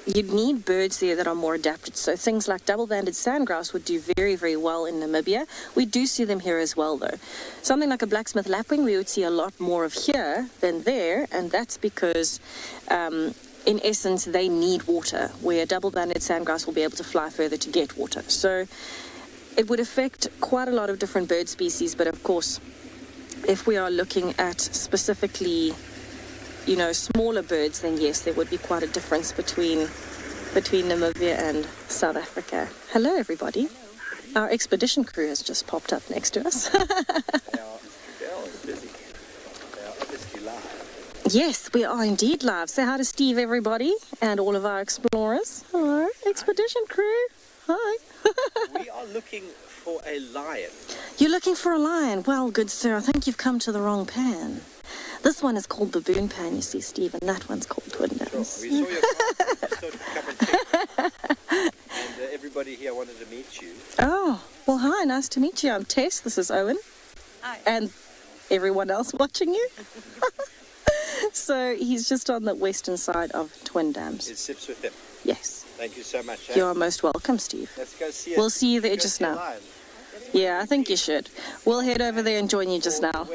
you'd need birds there that are more adapted. So things like double-banded sandgrouse would do very, very well in Namibia. We do see them here as well, though. Something like a blacksmith lapwing, we would see a lot more of here than there, and that's because, in essence, they need water, where double-banded sandgrouse will be able to fly further to get water. So it would affect quite a lot of different bird species, but of course, if we are looking at specifically, you know, smaller birds, then yes, there would be quite a difference between Namibia and South Africa. Hello, everybody. Our expedition crew has just popped up next to us. They are busy. They are obviously live. Yes, we are indeed live. Say hi to Steve, everybody, and all of our explorers. Hello, expedition crew. Hi. We are looking for a lion. You're looking for a lion? Well, good sir, I think you've come to the wrong pan. This one is called Baboon Pan, you see, Steve, and that one's called Twin Dams. Sure. We saw your car, we saw the cup and tea, and everybody here wanted to meet you. Oh, well, hi, nice to meet you. I'm Tess, this is Owen. Hi. And everyone else watching you. So he's just on the western side of Twin Dams. It sips with him. Yes. Thank you so much. You are most welcome, Steve. Let's go see it. We'll see you there just now. Yeah, I think you should. We'll head over there and join you just now.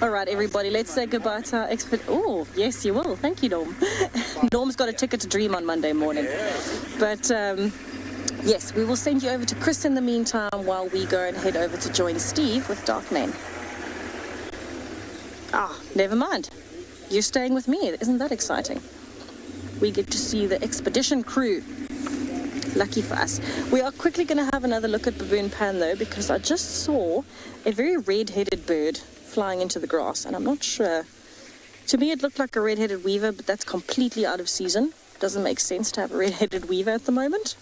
All right, everybody, let's say goodbye to our expert. Oh, yes, you will. Thank you, Norm. Norm's got a ticket to Dream on Monday morning. But, yes, we will send you over to Chris in the meantime while we go and head over to join Steve with Darkmane. Ah, never mind. You're staying with me. Isn't that exciting? We get to see the expedition crew. Lucky for us. We are quickly going to have another look at Baboon Pan, though, because I just saw a very red-headed bird flying into the grass, and I'm not sure. To me, it looked like a red-headed weaver, but that's completely out of season. Doesn't make sense to have a red-headed weaver at the moment.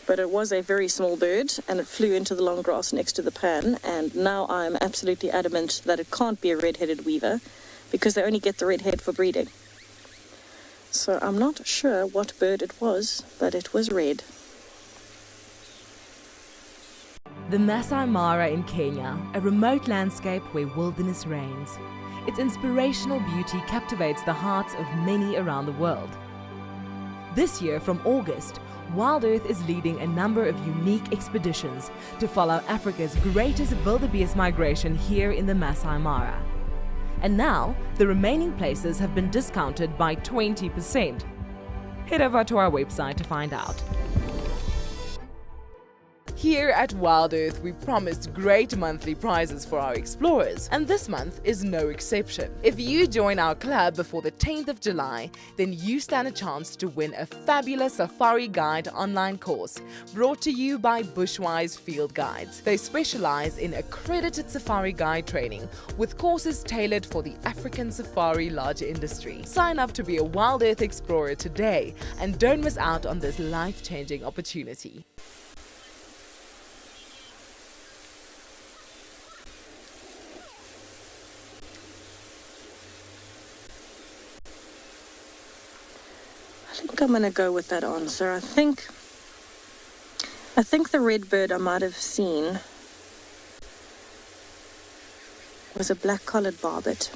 But it was a very small bird, and it flew into the long grass next to the pan, and now I'm absolutely adamant that it can't be a red-headed weaver, because they only get the red head for breeding. So I'm not sure what bird it was, but it was red. The Masai Mara in Kenya, a remote landscape where wilderness reigns. Its inspirational beauty captivates the hearts of many around the world. This year, from August, WildEarth is leading a number of unique expeditions to follow Africa's greatest wildebeest migration here in the Masai Mara. And now, the remaining places have been discounted by 20%. Head over to our website to find out. Here at WildEarth, we promised great monthly prizes for our explorers, and this month is no exception. If you join our club before the 10th of July, then you stand a chance to win a fabulous Safari Guide online course brought to you by Bushwise Field Guides. They specialize in accredited Safari Guide training with courses tailored for the African safari lodge industry. Sign up to be a WildEarth explorer today and don't miss out on this life-changing opportunity. I think I'm going to go with that answer. I think the red bird I might have seen was a black-collared barbet.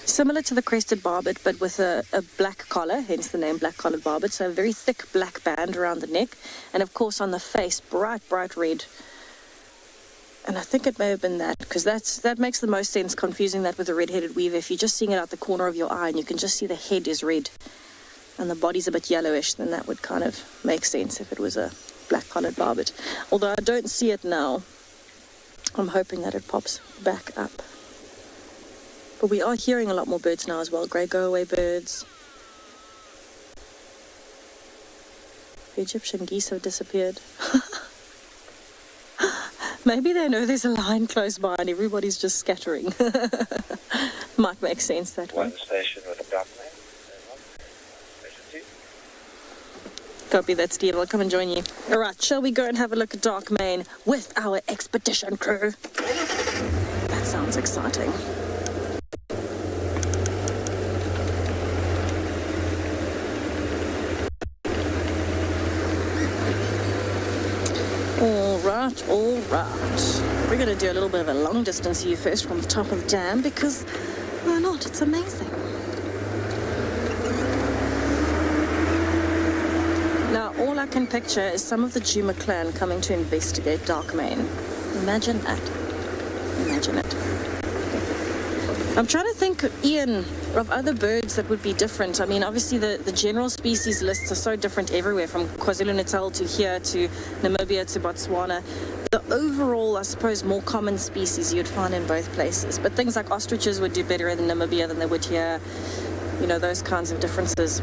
Similar to the crested barbet, but with a black collar, hence the name black-collared barbet. So a very thick black band around the neck. And of course on the face, bright red. And I think it may have been that, because that makes the most sense, confusing that with a red-headed weaver. If you're just seeing it out the corner of your eye and you can just see the head is red and the body's a bit yellowish, then that would kind of make sense if it was a black-collared barbet. Although I don't see it now, I'm hoping that it pops back up. But we are hearing a lot more birds now as well. Grey go-away birds. The Egyptian geese have disappeared. Maybe they know there's a lion close by and everybody's just scattering. Might make sense that way. One station with a dark man. Copy that, Steve. I'll come and join you. All right, shall we go and have a look at Darkmane with our expedition crew? That sounds exciting. All right. We're going to do a little bit of a long distance view first from the top of the dam because, why not? It's amazing. Now, all I can picture is some of the Juma clan coming to investigate Darkmane. Imagine that. Imagine it. I'm trying to think, Ian, of other birds that would be different. I mean, obviously the general species lists are so different everywhere, from KwaZulu-Natal to here to Namibia to Botswana. The overall, I suppose, more common species you'd find in both places. But things like ostriches would do better in Namibia than they would here. You know, those kinds of differences.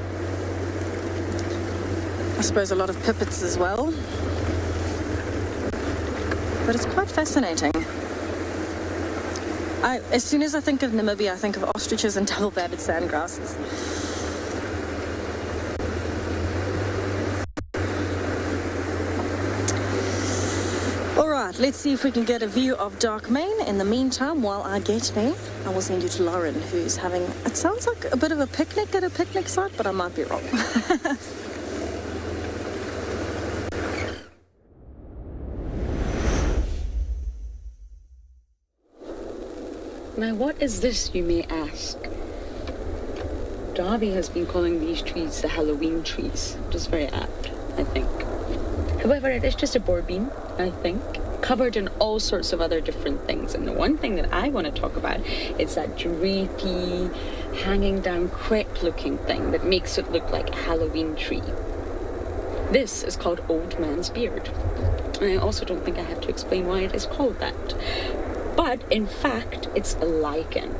I suppose a lot of pipits as well. But it's quite fascinating. As soon as I think of Namibia, I think of ostriches and double-banded sandgrasses. All right, let's see if we can get a view of Darkmane. In the meantime, while I get there, I will send you to Lauren, who's having, it sounds like a bit of a picnic at a picnic site, but I might be wrong. Now, what is this, you may ask? Darby has been calling these trees the Halloween trees, which is very apt, I think. However, it is just a boar bean, I think, covered in all sorts of other different things. And the one thing that I want to talk about is that drapey, hanging down crepe-looking thing that makes it look like a Halloween tree. This is called Old Man's Beard. And I also don't think I have to explain why it is called that. But, in fact, it's a lichen.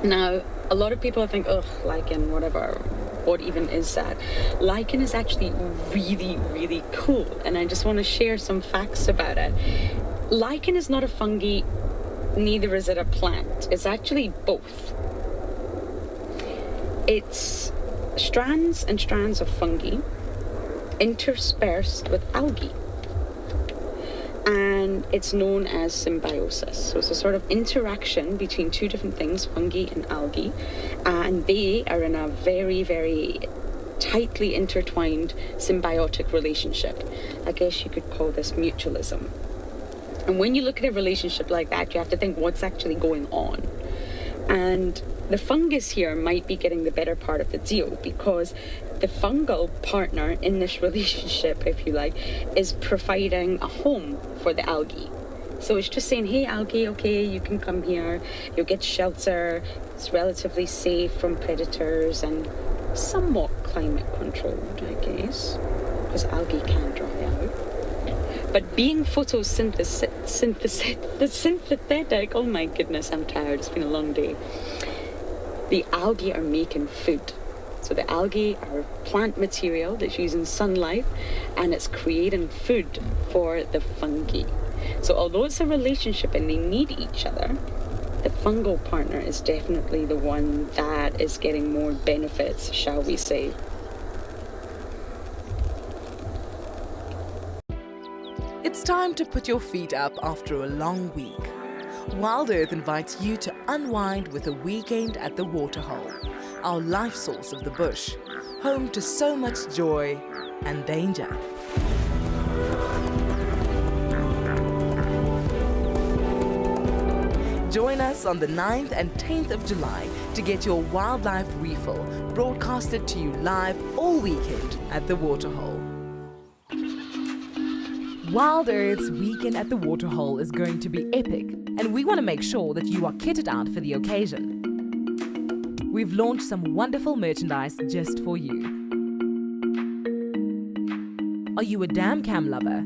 Now, a lot of people think, ugh, lichen, whatever. What even is that? Lichen is actually really, really cool. And I just want to share some facts about it. Lichen is not a fungi, neither is it a plant. It's actually both. It's strands and strands of fungi interspersed with algae. And it's known as symbiosis. So it's a sort of interaction between two different things, fungi and algae, and they are in a very, very tightly intertwined symbiotic relationship. I guess you could call this mutualism. And when you look at a relationship like that, you have to think what's actually going on. And the fungus here might be getting the better part of the deal, because the fungal partner in this relationship, if you like, is providing a home for the algae. So it's just saying, hey algae, okay, you can come here, you'll get shelter, it's relatively safe from predators and somewhat climate controlled, I guess, because algae can dry out. But being photosynthetic, oh my goodness, I'm tired, it's been a long day. The algae are making food. So the algae are plant material that's using sunlight, and it's creating food for the fungi. So although it's a relationship and they need each other, the fungal partner is definitely the one that is getting more benefits, shall we say. It's time to put your feet up after a long week. WildEarth invites you to unwind with a weekend at the Waterhole, our life source of the bush, home to so much joy and danger. Join us on the 9th and 10th of July to get your wildlife refill broadcasted to you live all weekend at the Waterhole. WildEarth's weekend at the Waterhole is going to be epic, and we want to make sure that you are kitted out for the occasion. We've launched some wonderful merchandise just for you. Are you a dam cam lover?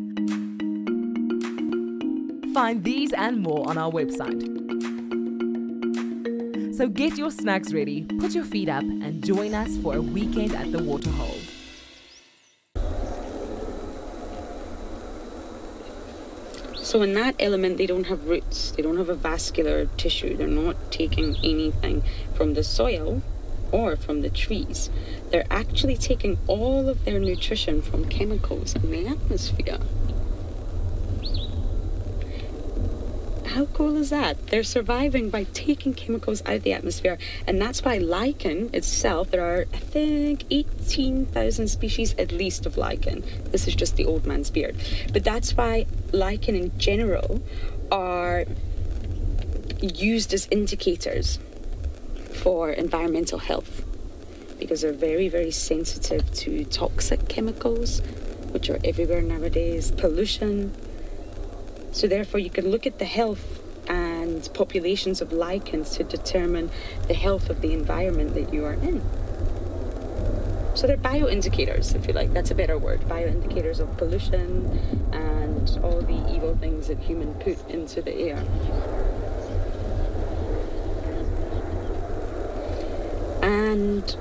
Find these and more on our website. So get your snacks ready, put your feet up, and join us for a weekend at the Waterhole. So in that element, they don't have roots, they don't have a vascular tissue, they're not taking anything from the soil or from the trees. They're actually taking all of their nutrition from chemicals in the atmosphere. How cool is that? They're surviving by taking chemicals out of the atmosphere, and that's why lichen itself, there are, I think, 18,000 species at least of lichen. This is just the old man's beard. But that's why lichen in general are used as indicators for environmental health, because they're very, very sensitive to toxic chemicals, which are everywhere nowadays, pollution. So therefore you can look at the health and populations of lichens to determine the health of the environment that you are in. So they're bioindicators, if you like, that's a better word, bioindicators of pollution and all the evil things that humans put into the air. And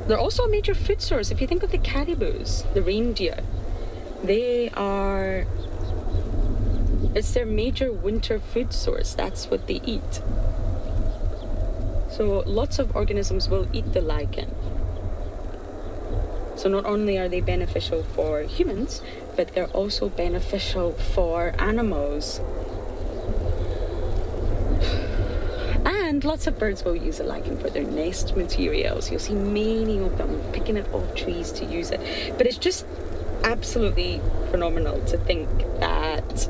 they're also a major food source. If you think of the caribous, the reindeer, it's their major winter food source. That's what they eat. So lots of organisms will eat the lichen. So not only are they beneficial for humans, but they're also beneficial for animals. And lots of birds will use the lichen for their nest materials. You'll see many of them picking it off trees to use it. But it's just absolutely phenomenal to think that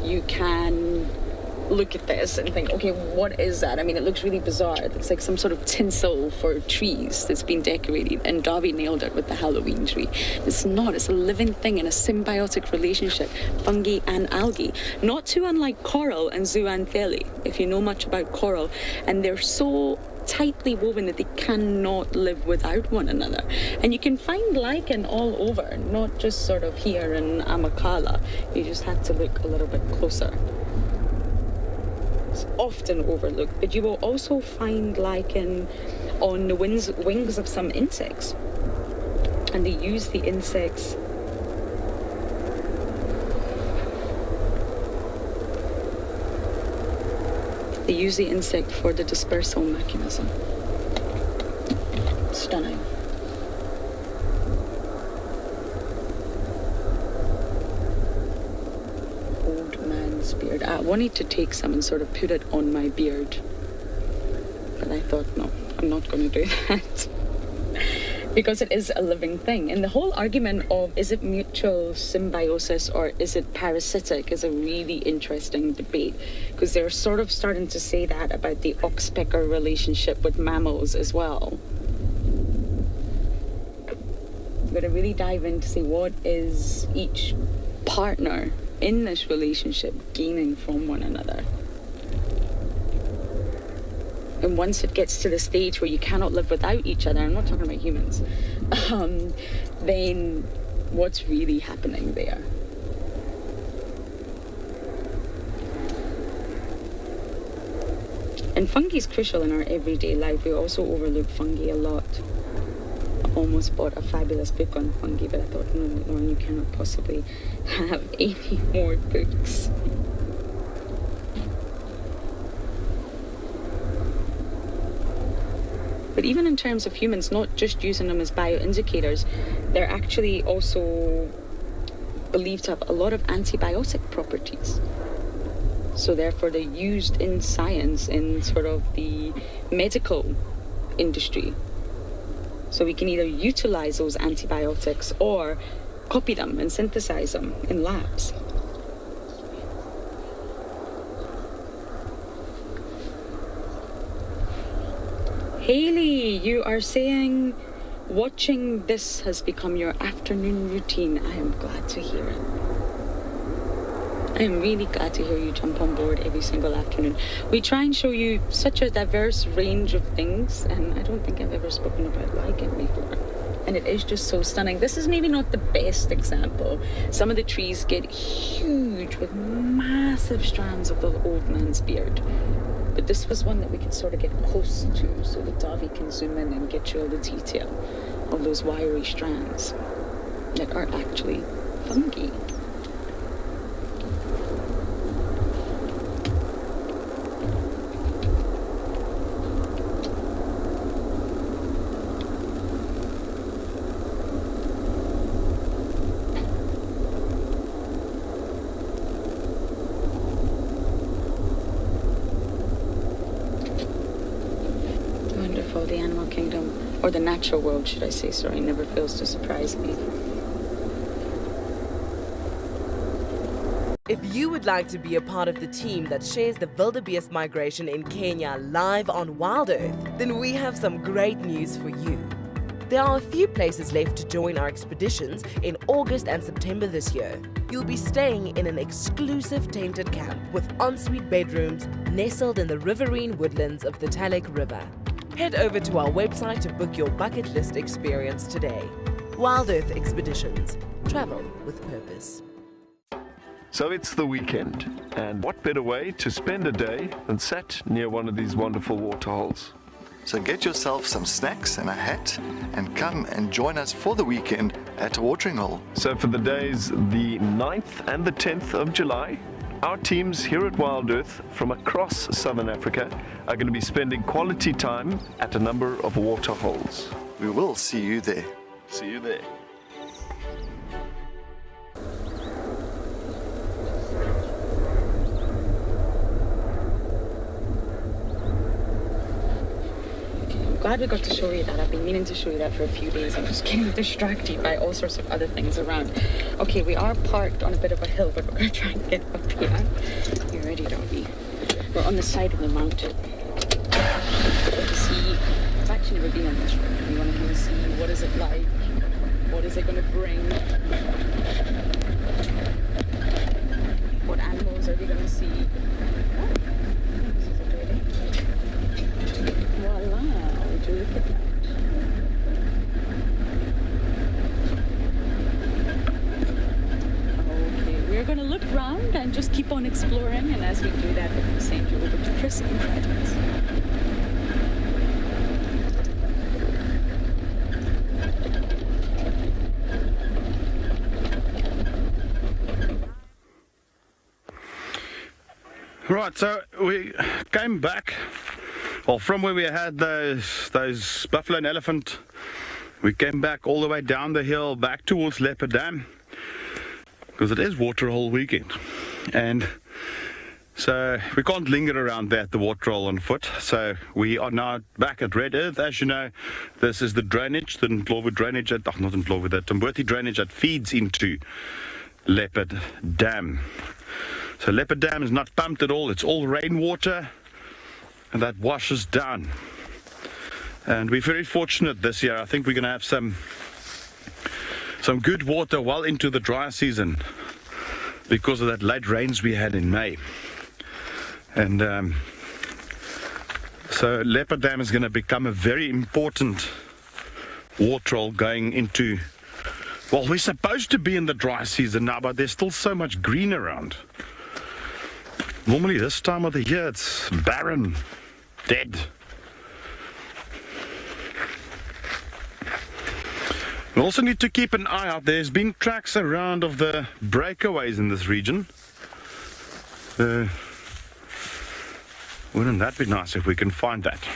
you can look at this and think, okay, what is that? I mean, it looks really bizarre. It looks like some sort of tinsel for trees that's been decorated, and Darby nailed it with the Halloween tree. It's not. It's a living thing in a symbiotic relationship, fungi and algae. Not too unlike coral and zooanthele, if you know much about coral. And they're so tightly woven that they cannot live without one another. And you can find lichen all over, not just sort of here in Amakhala. You just have to look a little bit closer. It's often overlooked, but you will also find lichen on the wings of some insects. And they use the insects for the dispersal mechanism. Stunning. Old man's beard. I wanted to take some and sort of put it on my beard, but I thought, no, I'm not going to do that. Because it is a living thing. And the whole argument of is it mutual symbiosis or is it parasitic is a really interesting debate, because they're sort of starting to say that about the oxpecker relationship with mammals as well. I'm going to really dive in to see what is each partner in this relationship gaining from one another. And once it gets to the stage where you cannot live without each other, I'm not talking about humans, then what's really happening there? And fungi is crucial in our everyday life. We also overlook fungi a lot. I almost bought a fabulous book on fungi, but I thought, no, Lauren, you cannot possibly have any more books. But even in terms of humans, not just using them as bioindicators, they're actually also believed to have a lot of antibiotic properties. So therefore they're used in science, in sort of the medical industry. So we can either utilize those antibiotics or copy them and synthesize them in labs. Haley, you are saying watching this has become your afternoon routine. I am glad to hear it. I am really glad to hear you jump on board every single afternoon. We try and show you such a diverse range of things, and I don't think I've ever spoken about lichen before. And it is just so stunning. This is maybe not the best example. Some of the trees get huge with massive strands of the old man's beard. But this was one that we could sort of get close to, so that Davi can zoom in and get you all the detail of those wiry strands that are actually fungi. The animal kingdom, or the natural world, should I say, sorry, never fails to surprise me. If you would like to be a part of the team that shares the wildebeest migration in Kenya live on WildEarth, then we have some great news for you. There are a few places left to join our expeditions in August and September this year. You'll be staying in an exclusive tented camp with ensuite bedrooms nestled in the riverine woodlands of the Talek River. Head over to our website to book your bucket list experience today. WildEarth Expeditions. Travel with purpose. So it's the weekend, and what better way to spend a day than sat near one of these wonderful waterholes? So get yourself some snacks and a hat and come and join us for the weekend at a watering hole. So for the days the 9th and the 10th of July, our teams here at WildEarth from across Southern Africa are going to be spending quality time at a number of waterholes. We will see you there. See you there. Glad we got to show you that. I've been meaning to show you that for a few days. I'm just getting distracted by all sorts of other things around. Okay, we are parked on a bit of a hill, but we're going to try and get up here. You ready, Dobby? We're on the side of the mountain. To see, I've actually never been on this road. We want to kind of see what is it like, what is it going to bring, what animals are we going to see. Oh, this is a lady. Voila. Look at that. Okay, we're going to look around and just keep on exploring, and as we do that, we're going to send you over to Chris and Pridelands. Right, so we came back. Well, from where we had those buffalo and elephant, we came back all the way down the hill back towards Leopard Dam, because it is Waterhole weekend, and so we can't linger around there at the Waterhole on foot. So we are now back at Red Earth. As you know, this is the drainage, the Ndlovu drainage, the Tumbuthi drainage that feeds into Leopard Dam. So Leopard Dam is not pumped at all; it's all rainwater. And that washes down. And we're very fortunate this year. I think we're going to have some good water well into the dry season because of that late rains we had in May. And so Leopard Dam is going to become a very important waterhole going into, well, we're supposed to be in the dry season now, but there's still so much green around. Normally this time of the year it's barren, dead. We also need to keep an eye out. There's been tracks around of the breakaways in this region. Wouldn't that be nice if we can find that?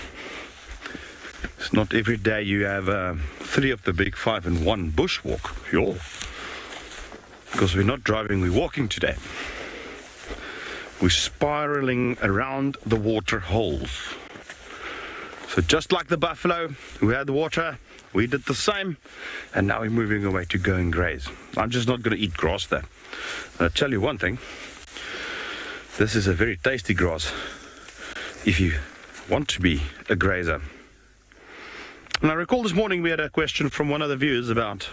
It's not every day you have 3 of the big 5 in one bushwalk. Yo. Because we're not driving, we're walking today. We're spiraling around the water holes. So just like the buffalo who had the water, we did the same, and now we're moving away to go and graze. I'm just not going to eat grass there. I'll tell you one thing, this is a very tasty grass if you want to be a grazer. And I recall this morning we had a question from one of the viewers about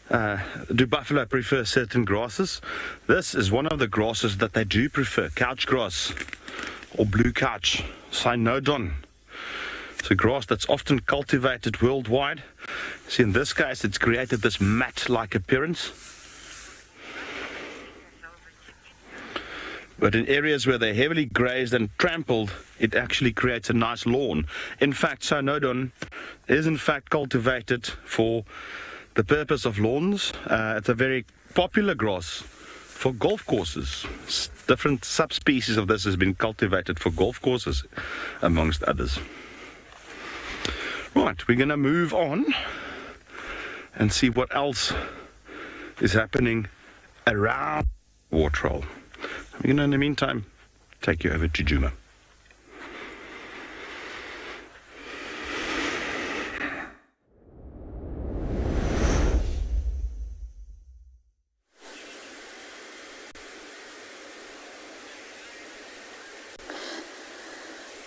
do buffalo prefer certain grasses? This is one of the grasses that they do prefer, couch grass or blue couch, cynodon. It's a grass that's often cultivated worldwide. See, in this case, it's created this mat-like appearance. But in areas where they're heavily grazed and trampled, it actually creates a nice lawn. In fact, cynodon is in fact cultivated for the purpose of lawns. It's a very popular grass for golf courses. Different subspecies of this has been cultivated for golf courses, amongst others. Right, we're going to move on and see what else is happening around Waterhole. We're going to, in the meantime, take you over to Juma.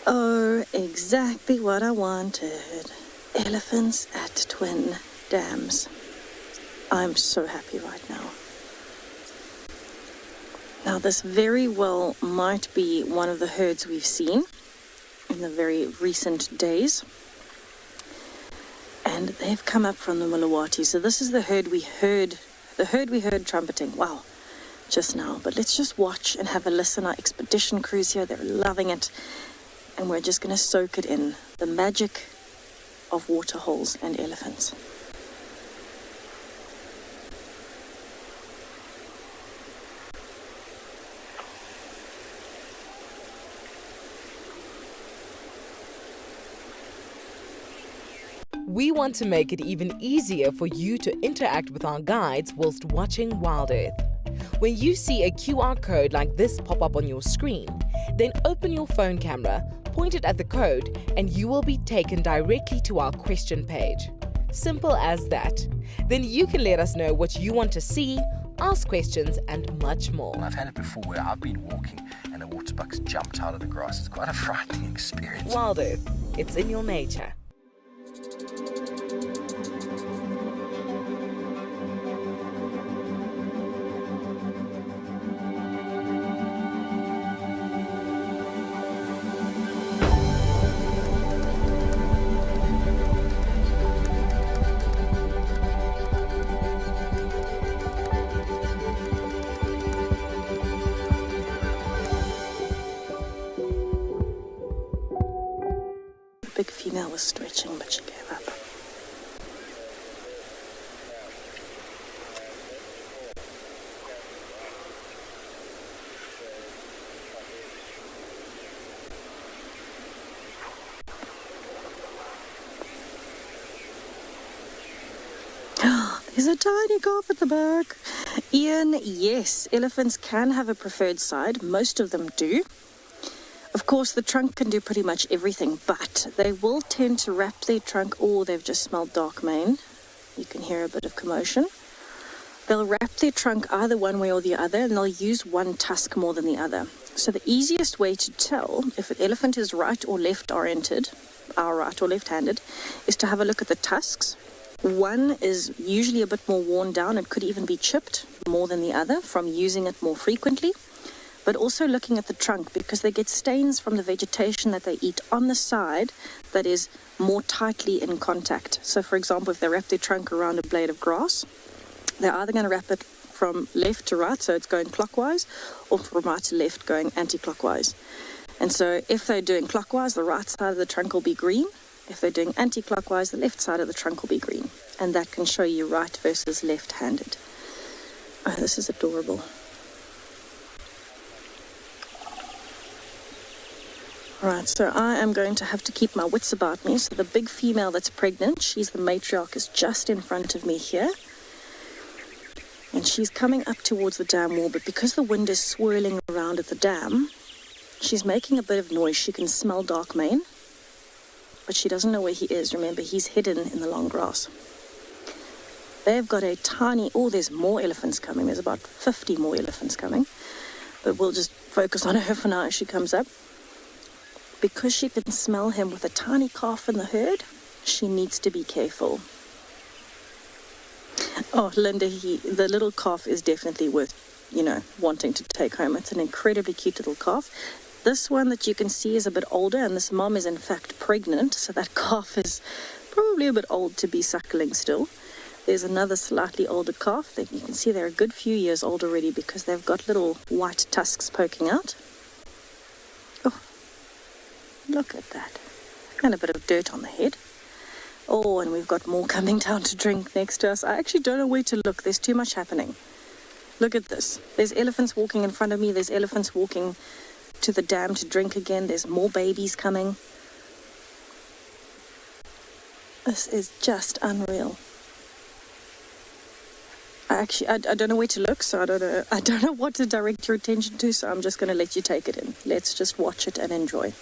Oh, exactly what I wanted. Elephants at twin dams. I'm so happy right now. Now, this very well might be one of the herds we've seen in the very recent days. And they've come up from the Mulawati. So this is the herd we heard trumpeting. Wow, just now. But let's just watch and have a listen. Our expedition crews here, they're loving it. And we're just going to soak it in. The magic of waterholes and elephants. We want to make it even easier for you to interact with our guides whilst watching WildEarth. When you see a QR code like this pop up on your screen, then open your phone camera, point it at the code, and you will be taken directly to our question page. Simple as that. Then you can let us know what you want to see, ask questions, and much more. I've had it before where I've been walking and the waterbucks jumped out of the grass. It's quite a frightening experience. WildEarth, it's in your nature. Big female was stretching, but she gave up. There's a tiny calf at the back. Ian, yes, elephants can have a preferred side. Most of them do. Of course, the trunk can do pretty much everything, but they will tend to wrap their trunk. Oh, they've just smelled dark mane. You can hear a bit of commotion. They'll wrap their trunk either one way or the other, and they'll use one tusk more than the other. So the easiest way to tell if an elephant is right or left oriented, our right or left-handed, is to have a look at the tusks. One is usually a bit more worn down and could even be chipped more than the other from using it more frequently. But also looking at the trunk, because they get stains from the vegetation that they eat on the side that is more tightly in contact. So, for example, if they wrap their trunk around a blade of grass, they're either going to wrap it from left to right, so it's going clockwise, or from right to left, going anti-clockwise. And so if they're doing clockwise, the right side of the trunk will be green. If they're doing anti-clockwise, the left side of the trunk will be green. And that can show you right versus left-handed. Oh, this is adorable. Right, so I am going to have to keep my wits about me. So the big female that's pregnant, she's the matriarch, is just in front of me here. And she's coming up towards the dam wall, but because the wind is swirling around at the dam, she's making a bit of noise. She can smell dark mane, but she doesn't know where he is. Remember, he's hidden in the long grass. They've got a tiny... Oh, there's more elephants coming. There's about 50 more elephants coming. But we'll just focus on her for now as she comes up. Because she can smell him with a tiny calf in the herd, she needs to be careful. Oh, Linda, the little calf is definitely worth, wanting to take home. It's an incredibly cute little calf. This one that you can see is a bit older, and this mom is in fact pregnant, so that calf is probably a bit old to be suckling still. There's another slightly older calf that you can see they're a good few years old already because they've got little white tusks poking out. Oh, look at that. And a bit of dirt on the head. Oh, and we've got more coming down to drink next to us. I actually don't know where to look. There's too much happening. Look at this. There's elephants walking in front of me. There's elephants walking to the dam to drink again. There's more babies coming. This is just unreal. I don't know where to look, so I don't know what to direct your attention to, so I'm just going to let you take it in. Let's just watch it and enjoy.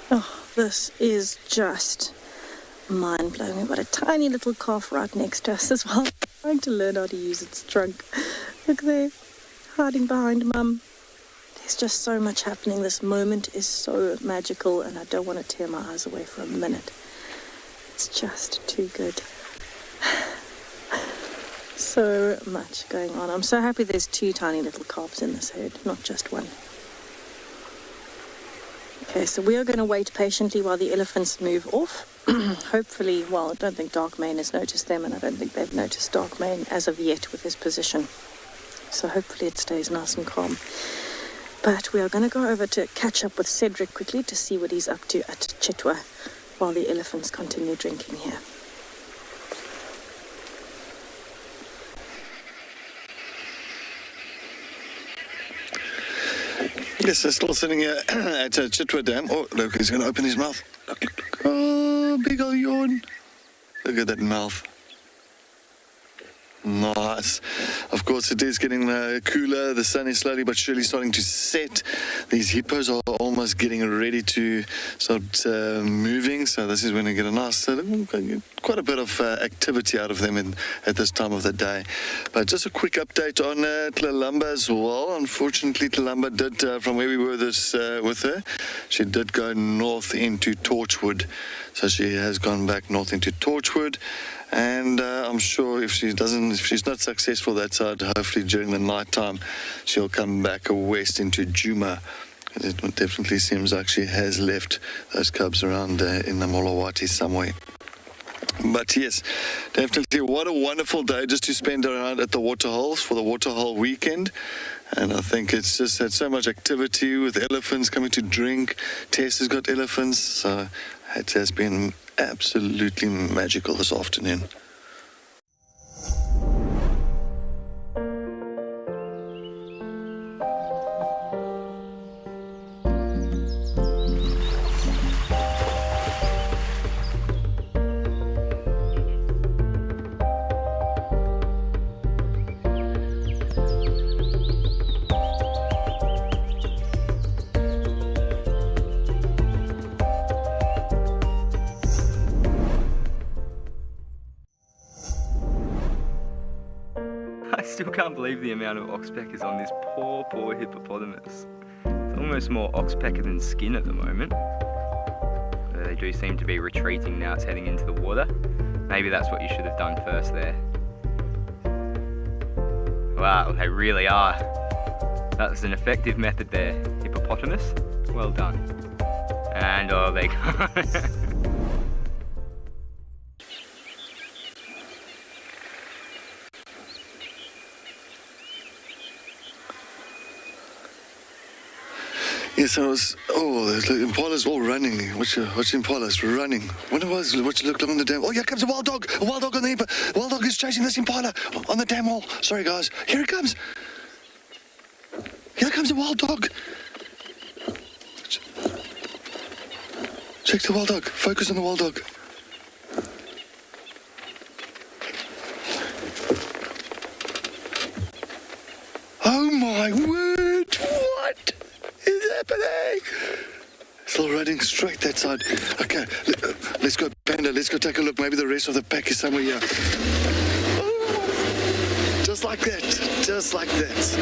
Oh, this is just mind-blowing. We've got a tiny little calf right next to us as well, trying to learn how to use its trunk. Look there, hiding behind Mum. There's just so much happening. This moment is so magical, and I don't want to tear my eyes away for a minute. It's just too good. So much going on. I'm so happy there's 2 tiny little calves in this herd, not just one. Okay, so we are going to wait patiently while the elephants move off. Hopefully, I don't think Darkmane has noticed them, and I don't think they've noticed Darkmane as of yet with his position. So hopefully it stays nice and calm. But we are going to go over to catch up with Cedric quickly to see what he's up to at Chitwa while the elephants continue drinking here. Yes, they're still sitting here at Chitwa Dam. Oh, look, he's going to open his mouth. Look. Oh, big old yawn. Look at that mouth. Nice. Of course, it is getting cooler. The sun is slowly but surely starting to set. These hippos are almost getting ready to start moving. So this is when we get a nice, quite a bit of activity out of them at this time of the day. But just a quick update on Tlalamba as well. Unfortunately, Tlalamba did, from where we were with her, she did go north into Torchwood. So she has gone back north into Torchwood. And I'm sure if she's not successful that side, hopefully during the night time, she'll come back west into Juma. It definitely seems like she has left those cubs around in the Molawati somewhere. But yes, definitely what a wonderful day just to spend around at the Waterholes for the Waterhole weekend. And I think it's just had so much activity with elephants coming to drink. Tess has got elephants, so it has been absolutely magical this afternoon. I still can't believe the amount of oxpeckers on this poor hippopotamus. It's almost more oxpecker than skin at the moment. They do seem to be retreating now, it's heading into the water. Maybe that's what you should have done first there. Wow, they really are. That was an effective method there, hippopotamus. Well done. And oh, they go. Yes, there's impalas all running. Which impalas running? What look on the dam? Oh, here comes a wild dog! A wild dog on the impala. A wild dog is chasing this impala on the dam wall. Sorry, guys. Here it comes. Here comes a wild dog. Check the wild dog. Focus on the wild dog. Oh my word! What is happening? Still running straight that side. Okay, let's go, Panda. Let's go take a look. Maybe the rest of the pack is somewhere here. Oh, just like that. Just like that.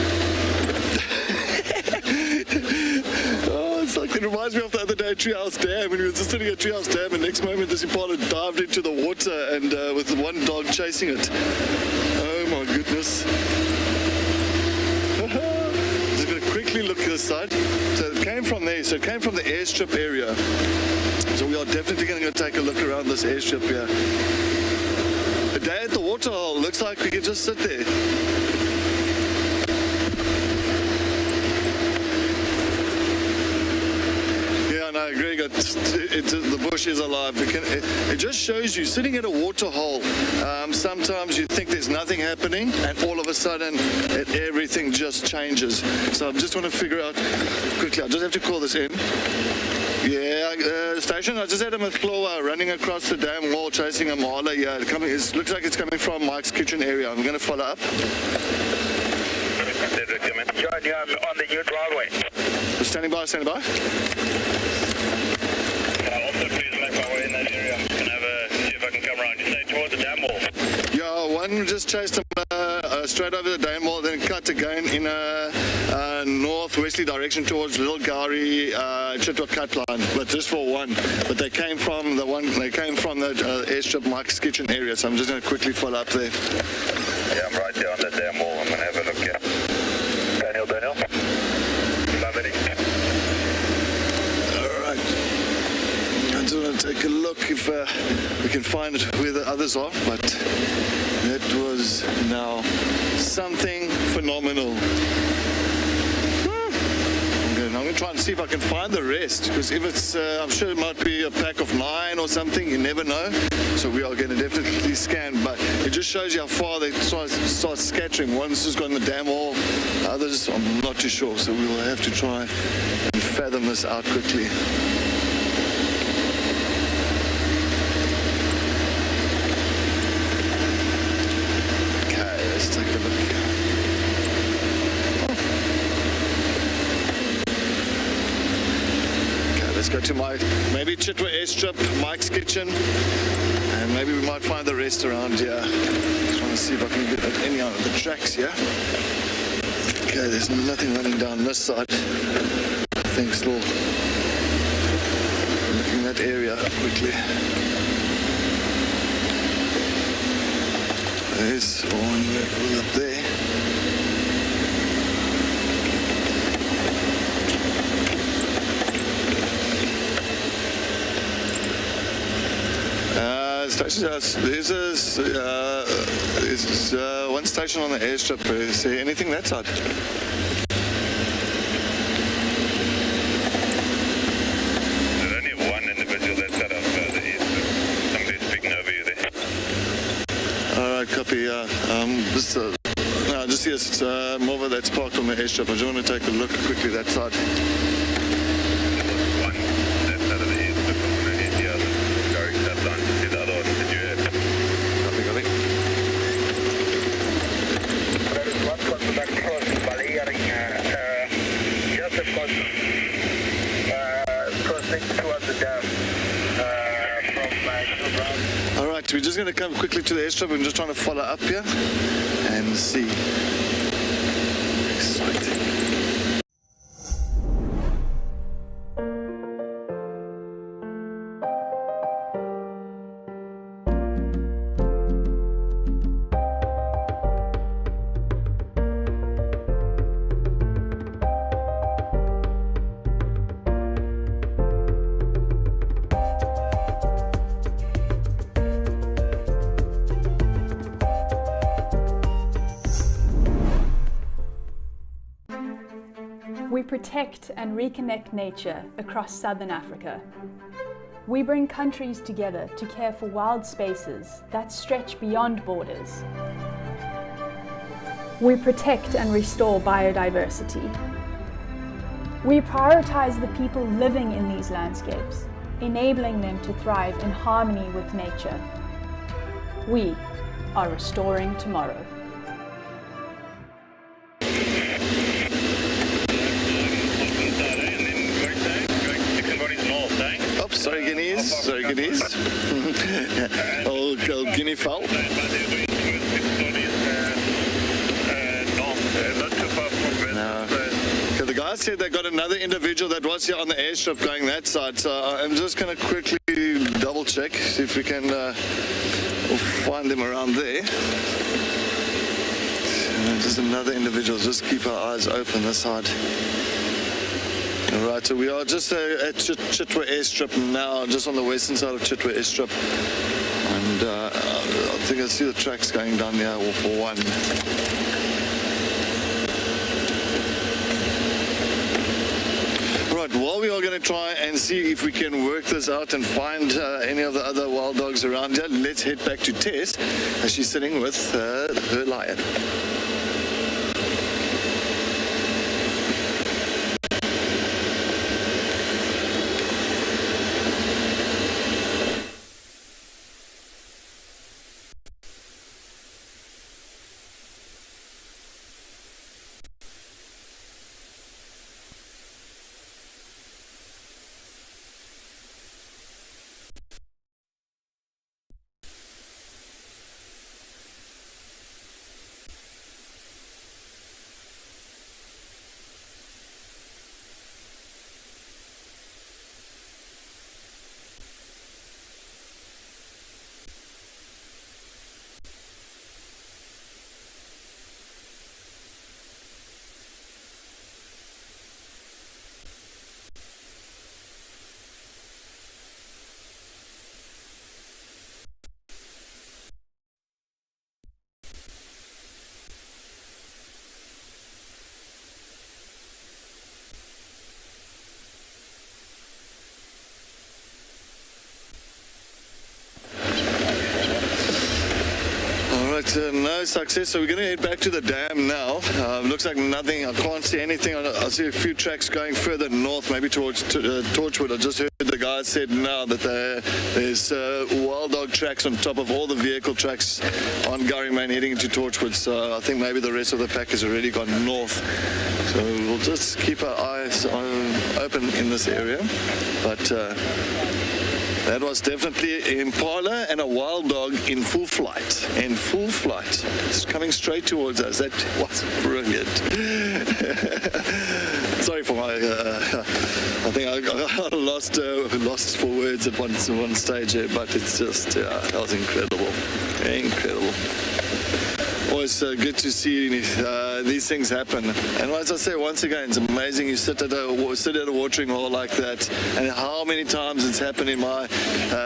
Oh, it's like, it reminds me of the other day at Treehouse Dam, when we were just sitting at Treehouse Dam, and next moment this impala dived into the water and with one dog chasing it. Oh my goodness. Just going to quickly look at this side. So it came from there, so it came from the airstrip area. So we are definitely going to go take a look around this airstrip here. A day at the waterhole, looks like we can just sit there. I agree. The bush is alive. It just shows you, sitting at a waterhole, sometimes you think there's nothing happening, and all of a sudden, everything just changes. So I just want to figure out quickly. I just have to call this in. Yeah, station. I just had a Amakhala running across the dam wall, chasing a marla. Yeah, it looks like it's coming from Mike's kitchen area. I'm going to follow up. John, you're on the new driveway. Standing by, standing by. Also, please make my way in that area. Can see if I can come around. You say towards the dam wall? Yeah, one just chased him straight over the dam wall, then cut again in a northwesterly direction towards Little Gowrie, Chitwa cut line, but just for one. But they came from the airstrip Mike's kitchen area, so I'm just going to quickly follow up there. Yeah, I'm right there on the dam wall. I'm going to have a look here. Daniel. Alright. I just want to take a look if we can find where the others are, but that was now something phenomenal. I'm going to try and see if I can find the rest, because if it's, I'm sure it might be a pack of 9 or something, you never know. So we are going to definitely scan, but it just shows you how far they start scattering. One's just got in the dam wall, others I'm not too sure, so we will have to try and fathom this out quickly. Okay, let's take a look. Let's go to maybe Chitwa Airstrip, Mike's kitchen, and maybe we might find the rest around here. Just trying to see if I can get at any of the tracks here. Okay, there's nothing running down this side. I think still looking at that area quickly. There's one up there. There's one station on the airstrip. Is there anything that side? There's only one individual that side of the east. Somebody's speaking over you there. Alright, copy. Just yes, it's Mova that's parked on the airstrip. I just want to take a look quickly that side. Alright, we're just going to come quickly to the airstrip. I'm just trying to follow up here and see. Exciting. We protect and reconnect nature across southern Africa. We bring countries together to care for wild spaces that stretch beyond borders. We protect and restore biodiversity. We prioritize the people living in these landscapes enabling them to thrive in harmony with nature. We are restoring tomorrow. Oh, sorry, guineas. Sorry, guineas. old guinea fowl. The guys said they got another individual that was here on the airstrip going that side, so I'm just going to quickly double check, see if we can find them around there. Just another individual, just keep our eyes open this side. Alright, so we are just at Chitwa Airstrip now, just on the western side of Chitwa Airstrip. And I think I see the tracks going down there for one. Right, well, we are going to try and see if we can work this out and find any of the other wild dogs around here. Let's head back to Tess as she's sitting with her lion. No success, so we're going to head back to the dam now. Looks like nothing, I can't see anything. I see a few tracks going further north, maybe towards Torchwood. I just heard the guys said now that there's wild dog tracks on top of all the vehicle tracks on Gurry Main heading into Torchwood, so I think maybe the rest of the pack has already gone north. So we'll just keep our eyes open in this area. But that was definitely an impala and a wild dog in full flight. In full flight. It's coming straight towards us. That was brilliant. Sorry for my... I think I got lost for words at one stage here, but it's just, that was incredible. Incredible. Always good to see these things happen. And as I say, once again, it's amazing you sit at a watering hole like that, and how many times it's happened in my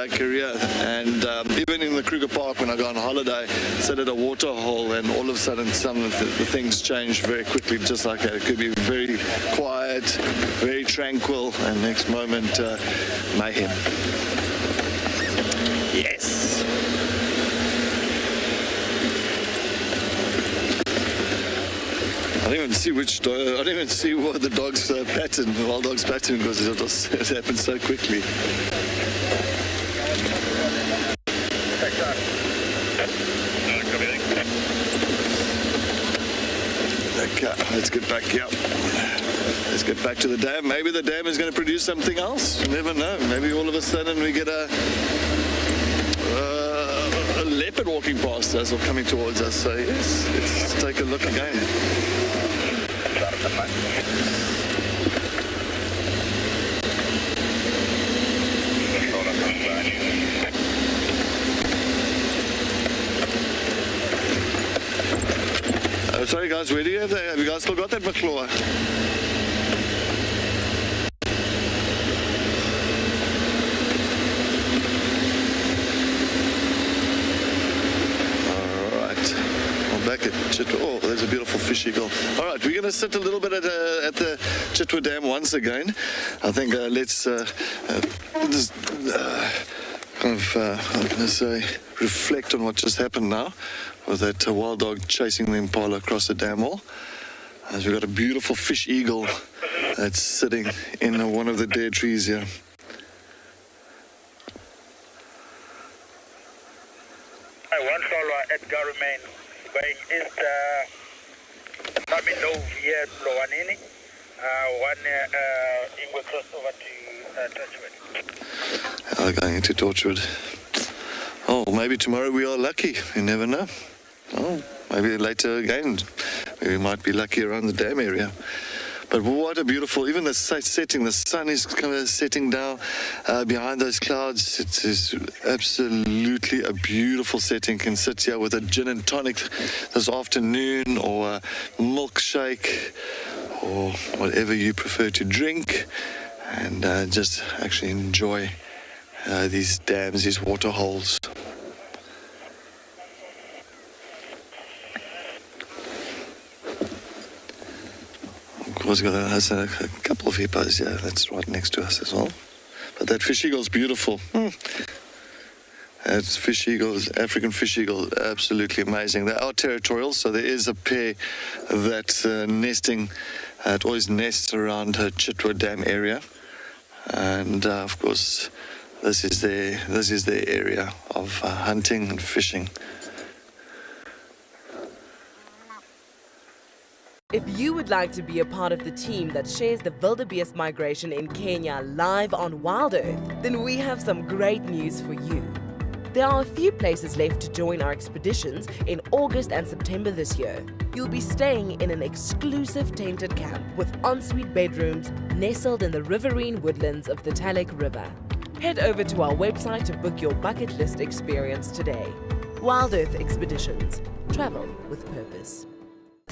career. And even in the Kruger Park when I go on holiday, sit at a waterhole, and all of a sudden some of the things change very quickly, just like that. It could be very quiet, very tranquil, and next moment, mayhem. Yes. I don't even see I don't even see what the dog's pattern, the wild dog's pattern, because it happened so quickly. Okay, let's get back here. Let's get back to the dam. Maybe the dam is going to produce something else. You never know. Maybe all of a sudden we get a leopard walking past us or coming towards us. So yes, let's take a look again. Sorry guys, where do you have that? Have you guys still got that McClaw? Back at Chitwa. Oh, there's a beautiful fish eagle. All right, we're going to sit a little bit at the Chitwa Dam once again. I think let's just kind of, I'm going to say, reflect on what just happened now with that wild dog chasing the impala across the dam wall. As we've got a beautiful fish eagle that's sitting in one of the dead trees here. Garumain going east, Namino via Loanini, one Ingwe crossed over to Torchwood. Going into Torchwood. Oh, maybe tomorrow we are lucky. You never know. Oh, maybe later again. We might be lucky around the dam area. But what a beautiful, even the setting, the sun is kind of setting down behind those clouds. It is absolutely a beautiful setting. You can sit here with a gin and tonic this afternoon, or a milkshake, or whatever you prefer to drink, and just actually enjoy these dams, these water holes. Of course, there's a couple of hippos here. That's right next to us as well. But that fish eagle is beautiful. That fish eagle, African fish eagle, absolutely amazing. They are territorial, so there is a pair that's nesting. It always nests around her Chitwa Dam area, and of course, this is their area of hunting and fishing. If you would like to be a part of the team that shares the wildebeest migration in Kenya live on WildEarth, then we have some great news for you. There are a few places left to join our expeditions in August and September this year. You'll be staying in an exclusive tented camp with ensuite bedrooms nestled in the riverine woodlands of the Talek River. Head over to our website to book your bucket list experience today. WildEarth Expeditions. Travel with purpose.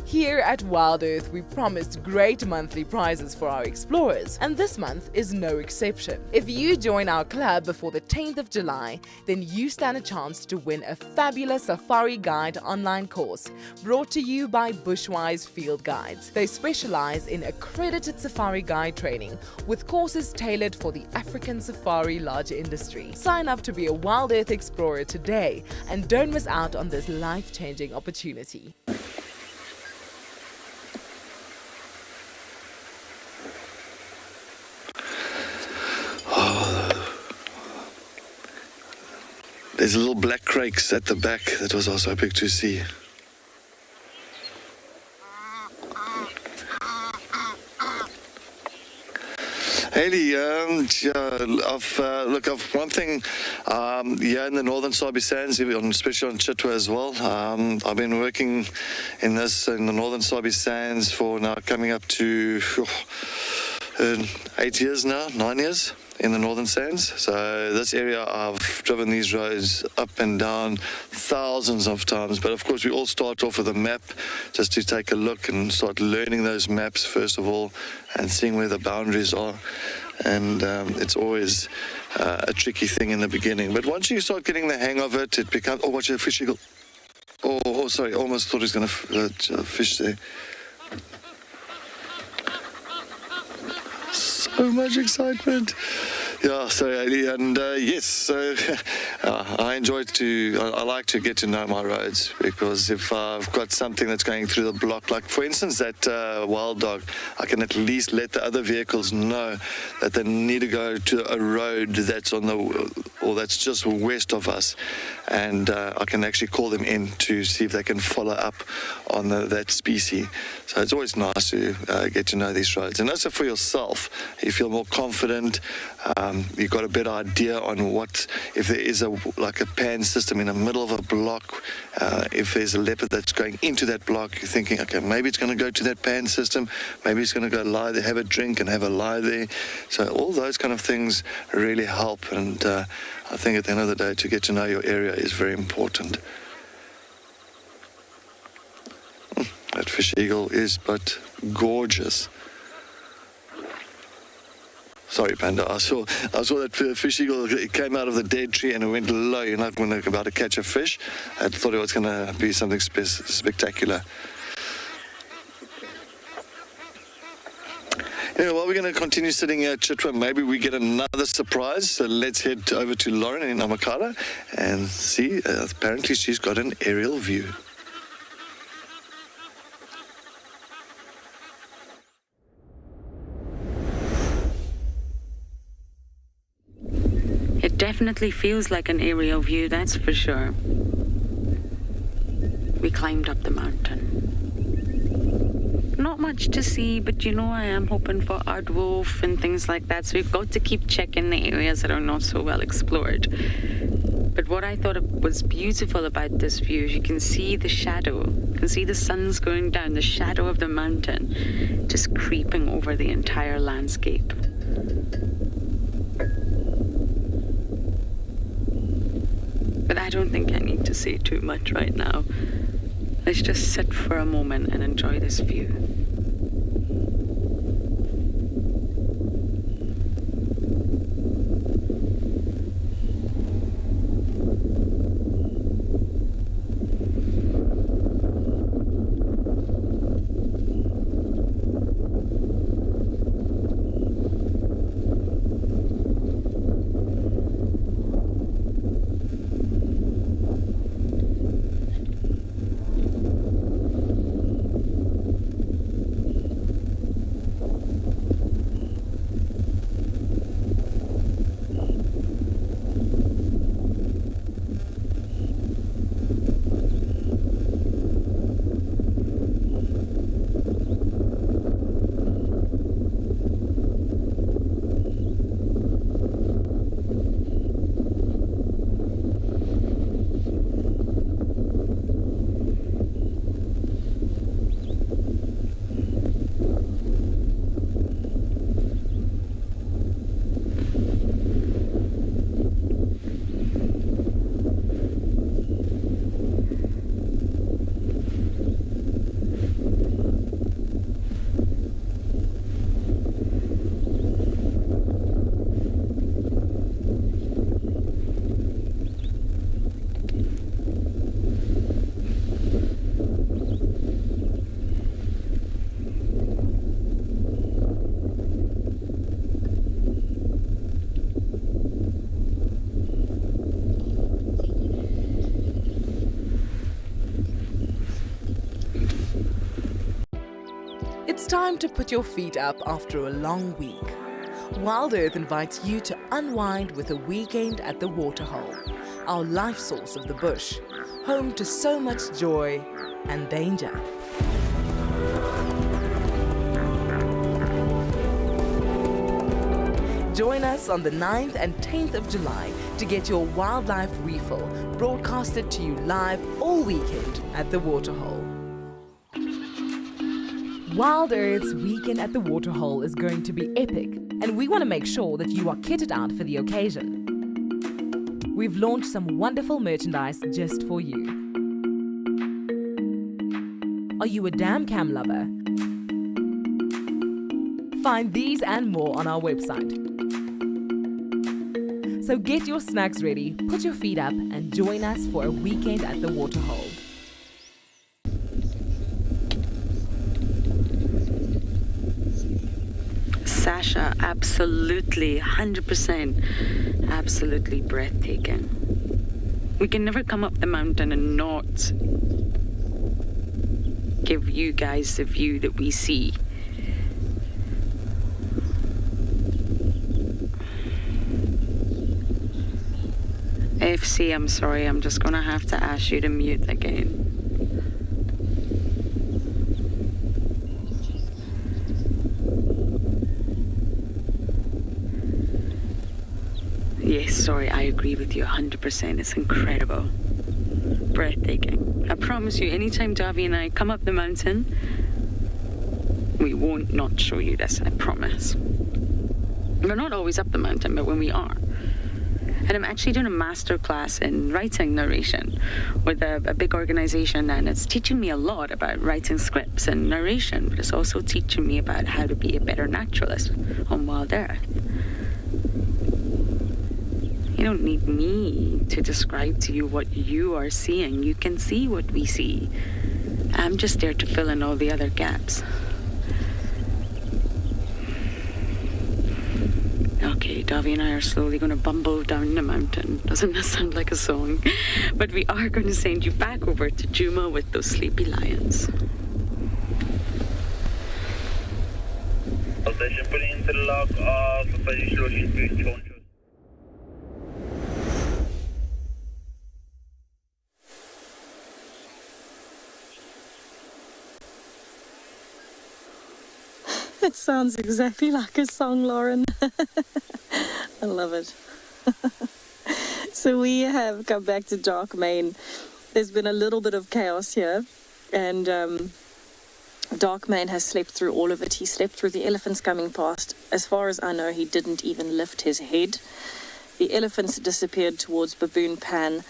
Here at WildEarth, we promised great monthly prizes for our explorers, and this month is no exception. If you join our club before the 10th of July, then you stand a chance to win a fabulous Safari Guide online course brought to you by Bushwise Field Guides. They specialize in accredited Safari Guide training with courses tailored for the African safari lodge industry. Sign up to be a WildEarth explorer today and don't miss out on this life-changing opportunity. There's little black crakes at the back that was also big to see. Haley, I've one thing here in the northern Sabi Sands, especially on Chitwa as well. I've been working in the northern Sabi Sands for now coming up to 8 years now, 9 years. In the northern sands. So this area, I've driven these roads up and down thousands of times, but of course we all start off with a map just to take a look and start learning those maps first of all and seeing where the boundaries are, and it's always a tricky thing in the beginning, but once you start getting the hang of it, it becomes... Oh, watch a fish eagle. Oh sorry, almost thought he was going to fish there. So much excitement. Yeah, so and yes, so I like to get to know my roads, because if I've got something that's going through the block, like for instance that wild dog, I can at least let the other vehicles know that they need to go to a road that's that's just west of us, and I can actually call them in to see if they can follow up on that species. So it's always nice to get to know these roads, and also for yourself, you feel more confident. You've got a better idea on what, if there is a pan system in the middle of a block, if there's a leopard that's going into that block, you're thinking, okay, maybe it's going to go to that pan system, maybe it's going to go lie there, have a drink and have a lie there. So all those kind of things really help, and I think at the end of the day, to get to know your area is very important. That fish eagle is but gorgeous. Sorry, Panda. I saw that fish eagle. It came out of the dead tree and it went low. You're not about to catch a fish. I thought it was going to be something spectacular. Yeah, well, we're going to continue sitting at Chitwa. Maybe we get another surprise. So let's head over to Lauren in Amakhala and see. Apparently, she's got an aerial view. It definitely feels like an aerial view, that's for sure. we climbed up the mountain. Not much to see, but you know, I am hoping for aardwolf and things like that, so we've got to keep checking the areas that are not so well explored. But what I thought was beautiful about this view is you can see the shadow. You can see the sun's going down, the shadow of the mountain just creeping over the entire landscape. But I don't think I need to say too much right now. Let's just sit for a moment and enjoy this view. It's time to put your feet up after a long week. WildEarth invites you to unwind with a weekend at the Waterhole, our life source of the bush, home to so much joy and danger. Join us on the 9th and 10th of July to get your wildlife refill broadcasted to you live all weekend at the Waterhole. WildEarth's weekend at the Waterhole is going to be epic, and we want to make sure that you are kitted out for the occasion. We've launched some wonderful merchandise just for you. Are you a dam cam lover? Find these and more on our website. So get your snacks ready, put your feet up, and join us for a weekend at the Waterhole. Sasha, absolutely, 100%, absolutely breathtaking. We can never come up the mountain and not give you guys the view that we see. FC, I'm sorry, I'm just gonna have to ask you to mute again. Yes, sorry, I agree with you 100%. It's incredible. Breathtaking. I promise you, anytime Davi and I come up the mountain, we won't not show you this, I promise. We're not always up the mountain, but when we are. And I'm actually doing a master class in writing narration with a big organization, and it's teaching me a lot about writing scripts and narration, but it's also teaching me about how to be a better naturalist on WildEarth. You don't need me to describe to you what you are seeing. You can see what we see. I'm just there to fill in all the other gaps. Okay, Davi and I are slowly going to bumble down the mountain. Doesn't that sound like a song? But we are going to send you back over to Juma with those sleepy lions. It sounds exactly like a song, Lauren. I love it. So we have come back to Dark Mane. There's been a little bit of chaos here, and Dark Mane has slept through all of it. He slept through the elephants coming past. As far as I know, he didn't even lift his head. The elephants disappeared towards Baboon Pan.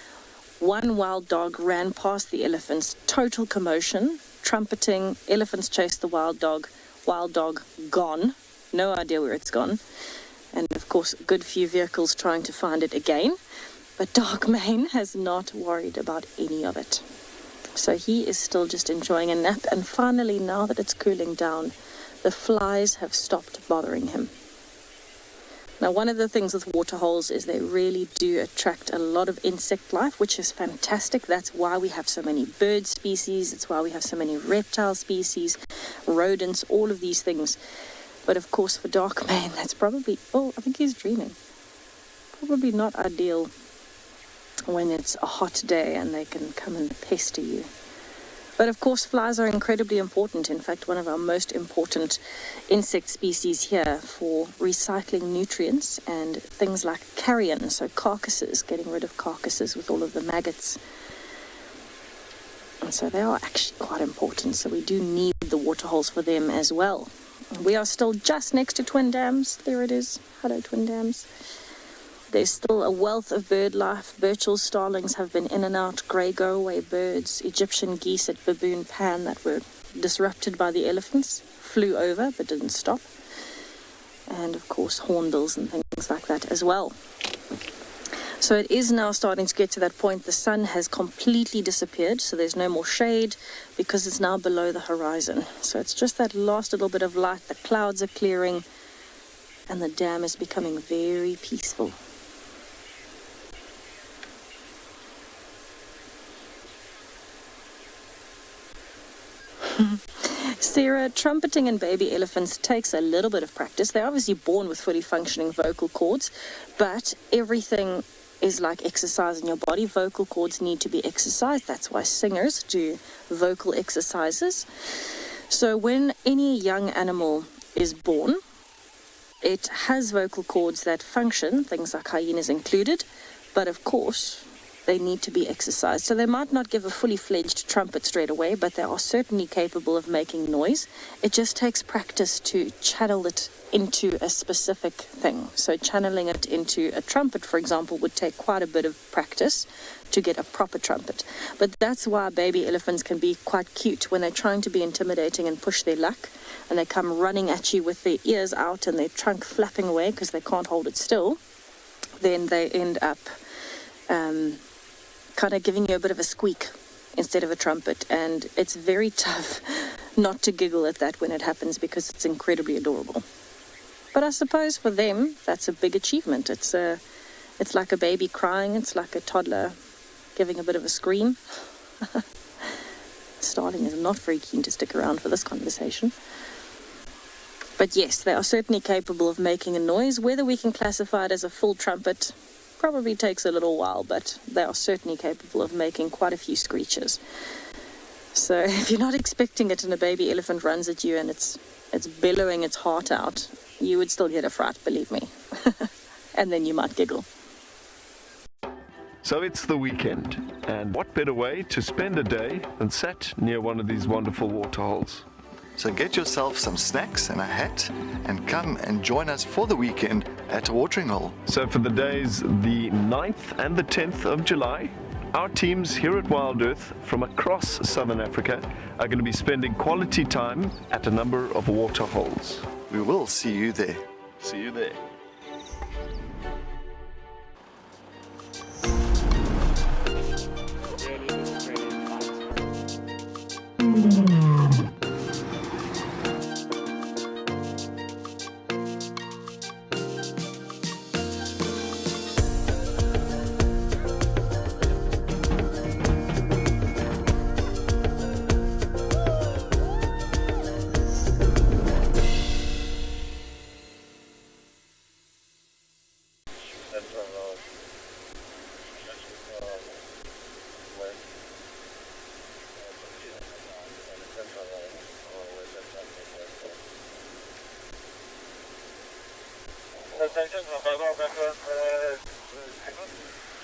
One wild dog ran past the elephants. Total commotion, trumpeting. Elephants chased the wild dog. Wild dog gone. No idea where it's gone. And of course, a good few vehicles trying to find it again. But Dark Mane has not worried about any of it. So he is still just enjoying a nap. And finally, now that it's cooling down, the flies have stopped bothering him. Now, one of the things with waterholes is they really do attract a lot of insect life, which is fantastic. That's why we have so many bird species. It's why we have so many reptile species, rodents, all of these things. But of course, for Dark Mane, that's probably, oh, I think he's dreaming. Probably not ideal when it's a hot day and they can come and pester you. But of course, flies are incredibly important. In fact, one of our most important insect species here for recycling nutrients and things like carrion, so carcasses, getting rid of carcasses with all of the maggots. And so they are actually quite important. So we do need the waterholes for them as well. We are still just next to Twin Dams. There it is. Hello, Twin Dams. There's still a wealth of bird life. Birchall starlings have been in and out, grey go-away birds, Egyptian geese at Baboon Pan that were disrupted by the elephants, flew over but didn't stop. And of course hornbills and things like that as well. So it is now starting to get to that point. The sun has completely disappeared, so there's no more shade because it's now below the horizon. So it's just that last little bit of light. The clouds are clearing and the dam is becoming very peaceful. Sarah, trumpeting in baby elephants takes a little bit of practice. They're obviously born with fully functioning vocal cords, but everything is like exercise in your body. Vocal cords need to be exercised. That's why singers do vocal exercises. So when any young animal is born, it has vocal cords that function, things like hyenas included, but of course they need to be exercised. So they might not give a fully fledged trumpet straight away, but they are certainly capable of making noise. It just takes practice to channel it into a specific thing. So channeling it into a trumpet, for example, would take quite a bit of practice to get a proper trumpet. But that's why baby elephants can be quite cute when they're trying to be intimidating and push their luck, and they come running at you with their ears out and their trunk flapping away because they can't hold it still. Then they end up kind of giving you a bit of a squeak instead of a trumpet, and it's very tough not to giggle at that when it happens because it's incredibly adorable. But I suppose for them that's a big achievement. It's like a baby crying. It's like a toddler giving a bit of a scream. Starling is not very keen to stick around for this conversation. But yes, they are certainly capable of making a noise. Whether we can classify it as a full trumpet probably takes a little while, but they are certainly capable of making quite a few screeches. So if you're not expecting it and a baby elephant runs at you and it's bellowing its heart out, you would still get a fright, believe me. And then you might giggle. So it's the weekend, and what better way to spend a day than sat near one of these wonderful waterholes? So get yourself some snacks and a hat and come and join us for the weekend at a watering hole. So for the days the 9th and the 10th of July, our teams here at WildEarth from across Southern Africa are going to be spending quality time at a number of waterholes. We will see you there. See you there.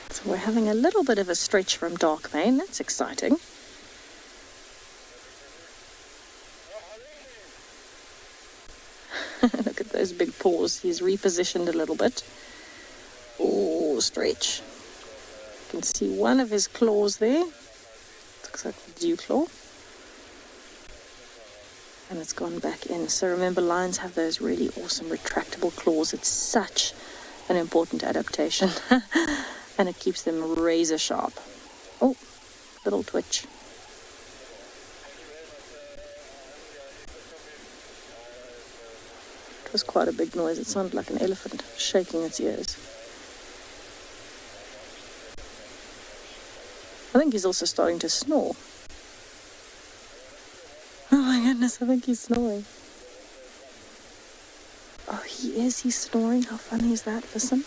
So we're having a little bit of a stretch from Darkmane. That's exciting. Look at those big paws. He's repositioned a little bit. Oh, stretch. You can see one of his claws there. Looks like the dew claw. And it's gone back in. So remember, lions have those really awesome retractable claws. It's such an important adaptation. And it keeps them razor sharp. Oh, little twitch. It was quite a big noise. It sounded like an elephant shaking its ears. I think he's also starting to snore. Oh my goodness, I think he's snoring. Oh, he is. He's snoring. How funny is that? Listen.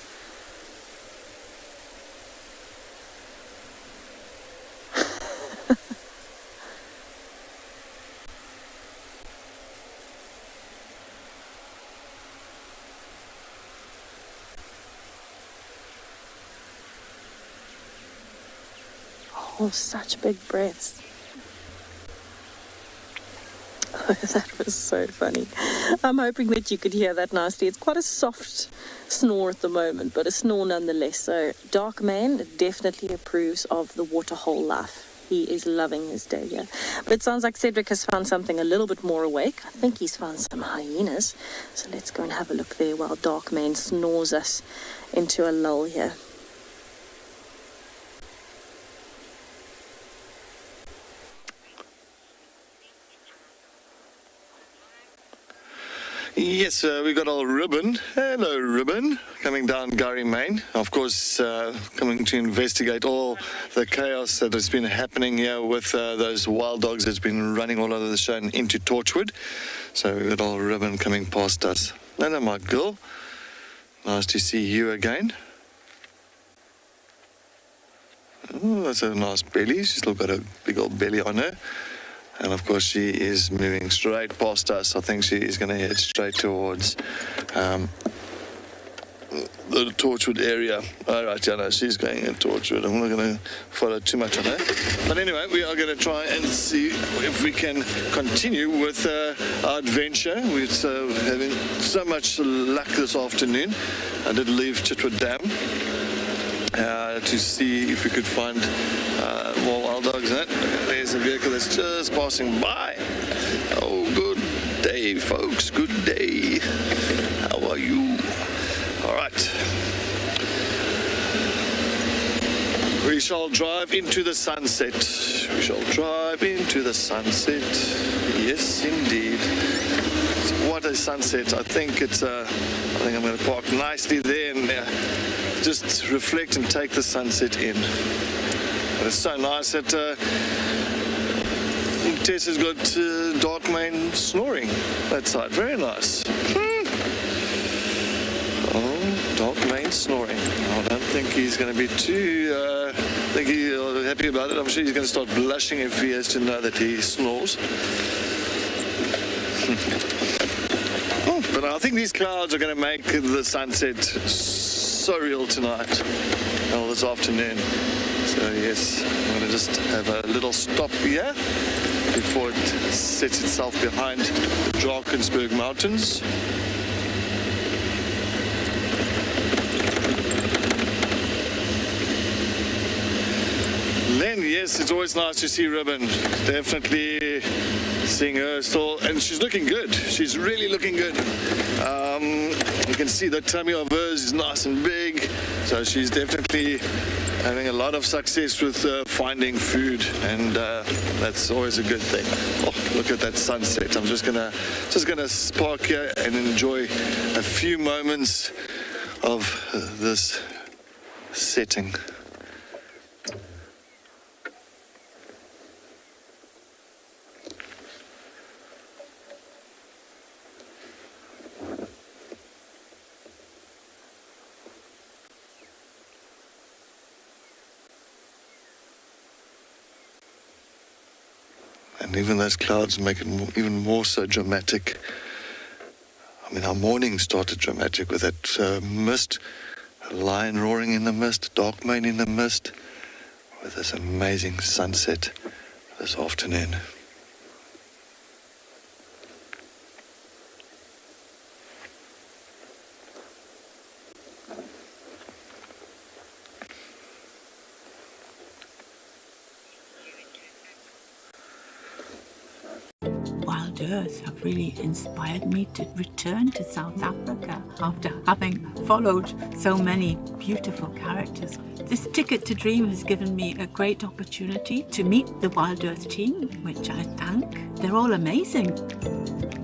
Oh, such big breaths. Oh, that was so funny. I'm hoping that you could hear that nicely. It's quite a soft snore at the moment, but a snore nonetheless. So Darkmane definitely approves of the waterhole life. He is loving his day here. But it sounds like Cedric has found something a little bit more awake. I think he's found some hyenas. So let's go and have a look there while Darkmane snores us into a lull here. Yes, we got old Ribbon. Hello, Ribbon. Coming down Gurry Main. Of course, coming to investigate all the chaos that has been happening here with those wild dogs that's been running all over the show and into Torchwood. So we got old Ribbon coming past us. Hello, my girl. Nice to see you again. Oh, that's a nice belly. She's still got a big old belly on her. And of course she is moving straight past us. I think she is going to head straight towards the Torchwood area. All right, Jana, she's going in Torchwood. I'm not going to follow too much on her. But anyway, we are going to try and see if we can continue with our adventure. We're having so much luck this afternoon. I did leave Chitwa Dam to see if we could find more wild dogs in it. There's a vehicle that's just passing by. Oh, good day, folks. Good day. How are you? All right. We shall drive into the sunset. We shall drive into the sunset. Yes, indeed. What a sunset. I think I'm going to park nicely there and just reflect and take the sunset in. But it's so nice that Tess has got Darkmane snoring that side. Very nice. Oh, Darkmane snoring. I don't think he's going to be too happy about it. I'm sure he's going to start blushing if he has to know that he snores. But I think these clouds are going to make the sunset so real tonight, or this afternoon. So yes, I'm going to just have a little stop here before it sets itself behind the Drakensberg Mountains. Then, yes, it's always nice to see Ribbon. Definitely seeing her still, and she's looking good. She's really looking good. You can see the tummy of hers is nice and big, so she's definitely having a lot of success with finding food, and that's always a good thing. Oh, look at that sunset. I'm just gonna park here and enjoy a few moments of this setting. And even those clouds make it even more so dramatic. I mean, our morning started dramatic with that mist, a lion roaring in the mist, dark mane in the mist, with this amazing sunset this afternoon. WildEarth have really inspired me to return to South Africa after having followed so many beautiful characters. This ticket to dream has given me a great opportunity to meet the WildEarth team, which I thank. They're all amazing.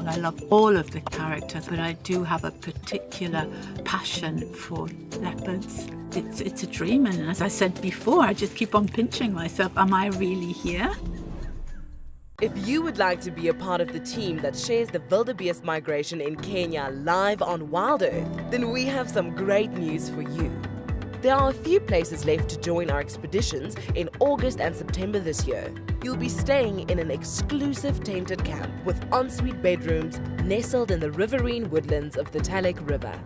I love all of the characters, but I do have a particular passion for leopards. It's a dream, and as I said before, I just keep on pinching myself. Am I really here? If you would like to be a part of the team that shares the wildebeest migration in Kenya live on WildEarth, then we have some great news for you. There are a few places left to join our expeditions in August and September this year. You'll be staying in an exclusive tented camp with ensuite bedrooms nestled in the riverine woodlands of the Talek River.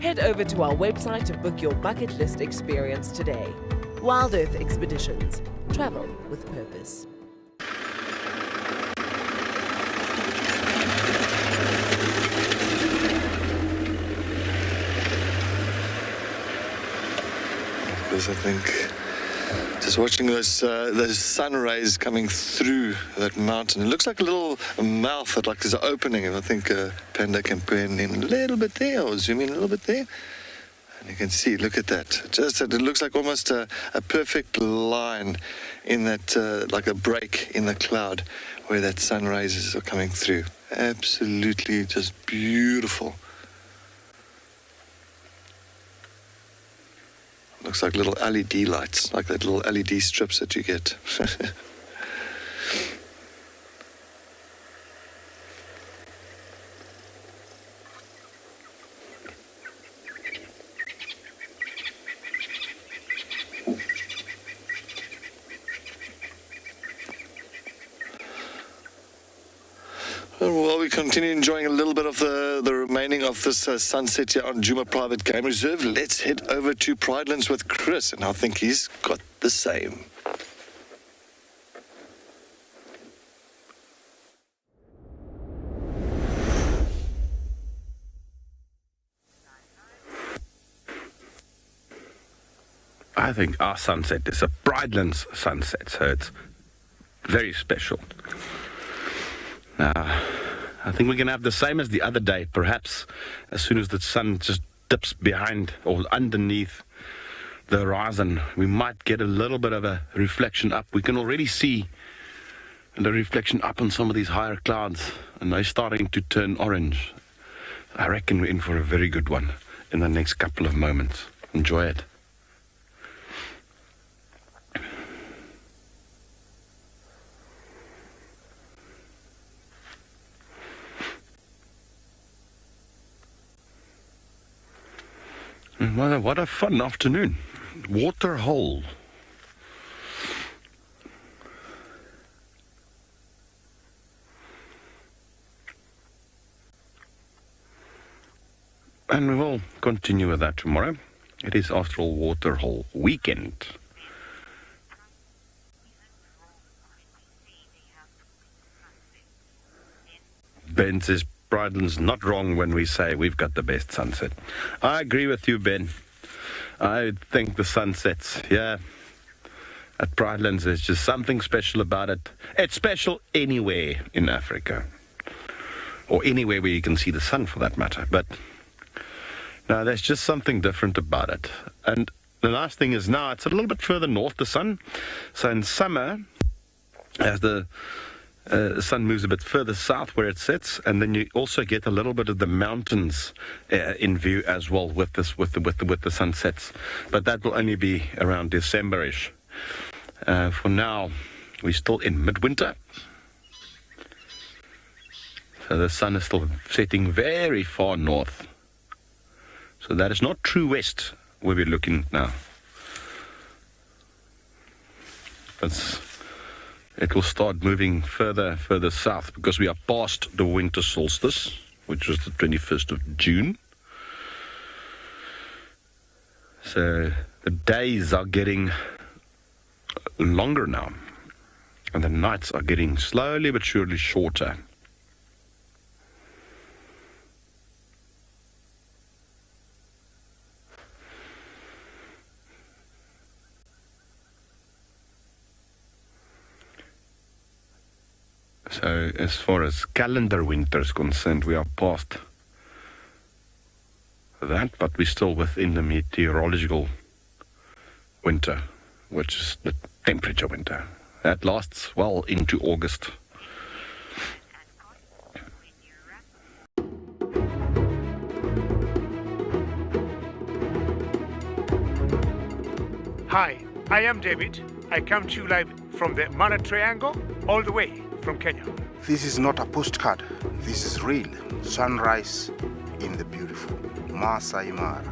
Head over to our website to book your bucket list experience today. WildEarth Expeditions. Travel with purpose. I think just watching those sun rays coming through that mountain, it looks like a little mouth that like there's an opening, and I think Panda can pen in a little bit there, or zoom in a little bit there, and you can see, look at that, just it looks like almost a perfect line in that like a break in the cloud where that sun rays are coming through. Absolutely just beautiful. Looks like little LED lights, like that little LED strips that you get. While we continue enjoying a little bit of the remaining of this sunset here on Juma Private Game Reserve, let's head over to Pridelands with Chris, and I think he's got the same. I think our sunset is a Pridelands sunset, so it's very special. Now, I think we're going to have the same as the other day, perhaps as soon as the sun just dips behind or underneath the horizon, we might get a little bit of a reflection up. We can already see the reflection up on some of these higher clouds, and they're starting to turn orange. I reckon we're in for a very good one in the next couple of moments. Enjoy it. What a fun afternoon. Waterhole. And we will continue with that tomorrow. It is, after all, Waterhole weekend. Ben says, Pridelands not wrong when we say we've got the best sunset. I agree with you, Ben. I think the sunsets, yeah, at Pridelands, there's just something special about it. It's special anywhere in Africa, or anywhere where you can see the sun, for that matter. But no, there's just something different about it. And the nice thing is now it's a little bit further north, the sun. So in summer, as the sun moves a bit further south where it sets, and then you also get a little bit of the mountains in view as well with this with the sunsets. But that will only be around December-ish. For now, we're still in midwinter, so the sun is still setting very far north. So that is not true west where we're looking now. It will start moving further south because we are past the winter solstice. which was the 21st of June. So the days are getting longer now, and the nights are getting slowly but surely shorter. So as far as calendar winter is concerned, we are past that, but we're still within the meteorological winter, which is the temperature winter. That lasts well into August. Hi, I am David. I come to you live from the Mana Triangle, all the way from Kenya. This is not a postcard. This is real. Sunrise in the beautiful Masai Mara.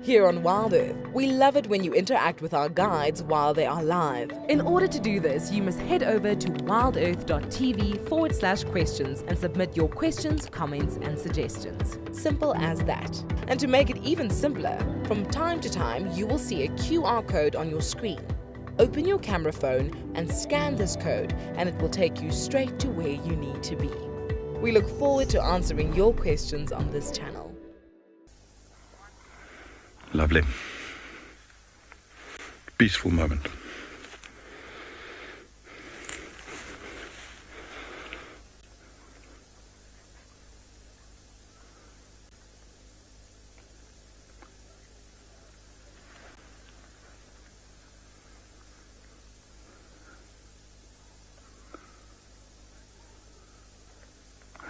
Here on WildEarth, we love it when you interact with our guides while they are live. In order to do this, you must head over to wildearth.tv/questions and submit your questions, comments, and suggestions. Simple as that. And to make it even simpler, from time to time, you will see a QR code on your screen. Open your camera phone and scan this code, and it will take you straight to where you need to be. We look forward to answering your questions on this channel. Lovely. Peaceful moment.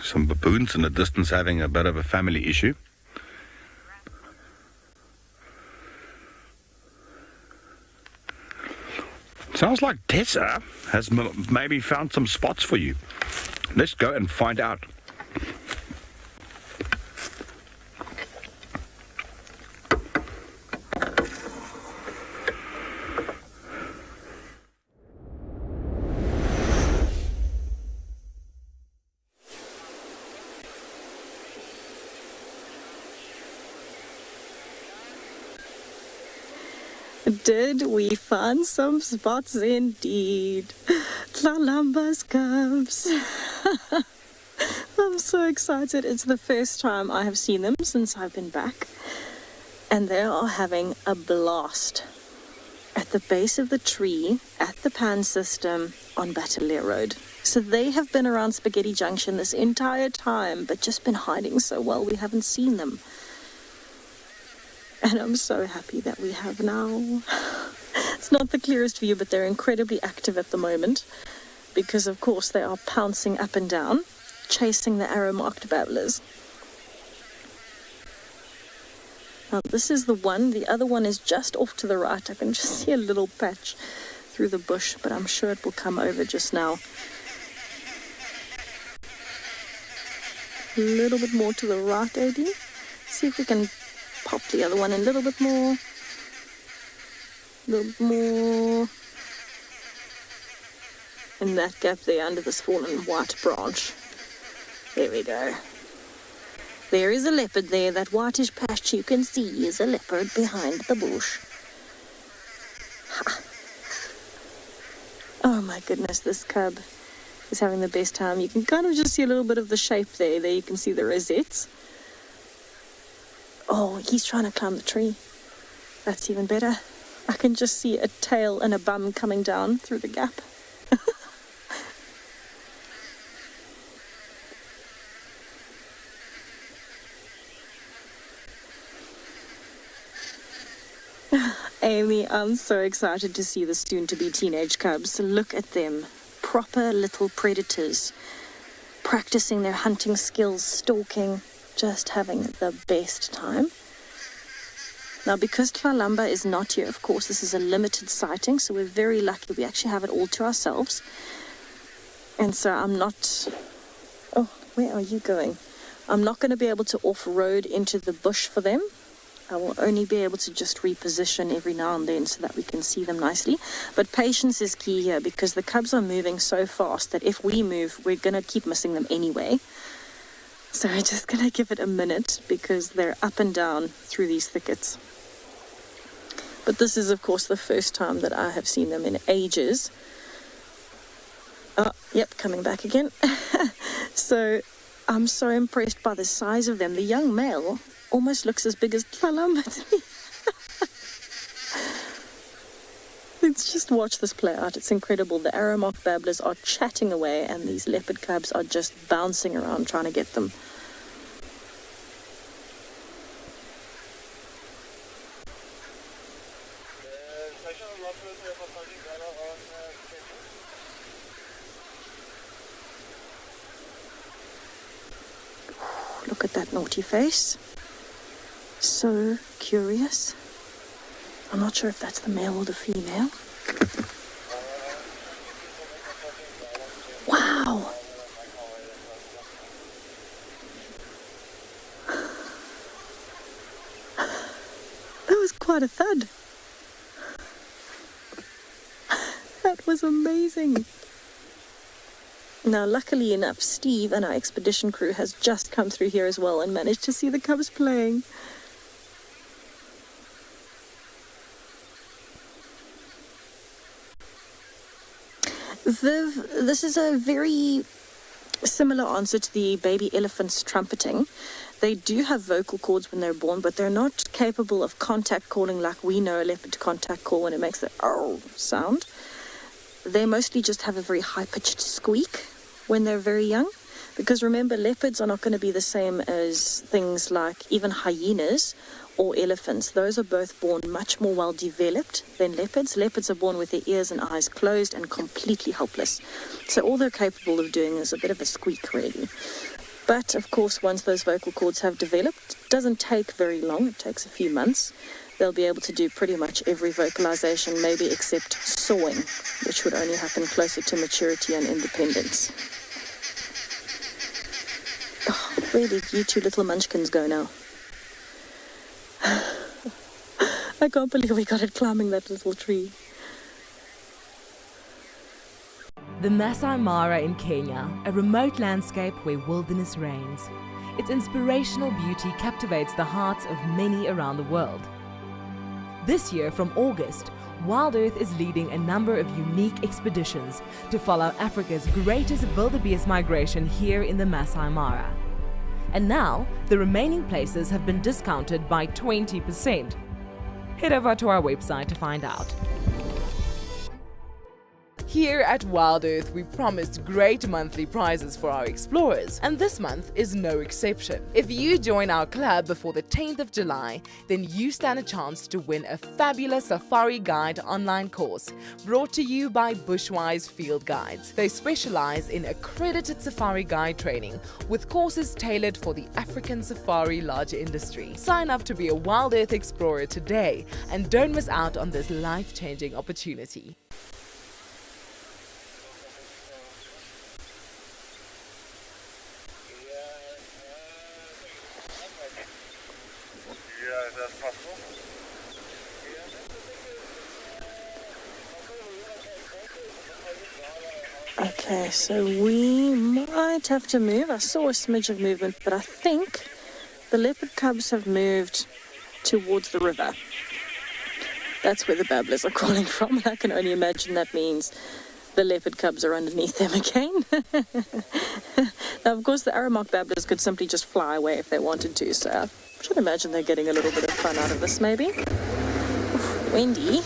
Some baboons in the distance having a bit of a family issue. Sounds like Tessa has maybe found some spots for you. Let's go and find out. Did we find some spots indeed? Tlalamba's cubs. I'm so excited. It's the first time I have seen them since I've been back. And they are having a blast at the base of the tree at the Pan system on Bateleur Road. So they have been around Spaghetti Junction this entire time, but just been hiding so well we haven't seen them. And I'm so happy that we have now. It's not the clearest view, but they're incredibly active at the moment because, of course, they are pouncing up and down, chasing the arrow-marked babblers. Now, this is the one. The other one is just off to the right. I can just see a little patch through the bush, but I'm sure it will come over just now. A little bit more to the right, AD. See if we can pop the other one in a little bit more. A little bit more. In that gap there under this fallen white branch. There we go. There is a leopard there. That whitish patch you can see is a leopard behind the bush. Ha. Oh my goodness, this cub is having the best time. You can kind of just see a little bit of the shape there. There you can see the rosettes. Oh, he's trying to climb the tree. That's even better. I can just see a tail and a bum coming down through the gap. Amy, I'm so excited to see the soon-to-be teenage cubs. Look at them. Proper little predators. Practicing their hunting skills, stalking. Just having the best time. Now, because Tlalamba is not here, of course, this is a limited sighting, so we're very lucky we actually have it all to ourselves. And so I'm not... Oh, where are you going? I'm not going to be able to off-road into the bush for them, I will only be able to just reposition every now and then so that we can see them nicely. But patience is key here because the cubs are moving so fast that if we move, we're going to keep missing them anyway. So we're just going to give it a minute because they're up and down through these thickets. But this is, of course, the first time that I have seen them in ages. Oh, yep, coming back again. So I'm so impressed by the size of them. The young male almost looks as big as Lamula to me. Let's just watch this play out. It's incredible. The arrowmark babblers are chatting away and these leopard cubs are just bouncing around trying to get them. Look at that naughty face. So curious. I'm not sure if that's the male or the female. Wow! That was quite a thud. That was amazing. Now, luckily enough, Steve and our expedition crew has just come through here as well and managed to see the cubs playing. Viv, this is a very similar answer to the baby elephant's trumpeting. They do have vocal cords when they're born, but they're not capable of contact calling like we know a leopard to contact call when it makes the "ow" sound. They mostly just have a very high-pitched squeak when they're very young. Because remember, leopards are not going to be the same as things like even hyenas or elephants. Those are both born much more well developed than leopards. Leopards are born with their ears and eyes closed and completely helpless. So all they're capable of doing is a bit of a squeak, really. But of course, once those vocal cords have developed, it doesn't take very long, it takes a few months. They'll be able to do pretty much every vocalization, maybe except sawing, which would only happen closer to maturity and independence. Oh, where did you two little munchkins go now? I can't believe we got it climbing that little tree. The Masai Mara in Kenya, a remote landscape where wilderness reigns. Its inspirational beauty captivates the hearts of many around the world. This year, from August, WildEarth is leading a number of unique expeditions to follow Africa's greatest wildebeest migration here in the Masai Mara. And now, the remaining places have been discounted by 20%. Head over to our website to find out. Here at WildEarth, we promised great monthly prizes for our explorers, and this month is no exception. If you join our club before the 10th of July, then you stand a chance to win a fabulous Safari Guide online course brought to you by Bushwise Field Guides. They specialize in accredited safari guide training with courses tailored for the African safari larger industry. Sign up to be a WildEarth explorer today and don't miss out on this life-changing opportunity. Okay, so we might have to move. I saw a smidge of movement, but I think the leopard cubs have moved towards the river. That's where the babblers are calling from. I can only imagine that means the leopard cubs are underneath them again. Now, of course, the arrowmark babblers could simply just fly away if they wanted to, so I should imagine they're getting a little bit of fun out of this, maybe. Oof, Wendy,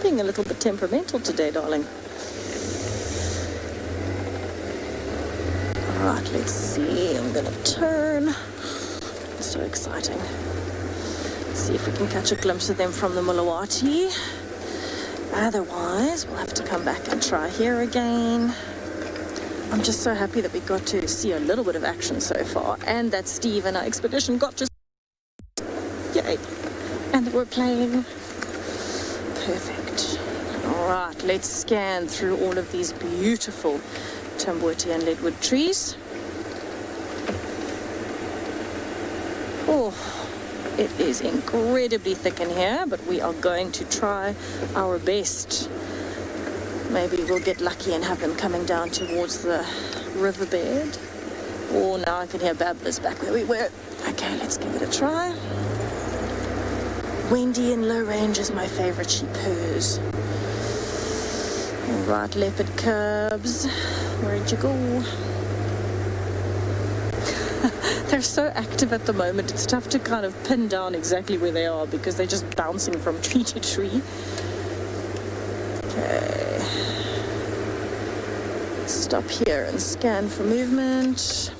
being a little bit temperamental today, darling. Alright, let's see. I'm going to turn. So exciting. Let's see if we can catch a glimpse of them from the Mulawati. Otherwise, we'll have to come back and try here again. I'm just so happy that we got to see a little bit of action so far, and that Steve and our expedition got to... Yay! And that we're playing. Perfect. Alright, let's scan through all of these beautiful Tamboti and Leadwood trees. Oh, It is incredibly thick in here, but we are going to try our best. Maybe we'll get lucky and have them coming down towards the riverbed. Oh, now I can hear babblers back where we were. Okay, let's give it a try. Windy and low range is my favorite. She purrs. All right, leopard cubs. Where'd you go? They're so active at the moment. It's tough to kind of pin down exactly where they are because they're just bouncing from tree to tree. Okay. Stop here and scan for movement.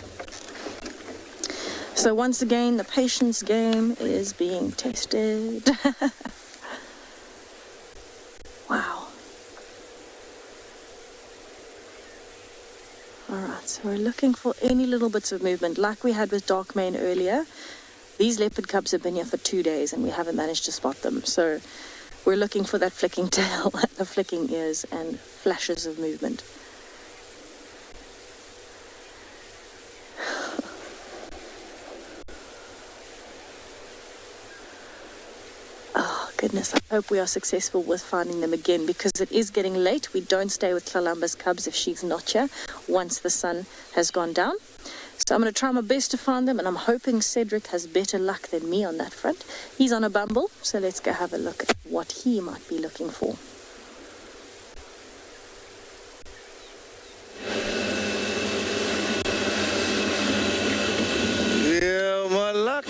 So once again, the patience game is being tested. Wow. Alright, so we're looking for any little bits of movement, like we had with dark mane earlier. These leopard cubs have been here for 2 days and we haven't managed to spot them. So we're looking for that flicking tail, the flicking ears, and flashes of movement. Goodness, I hope we are successful with finding them again because it is getting late. We don't stay with Tlalamba's cubs if she's not here once the sun has gone down. So I'm going to try my best to find them, and I'm hoping Cedric has better luck than me on that front. He's on a bumble, so let's go have a look at what he might be looking for.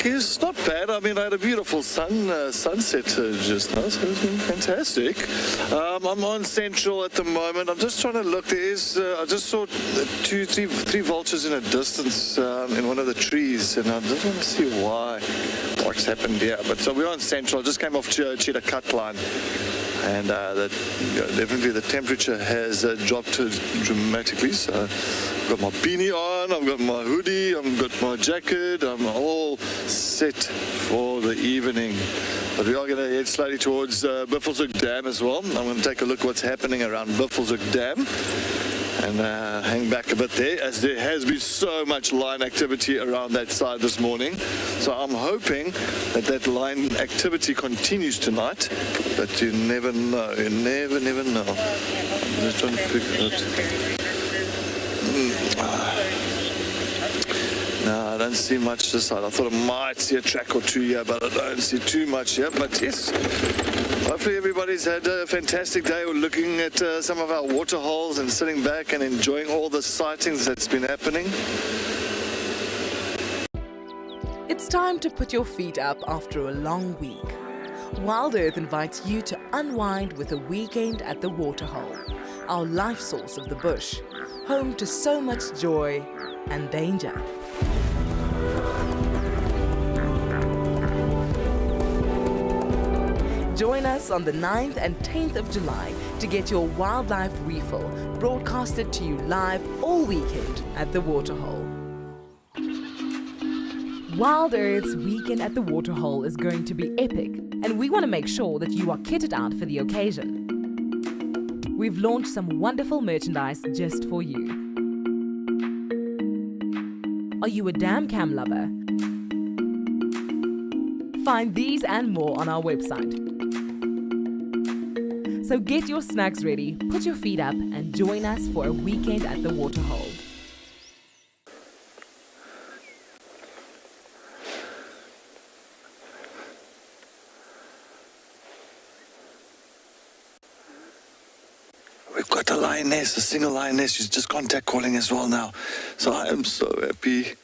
It's not bad. I mean, I had a beautiful sunset just now, so it's been fantastic. I'm on Central at the moment. I'm just trying to look. There is, I just saw three vultures in a distance in one of the trees, and I just want to see what's happened here. But so we're on Central. I just came off Cheetah Cut Line. And definitely the temperature has dropped dramatically. So I've got my beanie on, I've got my hoodie, I've got my jacket, I'm all set for the evening. But we are going to head slightly towards Buffelshoek Dam as well. I'm going to take a look what's happening around Buffelshoek Dam. And hang back a bit there, as there has been so much line activity around that side this morning. So I'm hoping that line activity continues tonight, but you never know. You never know. I'm just trying to figure it out. No, I don't see much this side. I thought I might see a track or two here, but I don't see too much here. But yes, hopefully everybody's had a fantastic day. We're looking at some of our water holes and sitting back and enjoying all the sightings that's been happening. It's time to put your feet up after a long week. WildEarth invites you to unwind with a weekend at the Waterhole, our life source of the bush, home to so much joy and danger. Join us on the 9th and 10th of July to get your wildlife refill broadcasted to you live all weekend at the Waterhole. WildEarth's weekend at the Waterhole is going to be epic, and we want to make sure that you are kitted out for the occasion. We've launched some wonderful merchandise just for you. Are you a dam cam lover? Find these and more on our website. So get your snacks ready, put your feet up, and join us for a weekend at the Waterhole. We've got a lioness, a single lioness. She's just contact calling as well now. So I am so happy.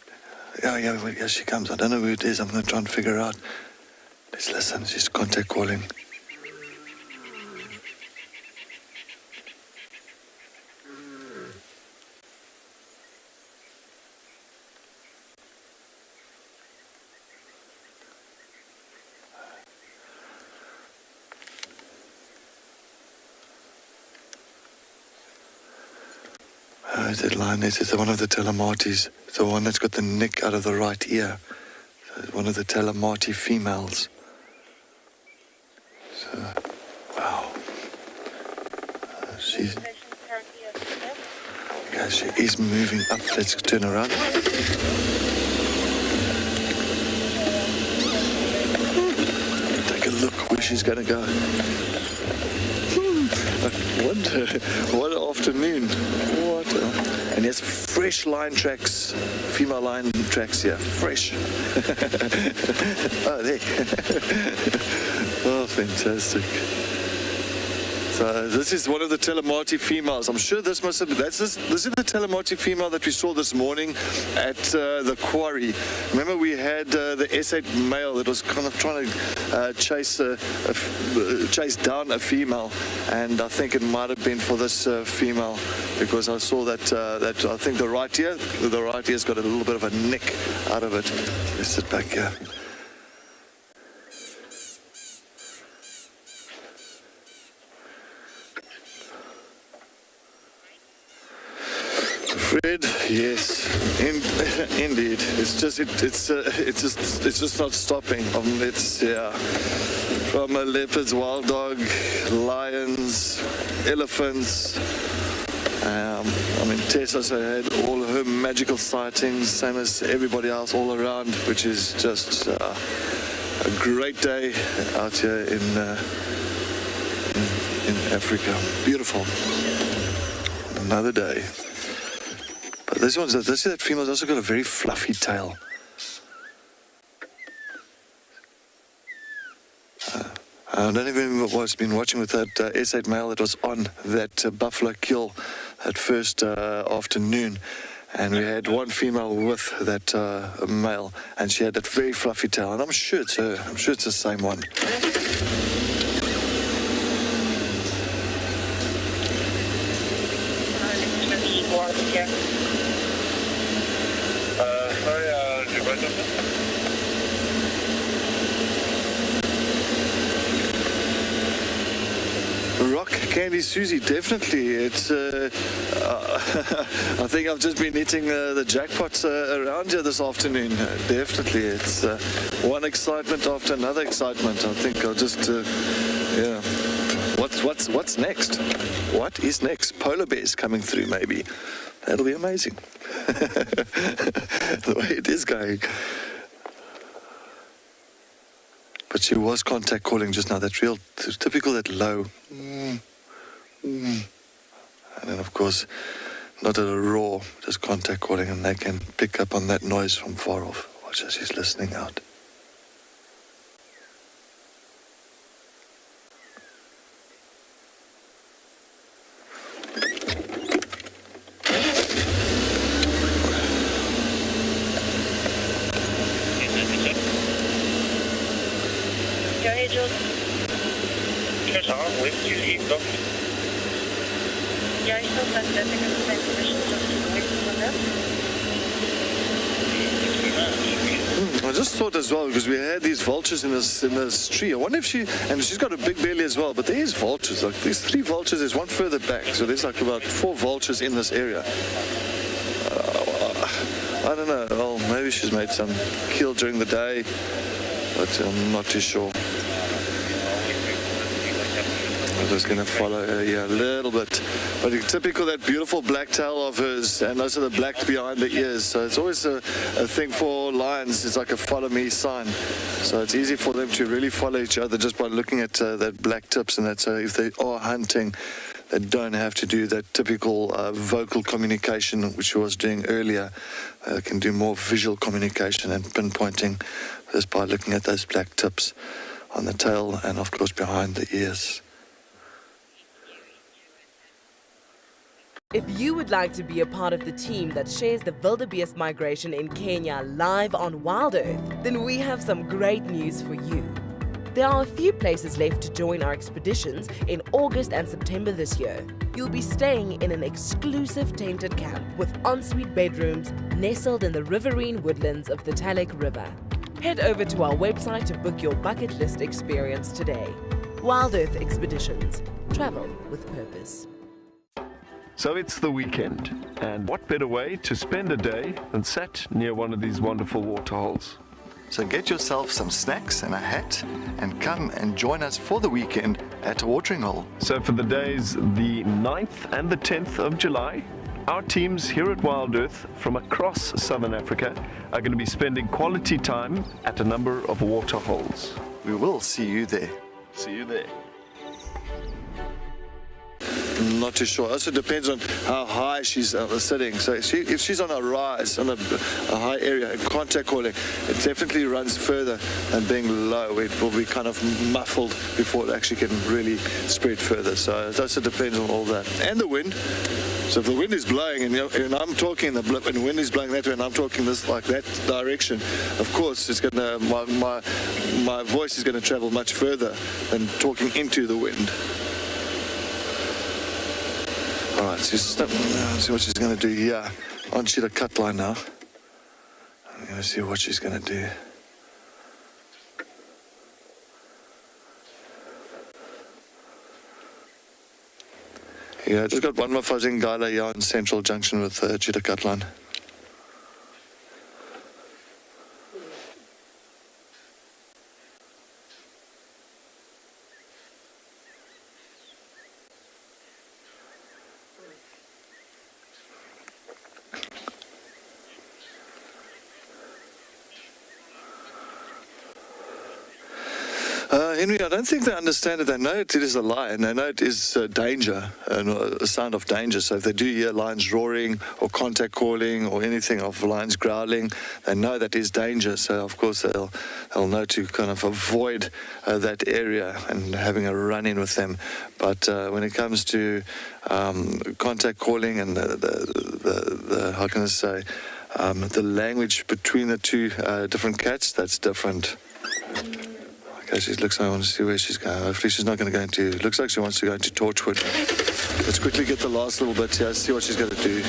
Yeah, she comes. I don't know who it is. I'm going to try and figure out. Let's listen. She's contact calling. That lioness is one of the telematis, the one that's got the nick out of the right ear. So it's one of the telemati females. So, wow. She is moving up. Let's turn around. she's going to go. What an afternoon. And there's fresh lion tracks, female lion tracks here. Fresh. Oh, there. Oh, fantastic. So this is one of the Telemati females. I'm sure this must have been, this is the Telemati female that we saw this morning at the quarry. Remember we had the S8 male that was kind of trying to chase down a female, and I think it might have been for this female, because I saw that I think the right ear's got a little bit of a nick out of it. Let's sit back here. Fred, yes, indeed. It's just not stopping. From leopards, wild dog, lions, elephants. Tess also had all her magical sightings, same as everybody else all around, which is just a great day out here in Africa. Beautiful. Another day. But that female's also got a very fluffy tail. I don't even remember what I've been watching with that S8 male that was on that buffalo kill that first afternoon. And we had one female with that male, and she had that very fluffy tail. And I'm sure it's her. I'm sure it's the same one. Rock Candy Susie, definitely. It's I think I've just been hitting the jackpots around here this afternoon. Definitely, it's one excitement after another excitement. I think I'll just yeah. What's next? What is next? Polar bears coming through, maybe. That'll be amazing. The way it is going. But she was contact calling just now. That real typical, that low. And then, of course, not at a roar, just contact calling, and they can pick up on that noise from far off. Watch as she's listening out. I just thought as well, because we had these vultures in this tree. I wonder if she's got a big belly as well, but there is vultures. Like there's 3 vultures, there's one further back, so there's like about 4 vultures in this area. I don't know. Well, maybe she's made some kill during the day, but I'm not too sure. I'm just going to follow her here a little bit. But typical, that beautiful black tail of hers, and also the black behind the ears. So it's always a thing for lions. It's like a follow me sign. So it's easy for them to really follow each other just by looking at that black tips. And that's if they are hunting, they don't have to do that typical vocal communication, which she was doing earlier. They can do more visual communication and pinpointing just by looking at those black tips on the tail and, of course, behind the ears. If you would like to be a part of the team that shares the wildebeest migration in Kenya live on WildEarth, then we have some great news for you. There are a few places left to join our expeditions in August and September this year. You'll be staying in an exclusive tented camp with ensuite bedrooms nestled in the riverine woodlands of the Talek River. Head over to our website to book your bucket list experience today. WildEarth Expeditions. Travel with purpose. So it's the weekend, and what better way to spend a day than sat near one of these wonderful waterholes? So get yourself some snacks and a hat and come and join us for the weekend at a watering hole. So for the days the 9th and the 10th of July, our teams here at WildEarth from across Southern Africa are going to be spending quality time at a number of waterholes. We will see you there. See you there. Not too sure. Also depends on how high she's sitting. So if she's on a rise, on a high area, and contact calling, it definitely runs further than being low. It will be kind of muffled before it actually can really spread further. So it also depends on all that. And the wind. So if the wind is blowing and I'm talking, and the wind is blowing that way and I'm talking this like that direction, of course it's gonna my voice is gonna travel much further than talking into the wind. Alright, so see what she's going to do here. On she the cut line now. I'm going to see what she's going to do. Yeah, I just got one more fuzzing gala here in Central Junction with Chitwa cut line. Henry, I don't think they understand it. They know it is a lion. They know it is danger, a sound of danger. So if they do hear lions roaring or contact calling or anything of lions growling, they know that is danger. So of course they'll know to kind of avoid that area and having a run-in with them. But when it comes to contact calling and the how can I say, the language between the two different cats, that's different. Okay, she looks like I want to see where she's going. Hopefully she's not going to go into... Looks like she wants to go into Torchwood. Let's quickly get the last little bit here, see what she's going to do.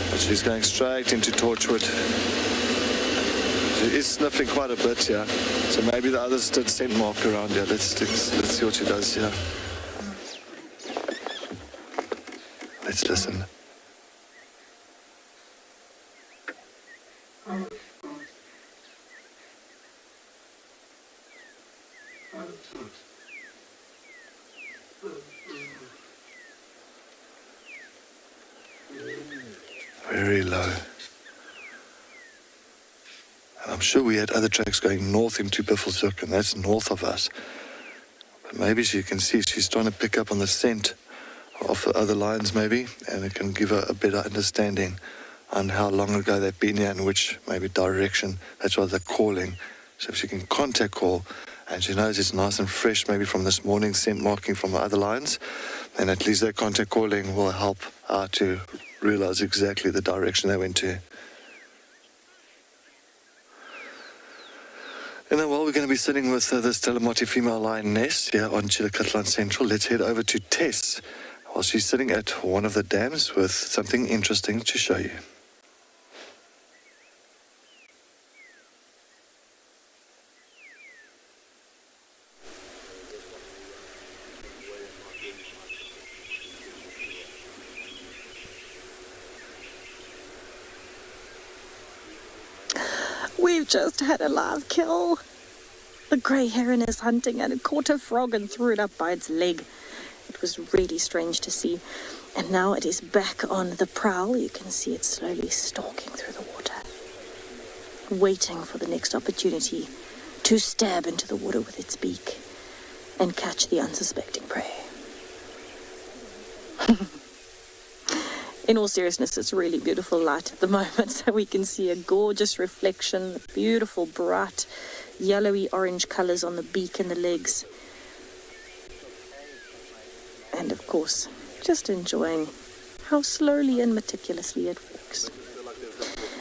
But she's going straight into Torchwood. She is sniffing quite a bit here. So maybe the others did scent mark around here. Let's see what she does here. Let's listen. Very low. And I'm sure we had other tracks going north into Buffelshoek, and that's north of us. But maybe she can see she's trying to pick up on the scent of the other lions maybe, and it can give her a better understanding on how long ago they've been here and which maybe direction. That's why they're calling. So if she can contact call and she knows it's nice and fresh maybe from this morning's scent marking from the other lions, then at least that contact calling will help her to realize exactly the direction they went to. And then while we're going to be sitting with this Telemati female lioness here on Chitwa Central, let's head over to Tess while she's sitting at one of the dams with something interesting to show you. We've just had a live kill. The grey heron is hunting and it caught a frog and threw it up by its leg. It was really strange to see. And now it is back on the prowl. You can see it slowly stalking through the water, waiting for the next opportunity to stab into the water with its beak and catch the unsuspecting prey. In all seriousness, it's really beautiful light at the moment, so we can see a gorgeous reflection, beautiful bright yellowy orange colours on the beak and the legs. And of course, just enjoying how slowly and meticulously it walks.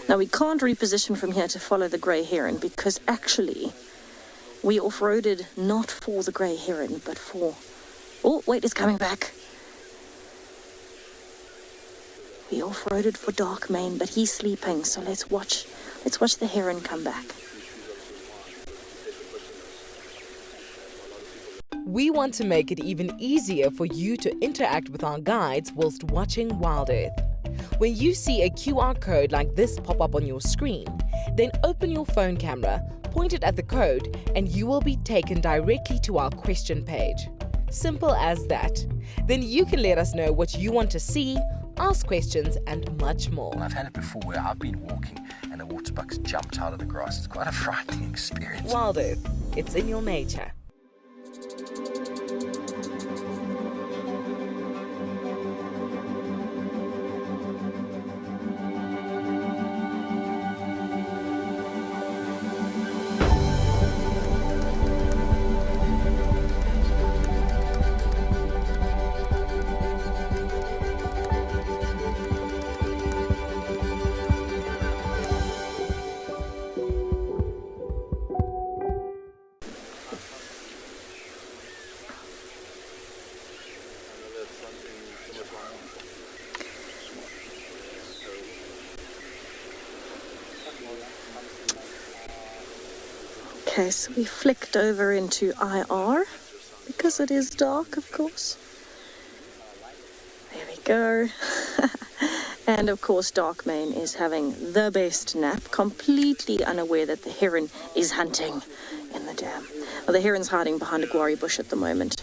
Now we can't reposition from here to follow the grey heron because actually we off-roaded not for the grey heron but for... Oh, wait, it's coming back. We off-roaded for Dark Mane, but he's sleeping, so let's watch the heron come back. We want to make it even easier for you to interact with our guides whilst watching WildEarth. When you see a QR code like this pop up on your screen, then open your phone camera, point it at the code, and you will be taken directly to our question page. Simple as that. Then you can let us know what you want to see, ask questions, and much more. I've had it before where I've been walking and the waterbucks jumped out of the grass. It's quite a frightening experience. WildEarth, it's in your nature. Okay, so we flicked over into IR because it is dark, of course. There we go. And of course, Darkmane is having the best nap, completely unaware that the heron is hunting in the dam. Well, the heron's hiding behind a guarri bush at the moment.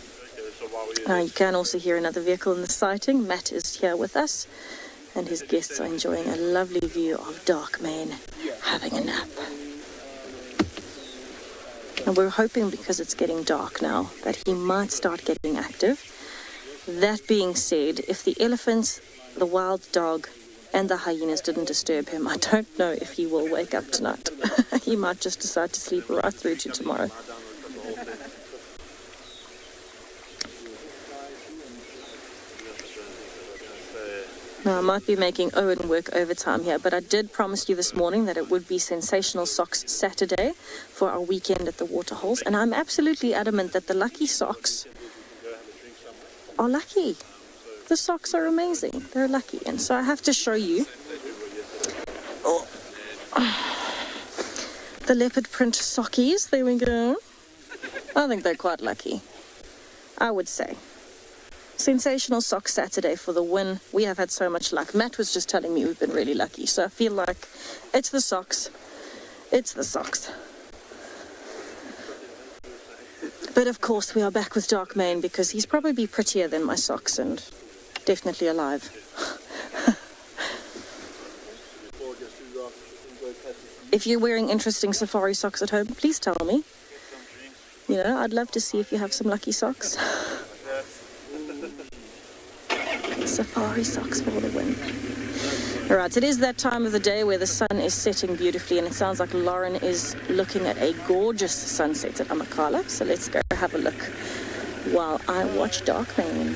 You can also hear another vehicle in the sighting. Matt is here with us, and his guests are enjoying a lovely view of Darkmane having a nap. And we're hoping, because it's getting dark now, that he might start getting active. That being said, if the elephants, the wild dog, and the hyenas didn't disturb him, I don't know if he will wake up tonight. He might just decide to sleep right through to tomorrow. Now, I might be making Owen work overtime here, but I did promise you this morning that it would be Sensational Socks Saturday for our weekend at the Waterholes, and I'm absolutely adamant that the lucky socks are lucky. The socks are amazing. They're lucky, and so I have to show you the leopard print sockies. There we go. I think they're quite lucky, I would say. Sensational Socks Saturday for the win. We have had so much luck. Matt was just telling me we've been really lucky, so I feel like it's the socks. It's the socks. But of course we are back with Darkmane because he's probably prettier than my socks and definitely alive. If you're wearing interesting safari socks at home, please tell me. You know, I'd love to see if you have some lucky socks. Safari socks for the win. All right, it is that time of the day where the sun is setting beautifully, and it sounds like Lauren is looking at a gorgeous sunset at Amakhala. So let's go have a look while I watch Darkmane.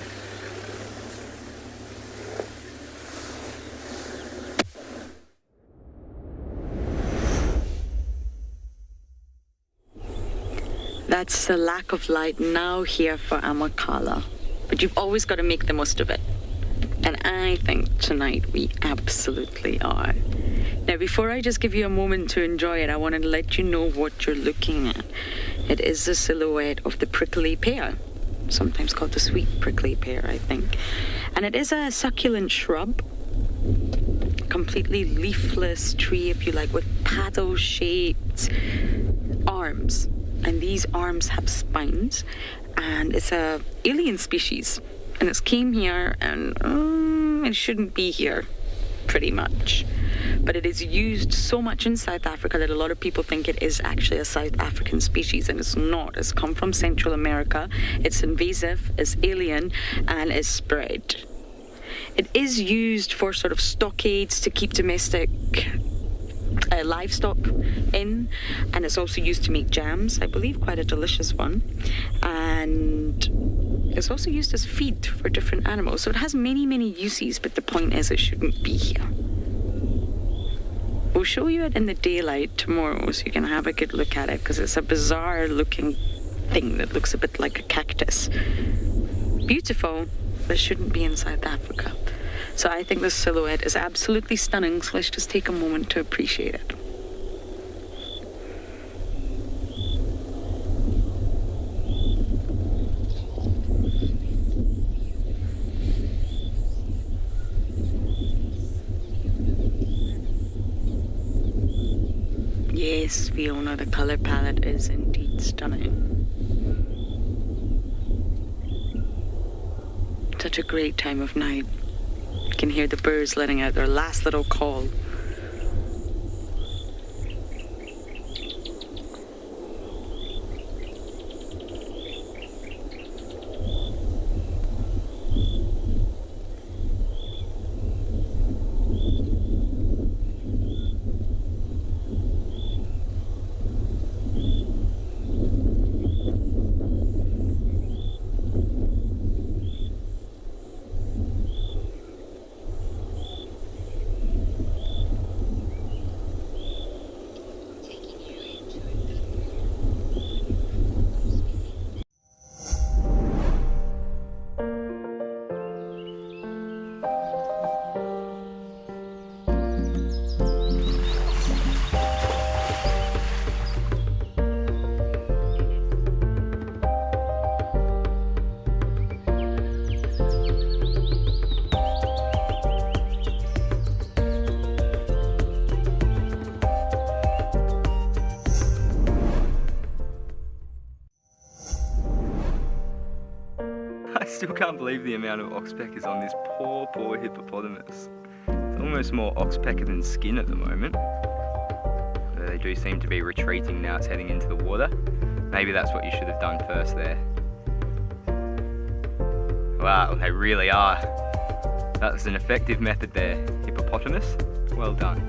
That's the lack of light now here for Amakhala. But you've always got to make the most of it. And I think tonight we absolutely are. Now, before I just give you a moment to enjoy it, I want to let you know what you're looking at. It is the silhouette of the prickly pear, sometimes called the sweet prickly pear, I think. And it is a succulent shrub, completely leafless tree, if you like, with paddle-shaped arms. And these arms have spines, and it's a alien species. And it came here, and it shouldn't be here, pretty much. But it is used so much in South Africa that a lot of people think it is actually a South African species, and it's not. It's come from Central America. It's invasive, it's alien, and is spread. It is used for sort of stockades to keep domestic livestock in, and it's also used to make jams, I believe, quite a delicious one. And it's also used as feed for different animals. So it has many, many uses, but the point is it shouldn't be here. We'll show you it in the daylight tomorrow so you can have a good look at it, because it's a bizarre looking thing that looks a bit like a cactus. Beautiful, but shouldn't be in South Africa. So I think this silhouette is absolutely stunning, so let's just take a moment to appreciate it. Yes, Fiona, the color palette is indeed stunning. Such a great time of night. You can hear the birds letting out their last little call. still can't believe the amount of oxpeckers on this poor hippopotamus. It's almost more oxpecker than skin at the moment. They do seem to be retreating now, it's heading into the water. Maybe that's what you should have done first there. Wow, they really are. That was an effective method there, hippopotamus. Well done.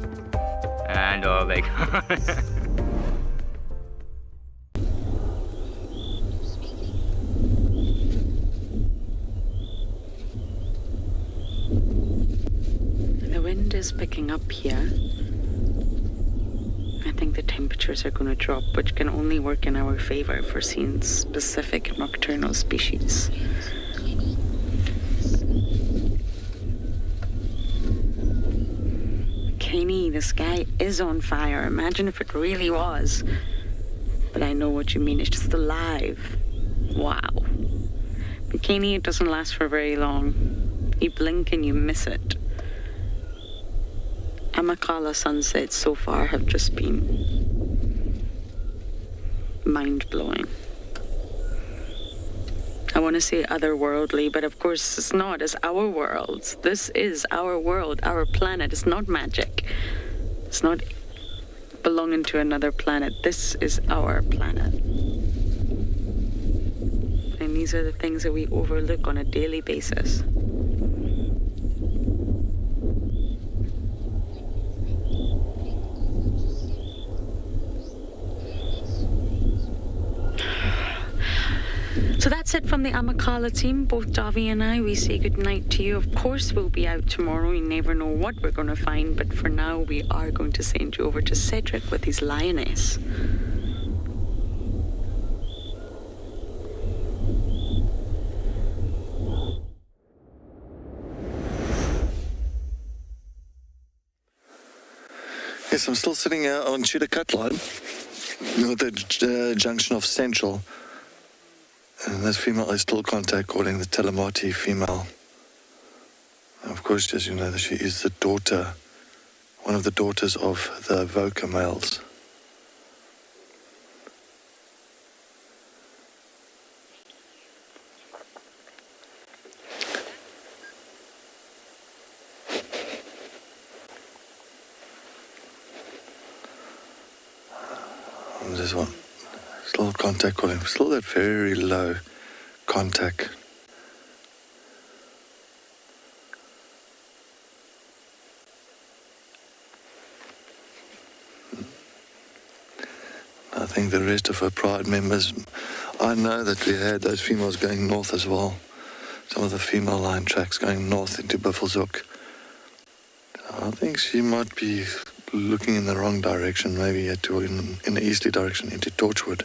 And oh, they go. The wind is picking up here. I think the temperatures are going to drop, which can only work in our favor if we're seeing specific nocturnal species. Kenny, the sky is on fire. Imagine if it really was. But I know what you mean. It's just alive. Wow. But Kenny, it doesn't last for very long. You blink and you miss it. Amakhala sunsets so far have just been mind-blowing. I want to say otherworldly, but of course it's not. It's our world. This is our world, our planet. It's not magic. It's not belonging to another planet. This is our planet. And these are the things that we overlook on a daily basis. So that's it from the Amakhala team. Both Davi and I, we say goodnight to you. Of course, we'll be out tomorrow. We never know what we're going to find. But for now, we are going to send you over to Cedric with his lioness. Yes, I'm still sitting on Chitwa cut line with the junction of Central. And this female is still contact calling the Telemati female. And of course, as you know, she is the daughter, one of the daughters of the Voca males. This one. Still contact calling, still that very low contact. I think the rest of her Pride members, I know that we had those females going north as well. Some of the female line tracks going north into Buffelshoek. I think she might be looking in the wrong direction, maybe in the easterly direction into Torchwood.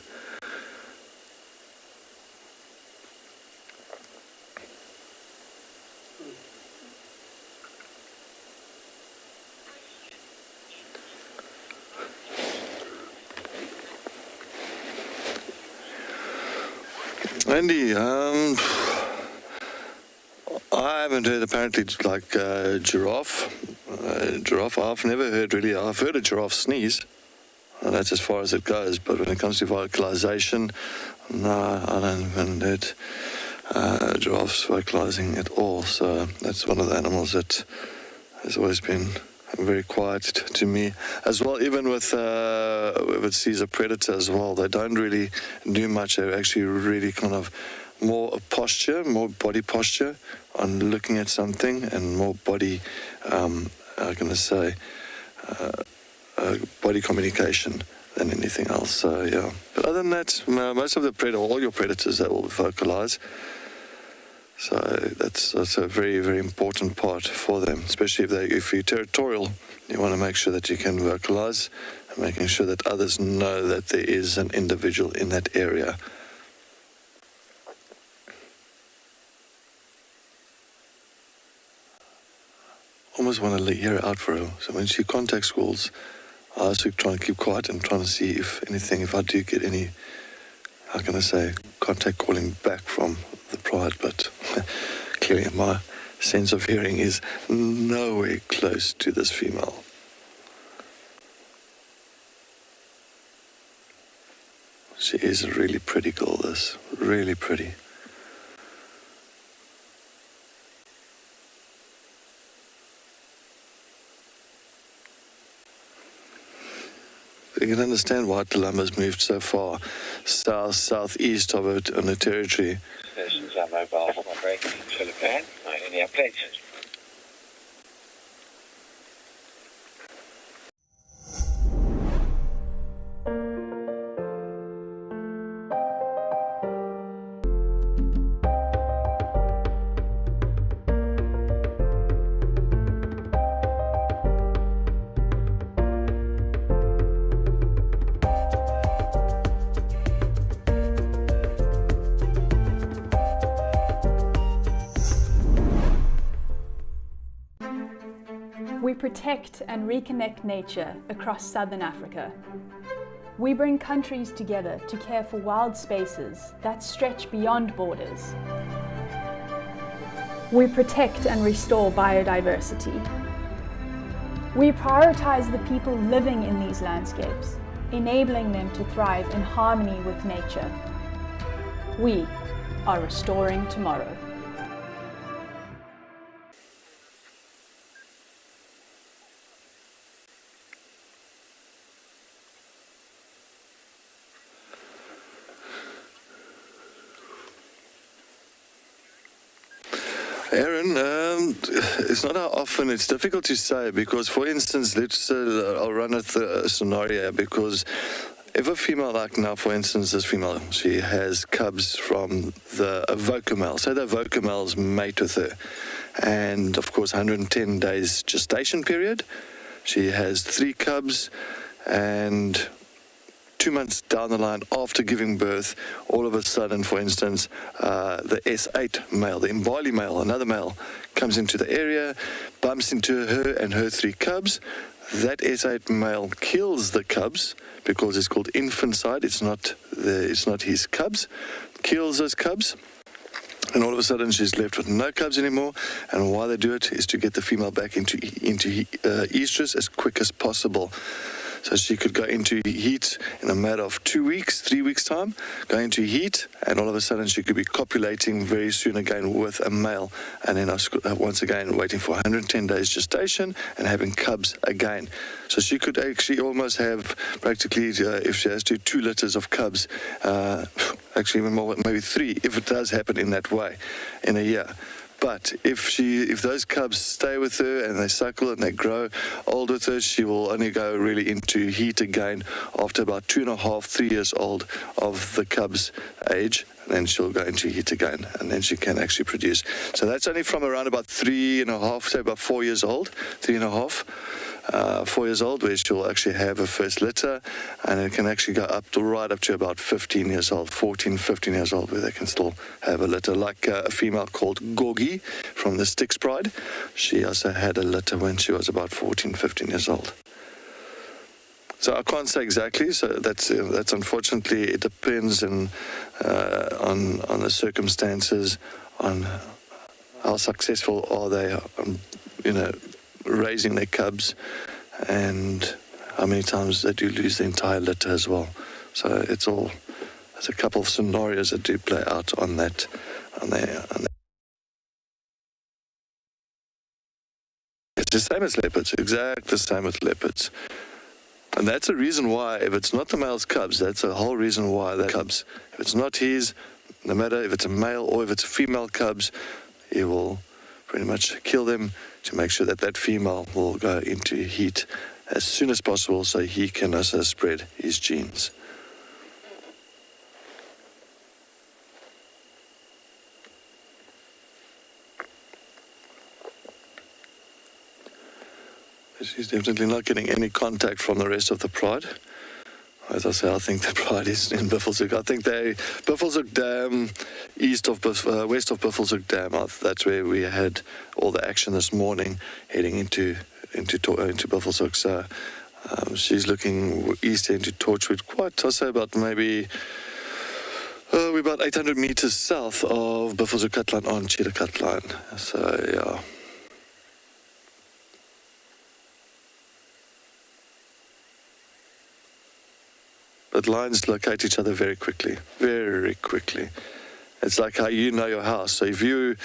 Andy, I haven't heard apparently like giraffe. Giraffe, I've never heard really. I've heard a giraffe sneeze. And that's as far as it goes. But when it comes to vocalization, no, I don't even heard giraffes vocalizing at all. So that's one of the animals that has always been very quiet to me as well. Even with if it sees a predator as well, they don't really do much. They're actually really kind of more posture, more body posture on looking at something, and more body, I'm going to say, body communication than anything else. So yeah. But other than that, most of the all your predators, they will vocalize. So that's a very, very important part for them, especially if you're territorial. You want to make sure that you can vocalize, and making sure that others know that there is an individual in that area. Almost want to hear her out for her. So when she contacts schools, I also try to keep quiet and trying to see if I do get any, how can I say, contact calling back from the Pride, but clearly my sense of hearing is nowhere close to this female. She is a really pretty girl, this. Really pretty. can understand why Columba's moved so far southeast of it on the territory. Stations are mobile for my break. Solar pan. Any updates? We protect and reconnect nature across southern Africa. We bring countries together to care for wild spaces that stretch beyond borders. We protect and restore biodiversity. We prioritize the people living in these landscapes, enabling them to thrive in harmony with nature. We are restoring tomorrow. Aaron, it's not how often, it's difficult to say because, for instance, I'll run a scenario because if a female, like now, for instance, this female, she has cubs from the Avoca male. So the Avoca males mate with her. And, of course, 110 days gestation period. She has 3 cubs and 2 months down the line after giving birth, all of a sudden, for instance, the S8 male, the Mbali male, another male, comes into the area, bumps into her and her 3 cubs. That S8 male kills the cubs because it's called infanticide. It's not his cubs. Kills those cubs. And all of a sudden, she's left with no cubs anymore. And why they do it is to get the female back into estrus as quick as possible. So she could go into heat in a matter of 2 weeks, 3 weeks' time, go into heat, and all of a sudden she could be copulating very soon again with a male. And then once again waiting for 110 days gestation and having cubs again. So she could actually almost have practically, if she has to, 2 litters of cubs, actually even more, maybe 3, if it does happen in that way in a year. But if those cubs stay with her and they suckle and they grow old with her, she will only go really into heat again after about 2.5, 3 years old of the cub's age. And then she'll go into heat again, and then she can actually produce. So that's only from around about 3.5, say about 4 years old, 3.5. 4 years old, where she'll actually have her first litter, and it can actually go right up to about 15 years old, 14, 15 years old, where they can still have a litter. Like a female called Gogi from the Styx Pride. She also had a litter when she was about 14, 15 years old. So I can't say exactly. So that's unfortunately, it depends on the circumstances, on how successful are they, raising their cubs, and how many times they do lose the entire litter as well. So there's a couple of scenarios that do play out on that. It's the same as leopards, exactly the same with leopards. And that's a reason why, if it's not the male's cubs, that's a whole reason why they're cubs. If it's not his, no matter if it's a male or if it's a female cubs, he will pretty much kill them to make sure that that female will go into heat as soon as possible so he can also spread his genes. She's definitely not getting any contact from the rest of the pride. As I say, I think the pride is in Buffelshoek. I think Buffelshoek Dam, west of Buffelshoek Dam, that's where we had all the action this morning, heading into Buffelshoek. So she's looking east into Torchwood, quite, I'll say about maybe, we're about 800 meters south of Buffelshoek Cutline on Chitwa Cutline. So, yeah. But lions locate each other very quickly, very quickly. It's like how you know your house. So if you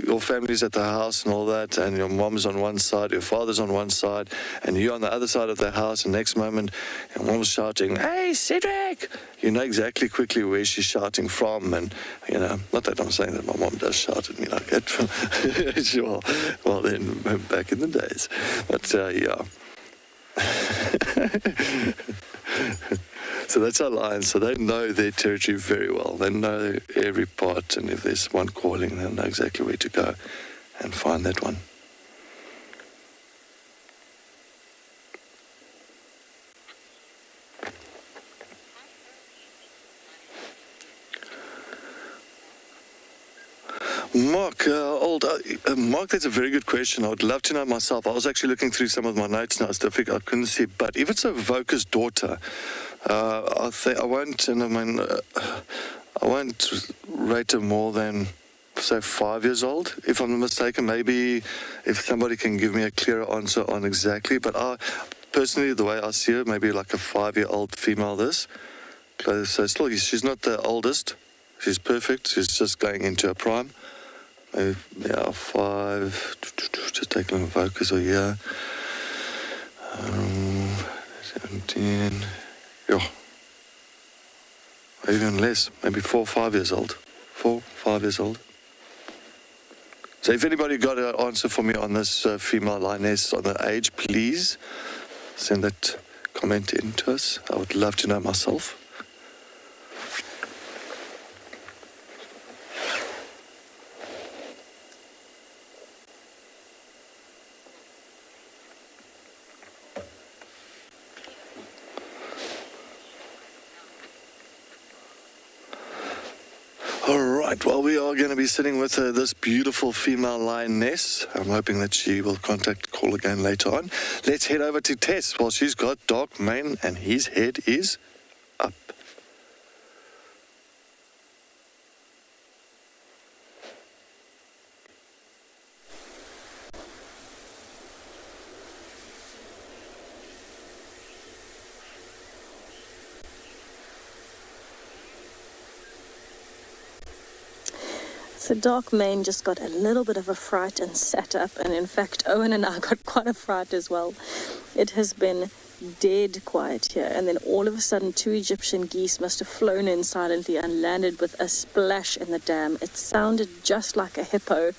your family's at the house and all that, and your mom's on one side, your father's on one side, and you're on the other side of the house, and next moment, your mom's shouting, "Hey, Cedric!" You know exactly quickly where she's shouting from, and, you know, not that I'm saying that my mom does shout at me like that. Sure. Well, then, back in the days. But, yeah. So that's our lions. So they know their territory very well. They know every part, and if there's one calling, they'll know exactly where to go and find that one. Mark, that's a very good question. I would love to know myself. I was actually looking through some of my notes now, so I couldn't see. But if it's a Voca's daughter, I won't rate her more than, say, 5 years old. If I'm not mistaken, maybe if somebody can give me a clearer answer on exactly. But personally, the way I see her, maybe like a 5-year-old female. So still, she's not the oldest. She's perfect. She's just going into her prime. Maybe, 5. Just take a look at Vocas or year. 17. Yeah. Even less. Maybe 4 or 5 years old. 4, 5 years old. So if anybody got an answer for me on this female lioness on the age, please send that comment in to us. I would love to know myself. Well, we are going to be sitting with this beautiful female lioness. I'm hoping that she will call again later on. Let's head over to Tess. Well, she's got dark mane and his head is up. So dark mane just got a little bit of a fright and sat up, and in fact Owen and I got quite a fright as well. It has been dead quiet here, and then all of a sudden 2 Egyptian geese must have flown in silently and landed with a splash in the dam. It sounded just like a hippo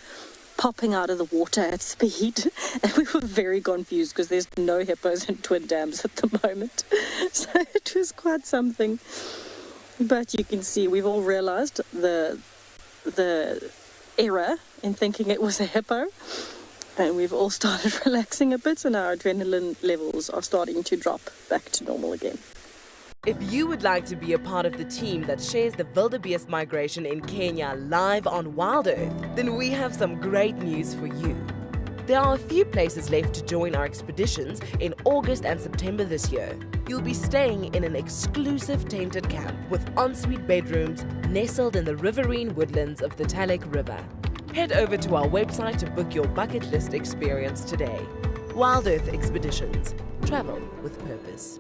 popping out of the water at speed, and we were very confused because there's no hippos in Twin Dams at the moment. So it was quite something. But you can see we've all realized the error in thinking it was a hippo, and we've all started relaxing a bit, and our adrenaline levels are starting to drop back to normal again. If you would like to be a part of the team that shares the wildebeest migration in Kenya live on WildEarth, then we have some great news for you. There are a few places left to join our expeditions in August and September this year. You'll be staying in an exclusive tented camp with ensuite bedrooms nestled in the riverine woodlands of the Talek River. Head over to our website to book your bucket list experience today. WildEarth Expeditions. Travel with purpose.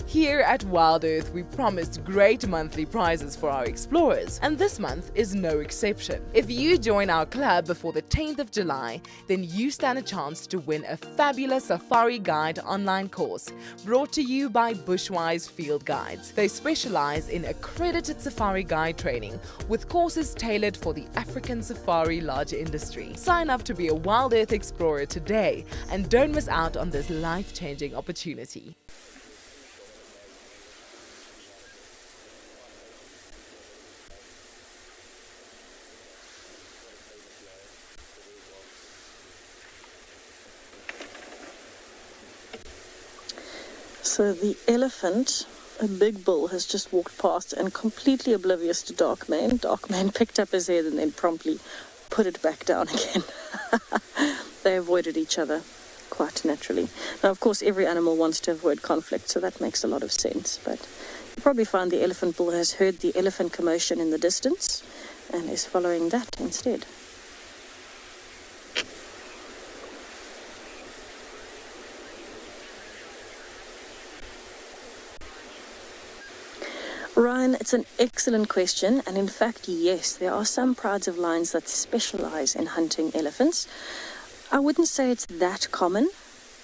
Here at WildEarth, we promised great monthly prizes for our explorers, and this month is no exception. If you join our club before the 10th of July, then you stand a chance to win a fabulous Safari Guide online course brought to you by Bushwise Field Guides. They specialize in accredited safari guide training with courses tailored for the African safari lodge industry. Sign up to be a WildEarth explorer today and don't miss out on this life-changing opportunity. So the elephant, a big bull, has just walked past, and completely oblivious to dark mane. Dark mane picked up his head and then promptly put it back down again. They avoided each other quite naturally. Now, of course, every animal wants to avoid conflict, so that makes a lot of sense. But you probably find the elephant bull has heard the elephant commotion in the distance and is following that instead. Ryan, it's an excellent question, and in fact, yes, there are some prides of lions that specialize in hunting elephants. I wouldn't say it's that common,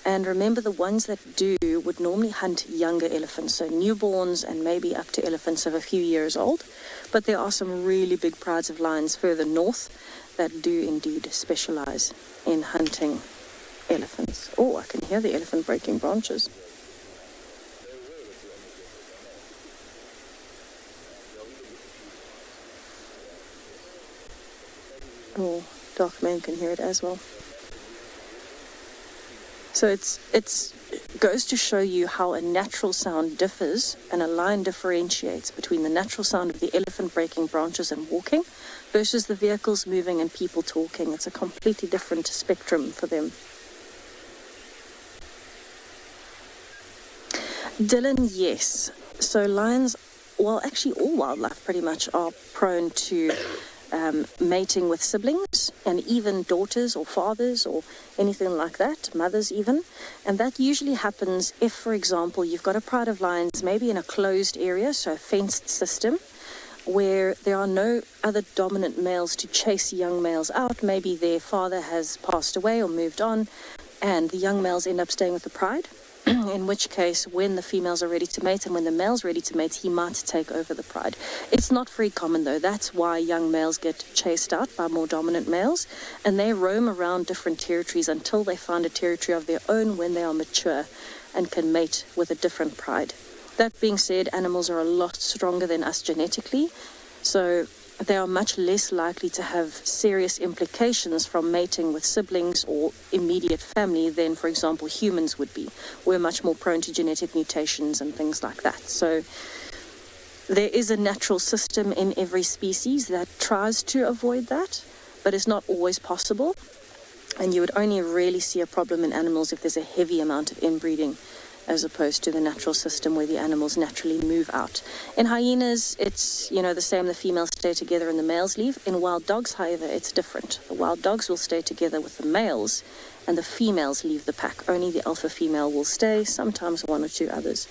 and remember the ones that do would normally hunt younger elephants, so newborns and maybe up to elephants of a few years old, but there are some really big prides of lions further north that do indeed specialize in hunting elephants. Oh, I can hear the elephant breaking branches. Oh, dark man can hear it as well. So it's goes to show you how a natural sound differs, and a lion differentiates between the natural sound of the elephant breaking branches and walking versus the vehicles moving and people talking. It's a completely different spectrum for them. Dylan, yes. So lions, well, actually all wildlife pretty much are prone to mating with siblings, and even daughters or fathers or anything like that, mothers even. And that usually happens if, for example, you've got a pride of lions maybe in a closed area, so a fenced system, where there are no other dominant males to chase young males out. Maybe their father has passed away or moved on, and the young males end up staying with the pride. In which case, when the females are ready to mate and when the male's ready to mate, he might take over the pride. It's not very common, though. That's why young males get chased out by more dominant males, and they roam around different territories until they find a territory of their own when they are mature and can mate with a different pride. That being said, animals are a lot stronger than us genetically, so they are much less likely to have serious implications from mating with siblings or immediate family than, for example, humans would be. We're much more prone to genetic mutations and things like that. So there is a natural system in every species that tries to avoid that, but it's not always possible. And you would only really see a problem in animals if there's a heavy amount of inbreeding, as opposed to the natural system where the animals naturally move out. In hyenas, it's, the same. The females stay together and the males leave. In wild dogs, however, it's different. The wild dogs will stay together with the males and the females leave the pack. Only the alpha female will stay, sometimes one or two others.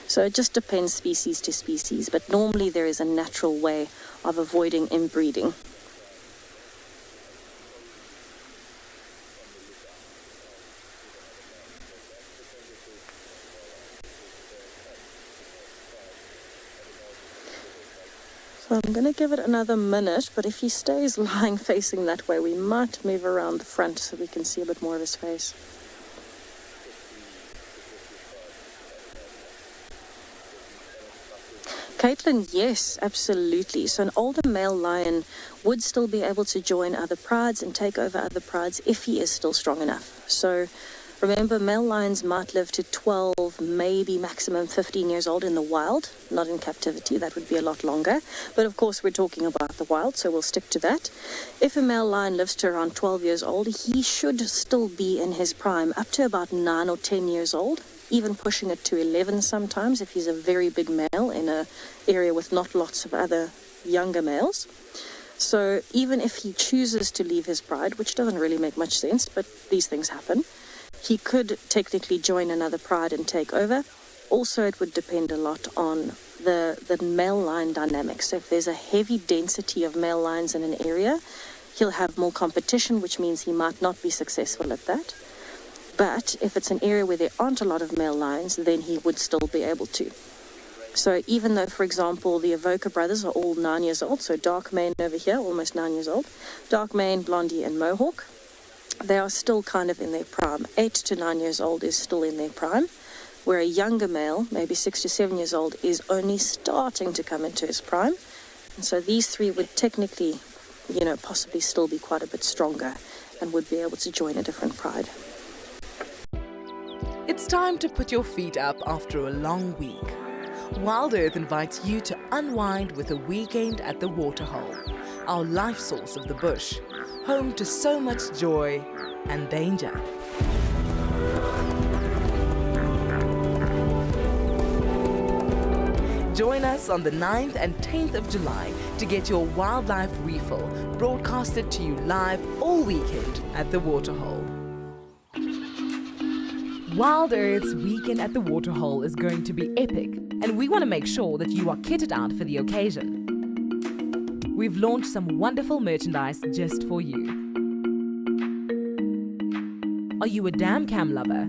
So it just depends species to species, but normally there is a natural way of avoiding inbreeding. I'm going to give it another minute, but if he stays lying facing that way, we might move around the front so we can see a bit more of his face. Caitlin, yes, absolutely. So an older male lion would still be able to join other prides and take over other prides if he is still strong enough. So remember, male lions might live to 12, maybe maximum 15 years old in the wild, not in captivity. That would be a lot longer. But of course, we're talking about the wild, so we'll stick to that. If a male lion lives to around 12 years old, he should still be in his prime up to about 9 or 10 years old, even pushing it to 11 sometimes if he's a very big male in an area with not lots of other younger males. So even if he chooses to leave his pride, which doesn't really make much sense, but these things happen, he could technically join another pride and take over. Also, it would depend a lot on the male lion dynamics. So if there's a heavy density of male lions in an area, he'll have more competition, which means he might not be successful at that. But if it's an area where there aren't a lot of male lions, then he would still be able to. So even though, for example, the Avoca brothers are all 9 years old, so dark mane over here, almost 9 years old, dark mane, blondie, and mohawk, they are still kind of in their prime. 8 to 9 years old is still in their prime, where a younger male, maybe 6 to 7 years old, is only starting to come into his prime. And so these three would technically, possibly still be quite a bit stronger and would be able to join a different pride. It's time to put your feet up after a long week. WildEarth invites you to unwind with a weekend at the Waterhole, our life source of the bush, home to so much joy and danger. Join us on the 9th and 10th of July to get your wildlife refill broadcasted to you live all weekend at the Waterhole. WildEarth's weekend at the Waterhole is going to be epic, and we want to make sure that you are kitted out for the occasion. We've launched some wonderful merchandise just for you. Are you a dam cam lover?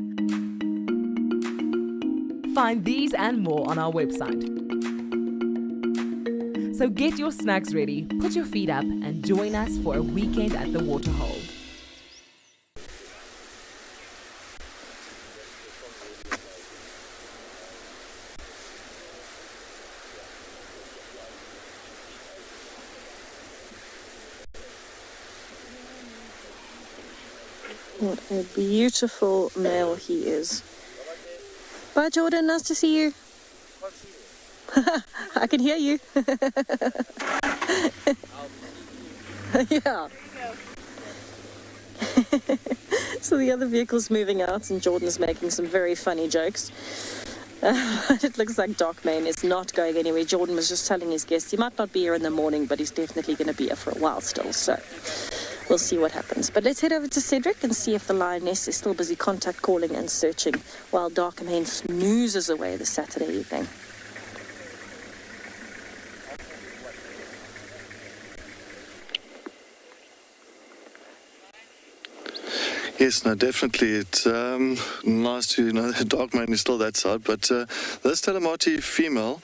Find these and more on our website. So get your snacks ready, put your feet up, and join us for a weekend at the Waterhole. What a beautiful male he is. Bye, Jordan. Nice to see you. I can hear you. Yeah. So the other vehicle's moving out and Jordan's making some very funny jokes. It looks like Darkmane is not going anywhere. Jordan was just telling his guests he might not be here in the morning, but he's definitely going to be here for a while still. So we'll see what happens. But let's head over to Cedric and see if the lioness is still busy contact calling and searching while Darkmane snoozes away this Saturday evening. Yes, no, definitely. It's nice to know that Darkmane is still that side. But this Telemati female,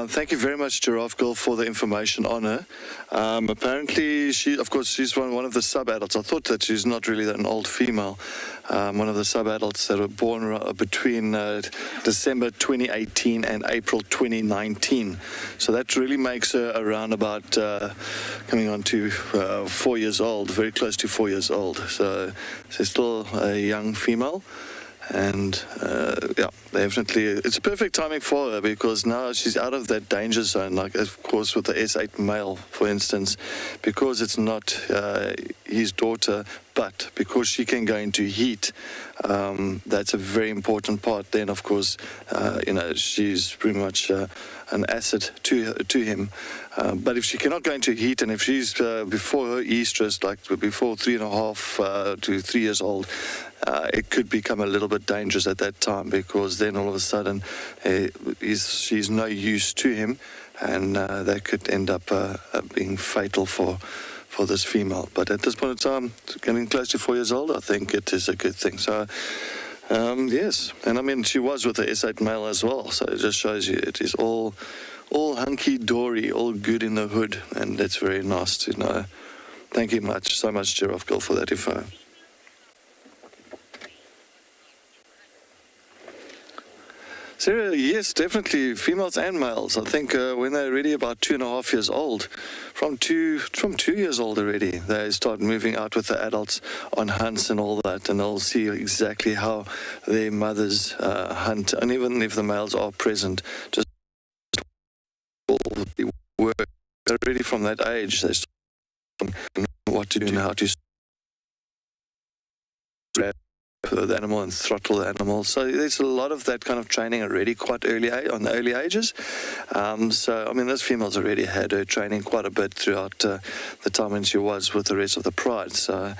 thank you very much, Giraffe Girl, for the information on her. Apparently, she's one of the sub-adults. I thought that she's not really an old female. One of the sub-adults that were born between December 2018 and April 2019. So that really makes her around about coming on to 4 years old, very close to 4 years old. So she's still a young female. And yeah, definitely, it's perfect timing for her because now she's out of that danger zone, like of course with the S8 male, for instance, because it's not his daughter, but because she can go into heat, that's a very important part. Then, of course, she's pretty much an asset to him. But if she cannot go into heat, and if she's before her estrus, like before 3.5 to 3 years old, it could become a little bit dangerous at that time because then all of a sudden she's no use to him, and that could end up being fatal for this female. But at this point in time, getting close to 4 years old, I think it is a good thing. So yes, and I mean she was with the S8 male as well, so it just shows you it is all hunky-dory, all good in the hood, and that's very nice to know. Thank you so much, Giraffe Girl, for that info. Sarah, yes, definitely, females and males. I think when they're already about 2.5 years old, from 2 years old already, they start moving out with the adults on hunts and all that, and they'll see exactly how their mothers hunt, and even if the males are present, just work already from that age. They start what to do and how to grab the animal and throttle the animal. So there's a lot of that kind of training already quite early on the early ages. So I mean, this female's already had her training quite a bit throughout the time when she was with the rest of the pride. So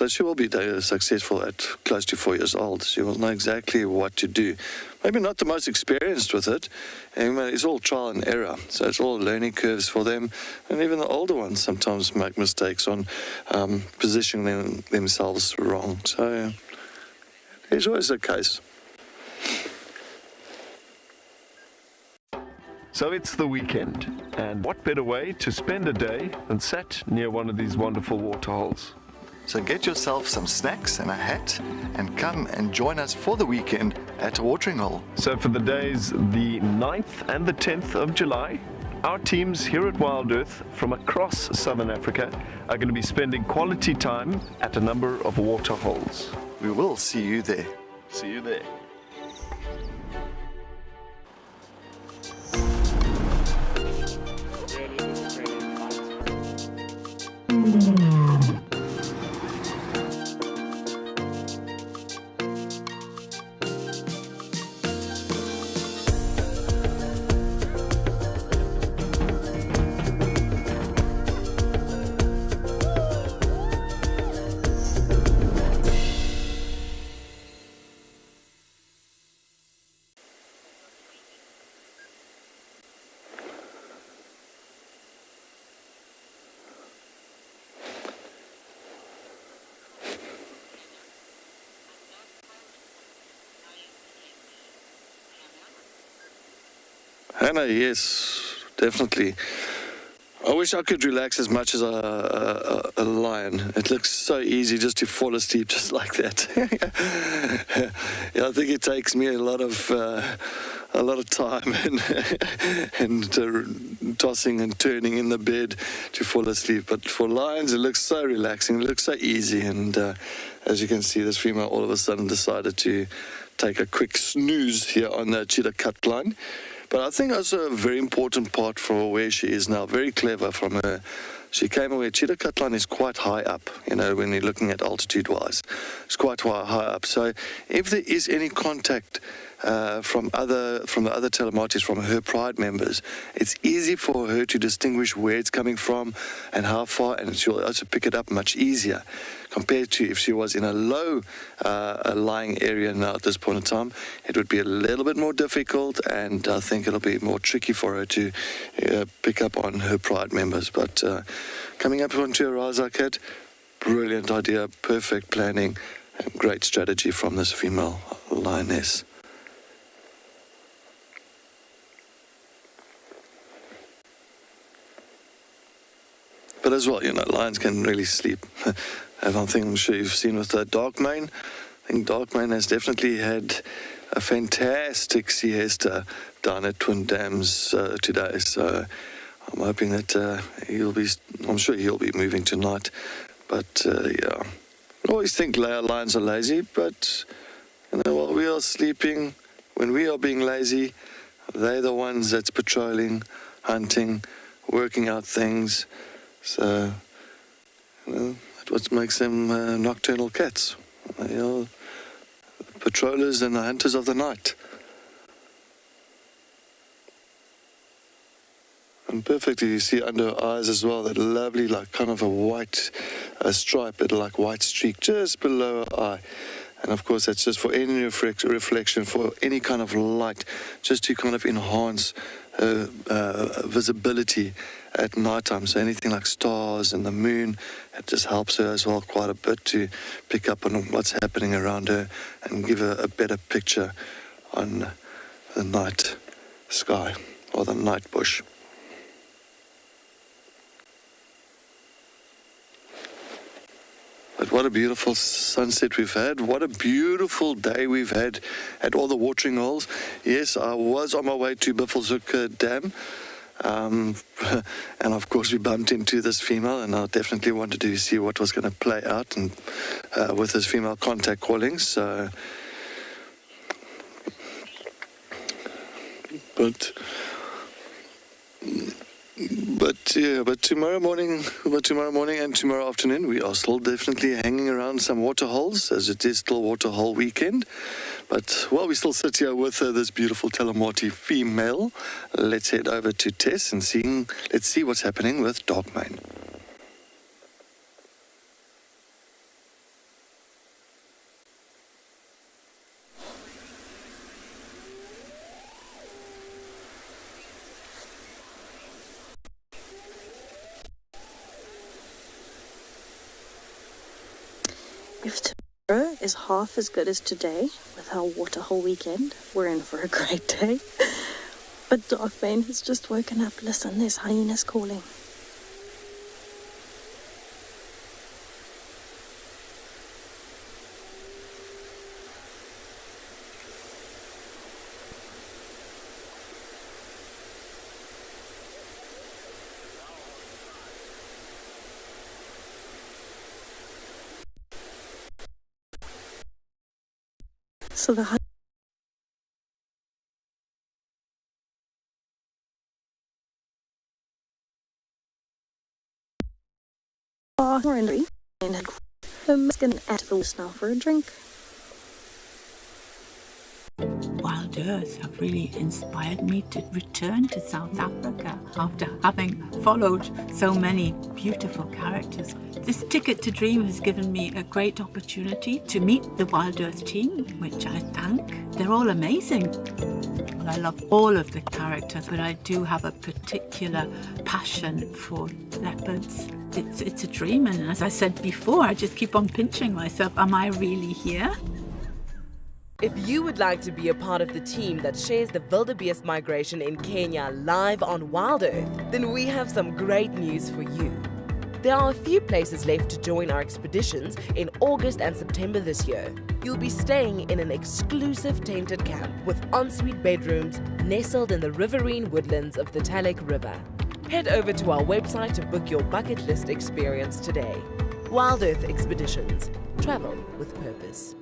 she will be successful at close to 4 years old. She will know exactly what to do. Maybe not the most experienced with it. It's all trial and error. So it's all learning curves for them. And even the older ones sometimes make mistakes on positioning themselves wrong. So it's always the case. So it's the weekend, and what better way to spend a day than sat near one of these wonderful waterholes? So get yourself some snacks and a hat and come and join us for the weekend at a watering hole. So for the days the 9th and the 10th of July, our teams here at WildEarth from across Southern Africa are going to be spending quality time at a number of waterholes. We will see you there. See you there. Hannah, yes, definitely. I wish I could relax as much as a lion. It looks so easy just to fall asleep just like that. Yeah, I think it takes me a lot of time and tossing and turning in the bed to fall asleep. But for lions, it looks so relaxing. It looks so easy. And as you can see, this female all of a sudden decided to take a quick snooze here on the cheetah cut line. But I think also a very important part for where she is now, very clever from her. She came away, cheetah cut line is quite high up, you know, when you're looking at altitude-wise. It's quite high up. So if there is any contact from the other telemarketers, from her pride members, it's easy for her to distinguish where it's coming from and how far, and she'll also pick it up much easier compared to if she was in a low lying area now at this point in time. It would be a little bit more difficult, and I think it'll be more tricky for her to pick up on her pride members. But coming up onto a rise like that, brilliant idea, perfect planning, and great strategy from this female lioness. But as well, you know, lions can really sleep. And one thing I'm sure you've seen with the dark mane, I think dark mane has definitely had a fantastic siesta down at Twin Dams today. So I'm hoping that I'm sure he'll be moving tonight. But yeah, I always think lions are lazy, but you know, while we are sleeping, when we are being lazy, they're the ones that's patrolling, hunting, working out things. So, you know, that's what makes them nocturnal cats. They are the patrollers and the hunters of the night. And perfectly, you see under her eyes as well, that lovely, like kind of a white stripe, like white streak just below her eye. And of course, that's just for any reflection, for any kind of light, just to kind of enhance her visibility at night time. So anything like stars and the moon, it just helps her as well quite a bit to pick up on what's happening around her and give her a better picture on the night sky or the night bush. But what a beautiful sunset we've had. What a beautiful day we've had at all the watering holes. Yes, I was on my way to Buffelshoek Dam. And of course we bumped into this female, and I definitely wanted to see what was going to play out and with this female contact calling. So, but tomorrow morning and tomorrow afternoon, we are still definitely hanging around some waterholes, as it is still waterhole weekend. But while we still sit here with this beautiful Telemati female, let's head over to Tess and let's see what's happening with dark mane. If tomorrow is half as good as today with our waterhole weekend, we're in for a great day. But dark mane has just woken up. Listen, there's hyenas calling. So the and I'm going to add the now for a drink. WildEarth have really inspired me to return to South Africa after having followed so many beautiful characters. This ticket to dream has given me a great opportunity to meet the WildEarth team, which I thank. They're all amazing. Well, I love all of the characters, but I do have a particular passion for leopards. It's a dream, and as I said before, I just keep on pinching myself. Am I really here? If you would like to be a part of the team that shares the wildebeest migration in Kenya live on WildEarth, then we have some great news for you. There are a few places left to join our expeditions in August and September this year. You'll be staying in an exclusive tented camp with ensuite bedrooms nestled in the riverine woodlands of the Talek River. Head over to our website to book your bucket list experience today. WildEarth Expeditions. Travel with purpose.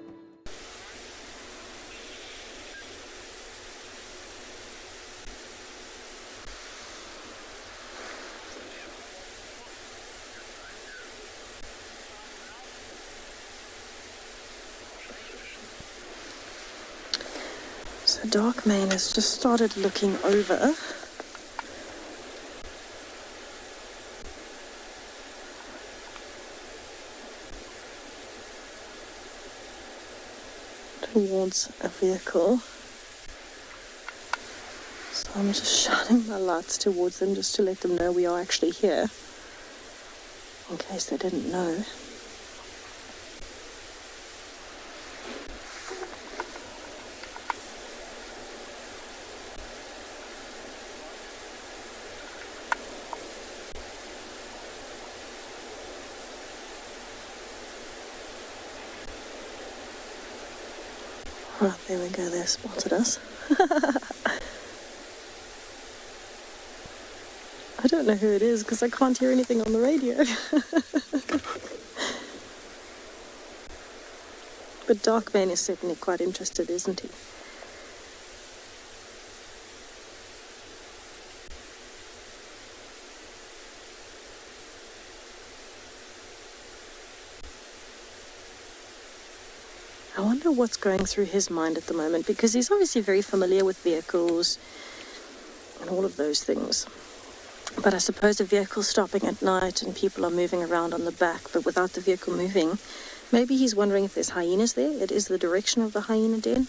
So Darkmane has just started looking over. Towards a vehicle. So I'm just shining my lights towards them just to let them know we are actually here, in case they didn't know. Right, there we go, they spotted us. I don't know who it is because I can't hear anything on the radio. But Darkmane is certainly quite interested, isn't he? I wonder what's going through his mind at the moment, because he's obviously very familiar with vehicles and all of those things. But I suppose a vehicle stopping at night and people are moving around on the back, but without the vehicle moving, maybe he's wondering if there's hyenas there. It is the direction of the hyena den.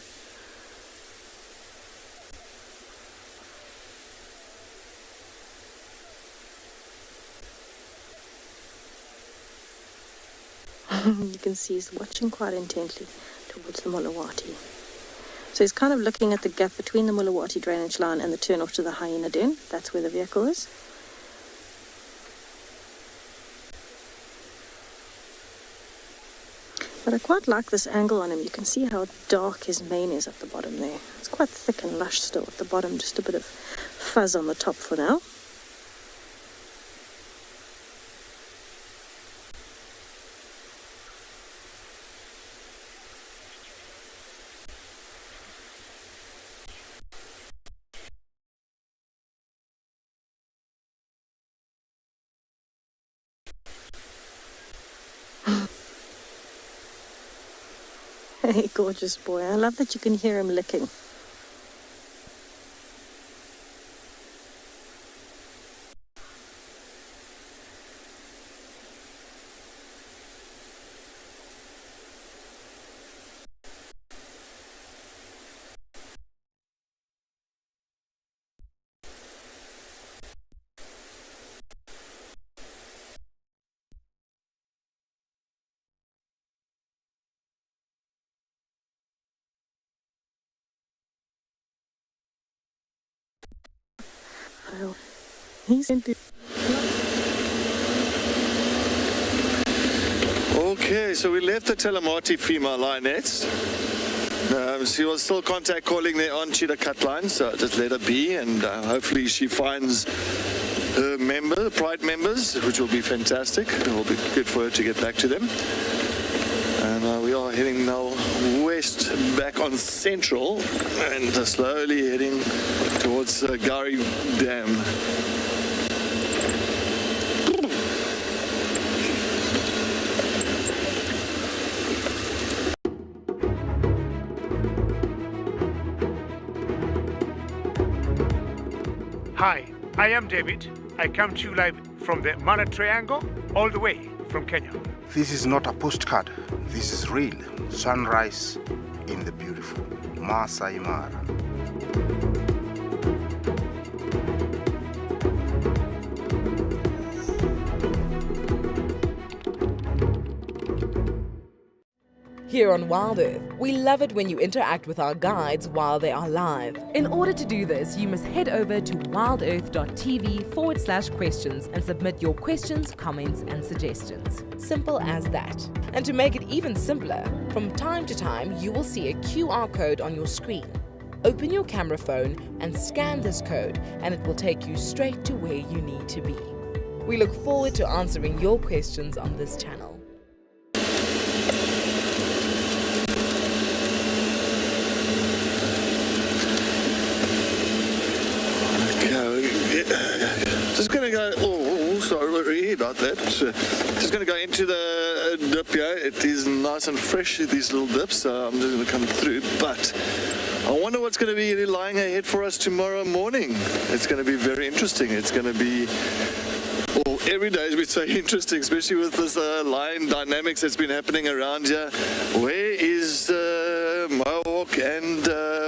You can see he's watching quite intently towards the Mulawati. So he's kind of looking at the gap between the Mulawati drainage line and the turn off to the hyena den. That's where the vehicle is. But I quite like this angle on him. You can see how dark his mane is at the bottom there. It's quite thick and lush still at the bottom, just a bit of fuzz on the top for now. Hey, gorgeous boy. I love that you can hear him licking. He's into. Okay, so we left the Telemati female lioness. She was still contact calling there on Cheetah cut line, so just let her be, and hopefully she finds her Pride members, which will be fantastic. It will be good for her to get back to them. And we are heading now west back on Central and slowly heading towards Gari Dam. Hi, I am David. I come to you live from the Mana Triangle, all the way from Kenya. This is not a postcard. This is real. Sunrise in the beautiful Masai Mara. Here on WildEarth, we love it when you interact with our guides while they are live. In order to do this, you must head over to wildearth.tv/questions and submit your questions, comments and suggestions. Simple as that. And to make it even simpler, from time to time you will see a QR code on your screen. Open your camera phone and scan this code and it will take you straight to where you need to be. We look forward to answering your questions on this channel. Just going to go, sorry about that. Just going to go into the dip here. It is nice and fresh, these little dips, so I'm just going to come through. But I wonder what's going to be lying ahead for us tomorrow morning. It's going to be very interesting. It's going to be, well, every day has been so interesting, especially with this lion dynamics that's been happening around here. Where is Mohawk and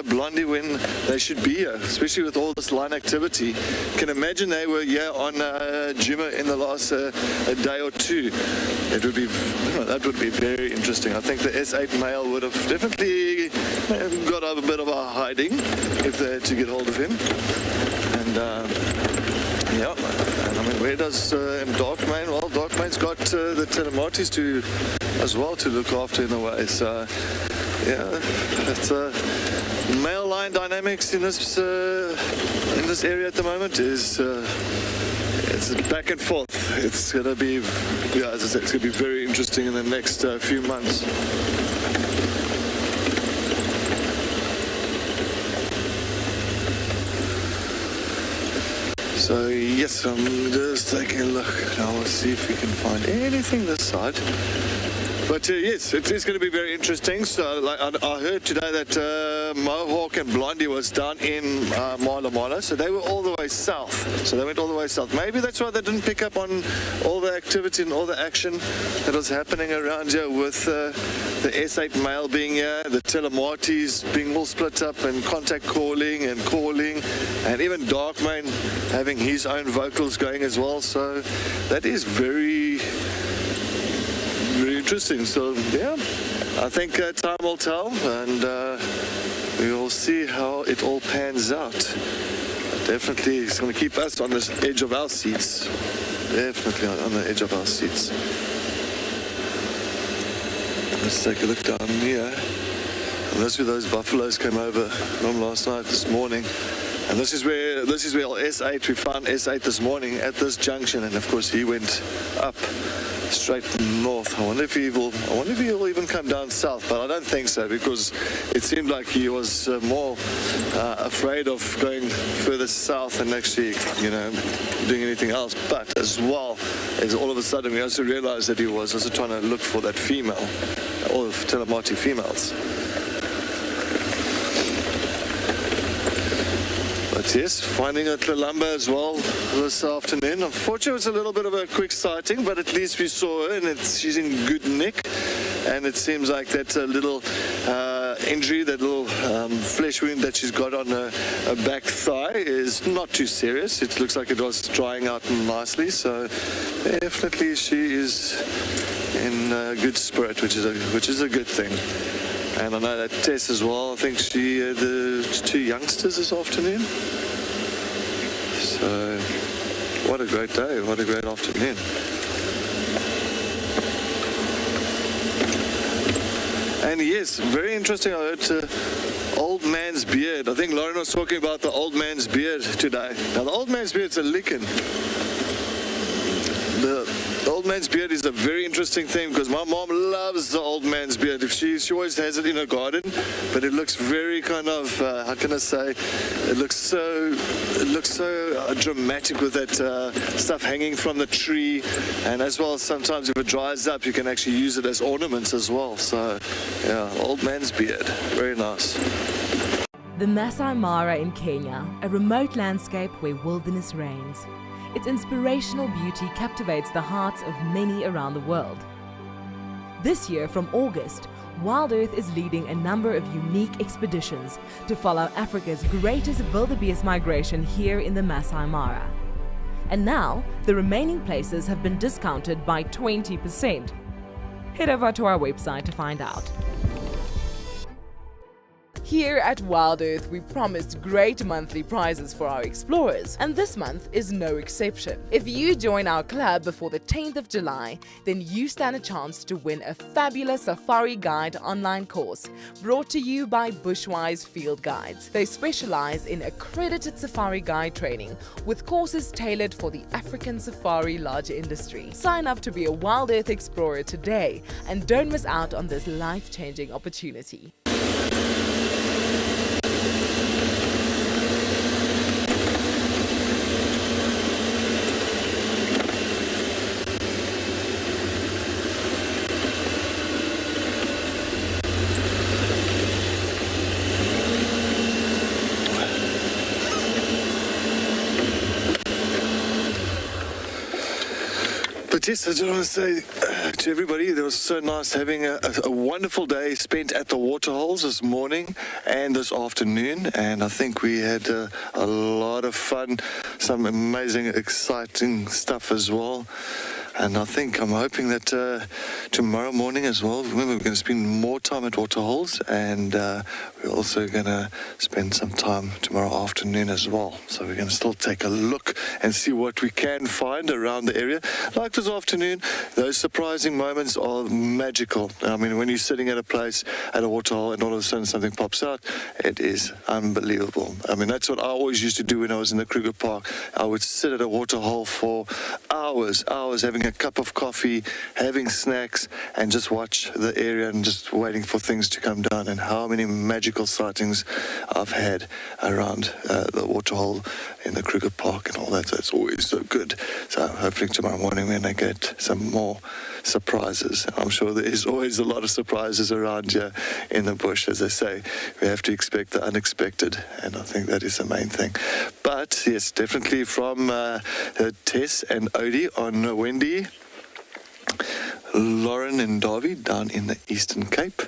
Blondie when they should be here, especially with all this lion activity? Can imagine they were here on Juma in the last a day or two. It would be, that would be very interesting. I think the S8 male would have definitely got a bit of a hiding if they had to get hold of him. And yeah, and I mean, where does Darkmane? Well, Darkmane's got the Telematis to as well to look after in a way. So yeah, it's male lion dynamics in this area at the moment is it's back and forth. It's gonna be, yeah, as I said, it's gonna be very interesting in the next few months. So yes, I'm just taking a look. Now we'll see if we can find anything this side. But yes, it is going to be very interesting. So like, I heard today that Mohawk and Blondie was down in Lamula, so they were all the way south. So they went all the way south. Maybe that's why they didn't pick up on all the activity and all the action that was happening around here with the S8 male being here, the Telematis being all split up and contact calling, and even Darkmane having his own vocals going as well. So that is very interesting. So yeah, I think time will tell, and we will see how it all pans out. Definitely it's going to keep us on the edge of our seats. Definitely on the edge of our seats. Let's take a look down here. And that's where those buffaloes came over from last night, this morning. And this is where S8, we found S8 this morning at this junction, and of course he went up straight north. I wonder if he'll even come down south, but I don't think so, because it seemed like he was more afraid of going further south and actually, you know, doing anything else. But as well as all of a sudden we also realized that he was also trying to look for that female, all of Telemati females. But yes, finding a Lamula as well this afternoon. Unfortunately, it's a little bit of a quick sighting, but at least we saw her, and she's in good nick. And it seems like that little injury, that little flesh wound that she's got on her back thigh is not too serious. It looks like it was drying out nicely, so definitely she is in good spirit, which is a good thing. And I know that Tess as well, I think she had the two youngsters this afternoon. So, what a great day, what a great afternoon. And yes, very interesting, I heard old man's beard. I think Lauren was talking about the old man's beard today. Now the old man's beard's a lichen. The old man's beard is a very interesting thing, because my mom loves the old man's beard. She always has it in her garden, but it looks very kind of how can I say? It looks so dramatic with that stuff hanging from the tree, and as well sometimes if it dries up, you can actually use it as ornaments as well. So yeah, old man's beard, very nice. The Masai Mara in Kenya, a remote landscape where wilderness reigns. Its inspirational beauty captivates the hearts of many around the world. This year, from August, WildEarth is leading a number of unique expeditions to follow Africa's greatest wildebeest migration here in the Masai Mara. And now, the remaining places have been discounted by 20%. Head over to our website to find out. Here at WildEarth, we promised great monthly prizes for our explorers, and this month is no exception. If you join our club before the 10th of July, then you stand a chance to win a fabulous Safari Guide online course brought to you by Bushwise Field Guides. They specialize in accredited safari guide training with courses tailored for the African safari lodge industry. Sign up to be a WildEarth explorer today and don't miss out on this life-changing opportunity. But yes, I just want to say to everybody, it was so nice having a wonderful day spent at the waterholes this morning and this afternoon, and I think we had a lot of fun, some amazing, exciting stuff as well. And I'm hoping that tomorrow morning as well, remember we're going to spend more time at Waterholes, and we're also going to spend some time tomorrow afternoon as well. So we're going to still take a look and see what we can find around the area. Like this afternoon, those surprising moments are magical. I mean, when you're sitting at a place, at a waterhole, and all of a sudden something pops out, it is unbelievable. I mean, that's what I always used to do when I was in the Kruger Park. I would sit at a waterhole for hours, having a cup of coffee, having snacks, and just watch the area and just waiting for things to come down. And how many magical sightings I've had around the waterhole in the Kruger Park and all that. So it's always so good. So hopefully tomorrow morning we're going to get some more surprises. I'm sure there is always a lot of surprises around here in the bush. As I say, we have to expect the unexpected, and I think that is the main thing. But yes, definitely from Tess and Odie on Wendy, Lauren and Davy down in the Eastern Cape,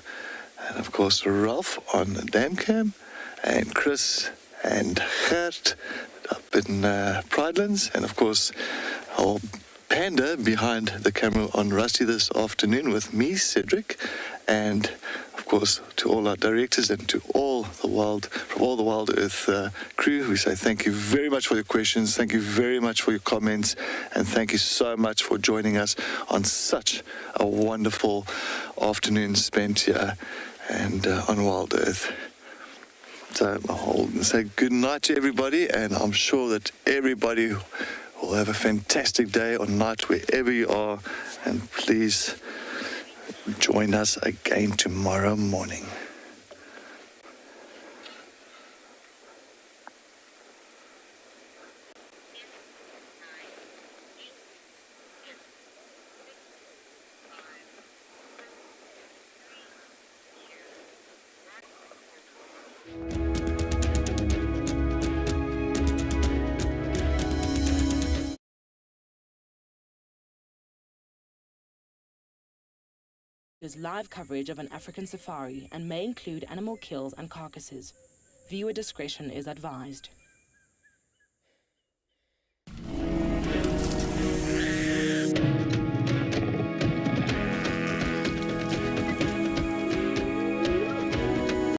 and of course Ralph on the Dam Cam, and Chris and Gert up in Pridelands, and of course our Panda behind the camera on Rusty this afternoon with me, Cedric, and of course to all our directors and to all the WildEarth crew, we say thank you very much for your questions, thank you very much for your comments, and thank you so much for joining us on such a wonderful afternoon spent here and on WildEarth. So I'll say good night to everybody, and I'm sure that everybody will have a fantastic day or night wherever you are, and please join us again tomorrow morning. Is live coverage of an African safari and may include animal kills and carcasses. Viewer discretion is advised.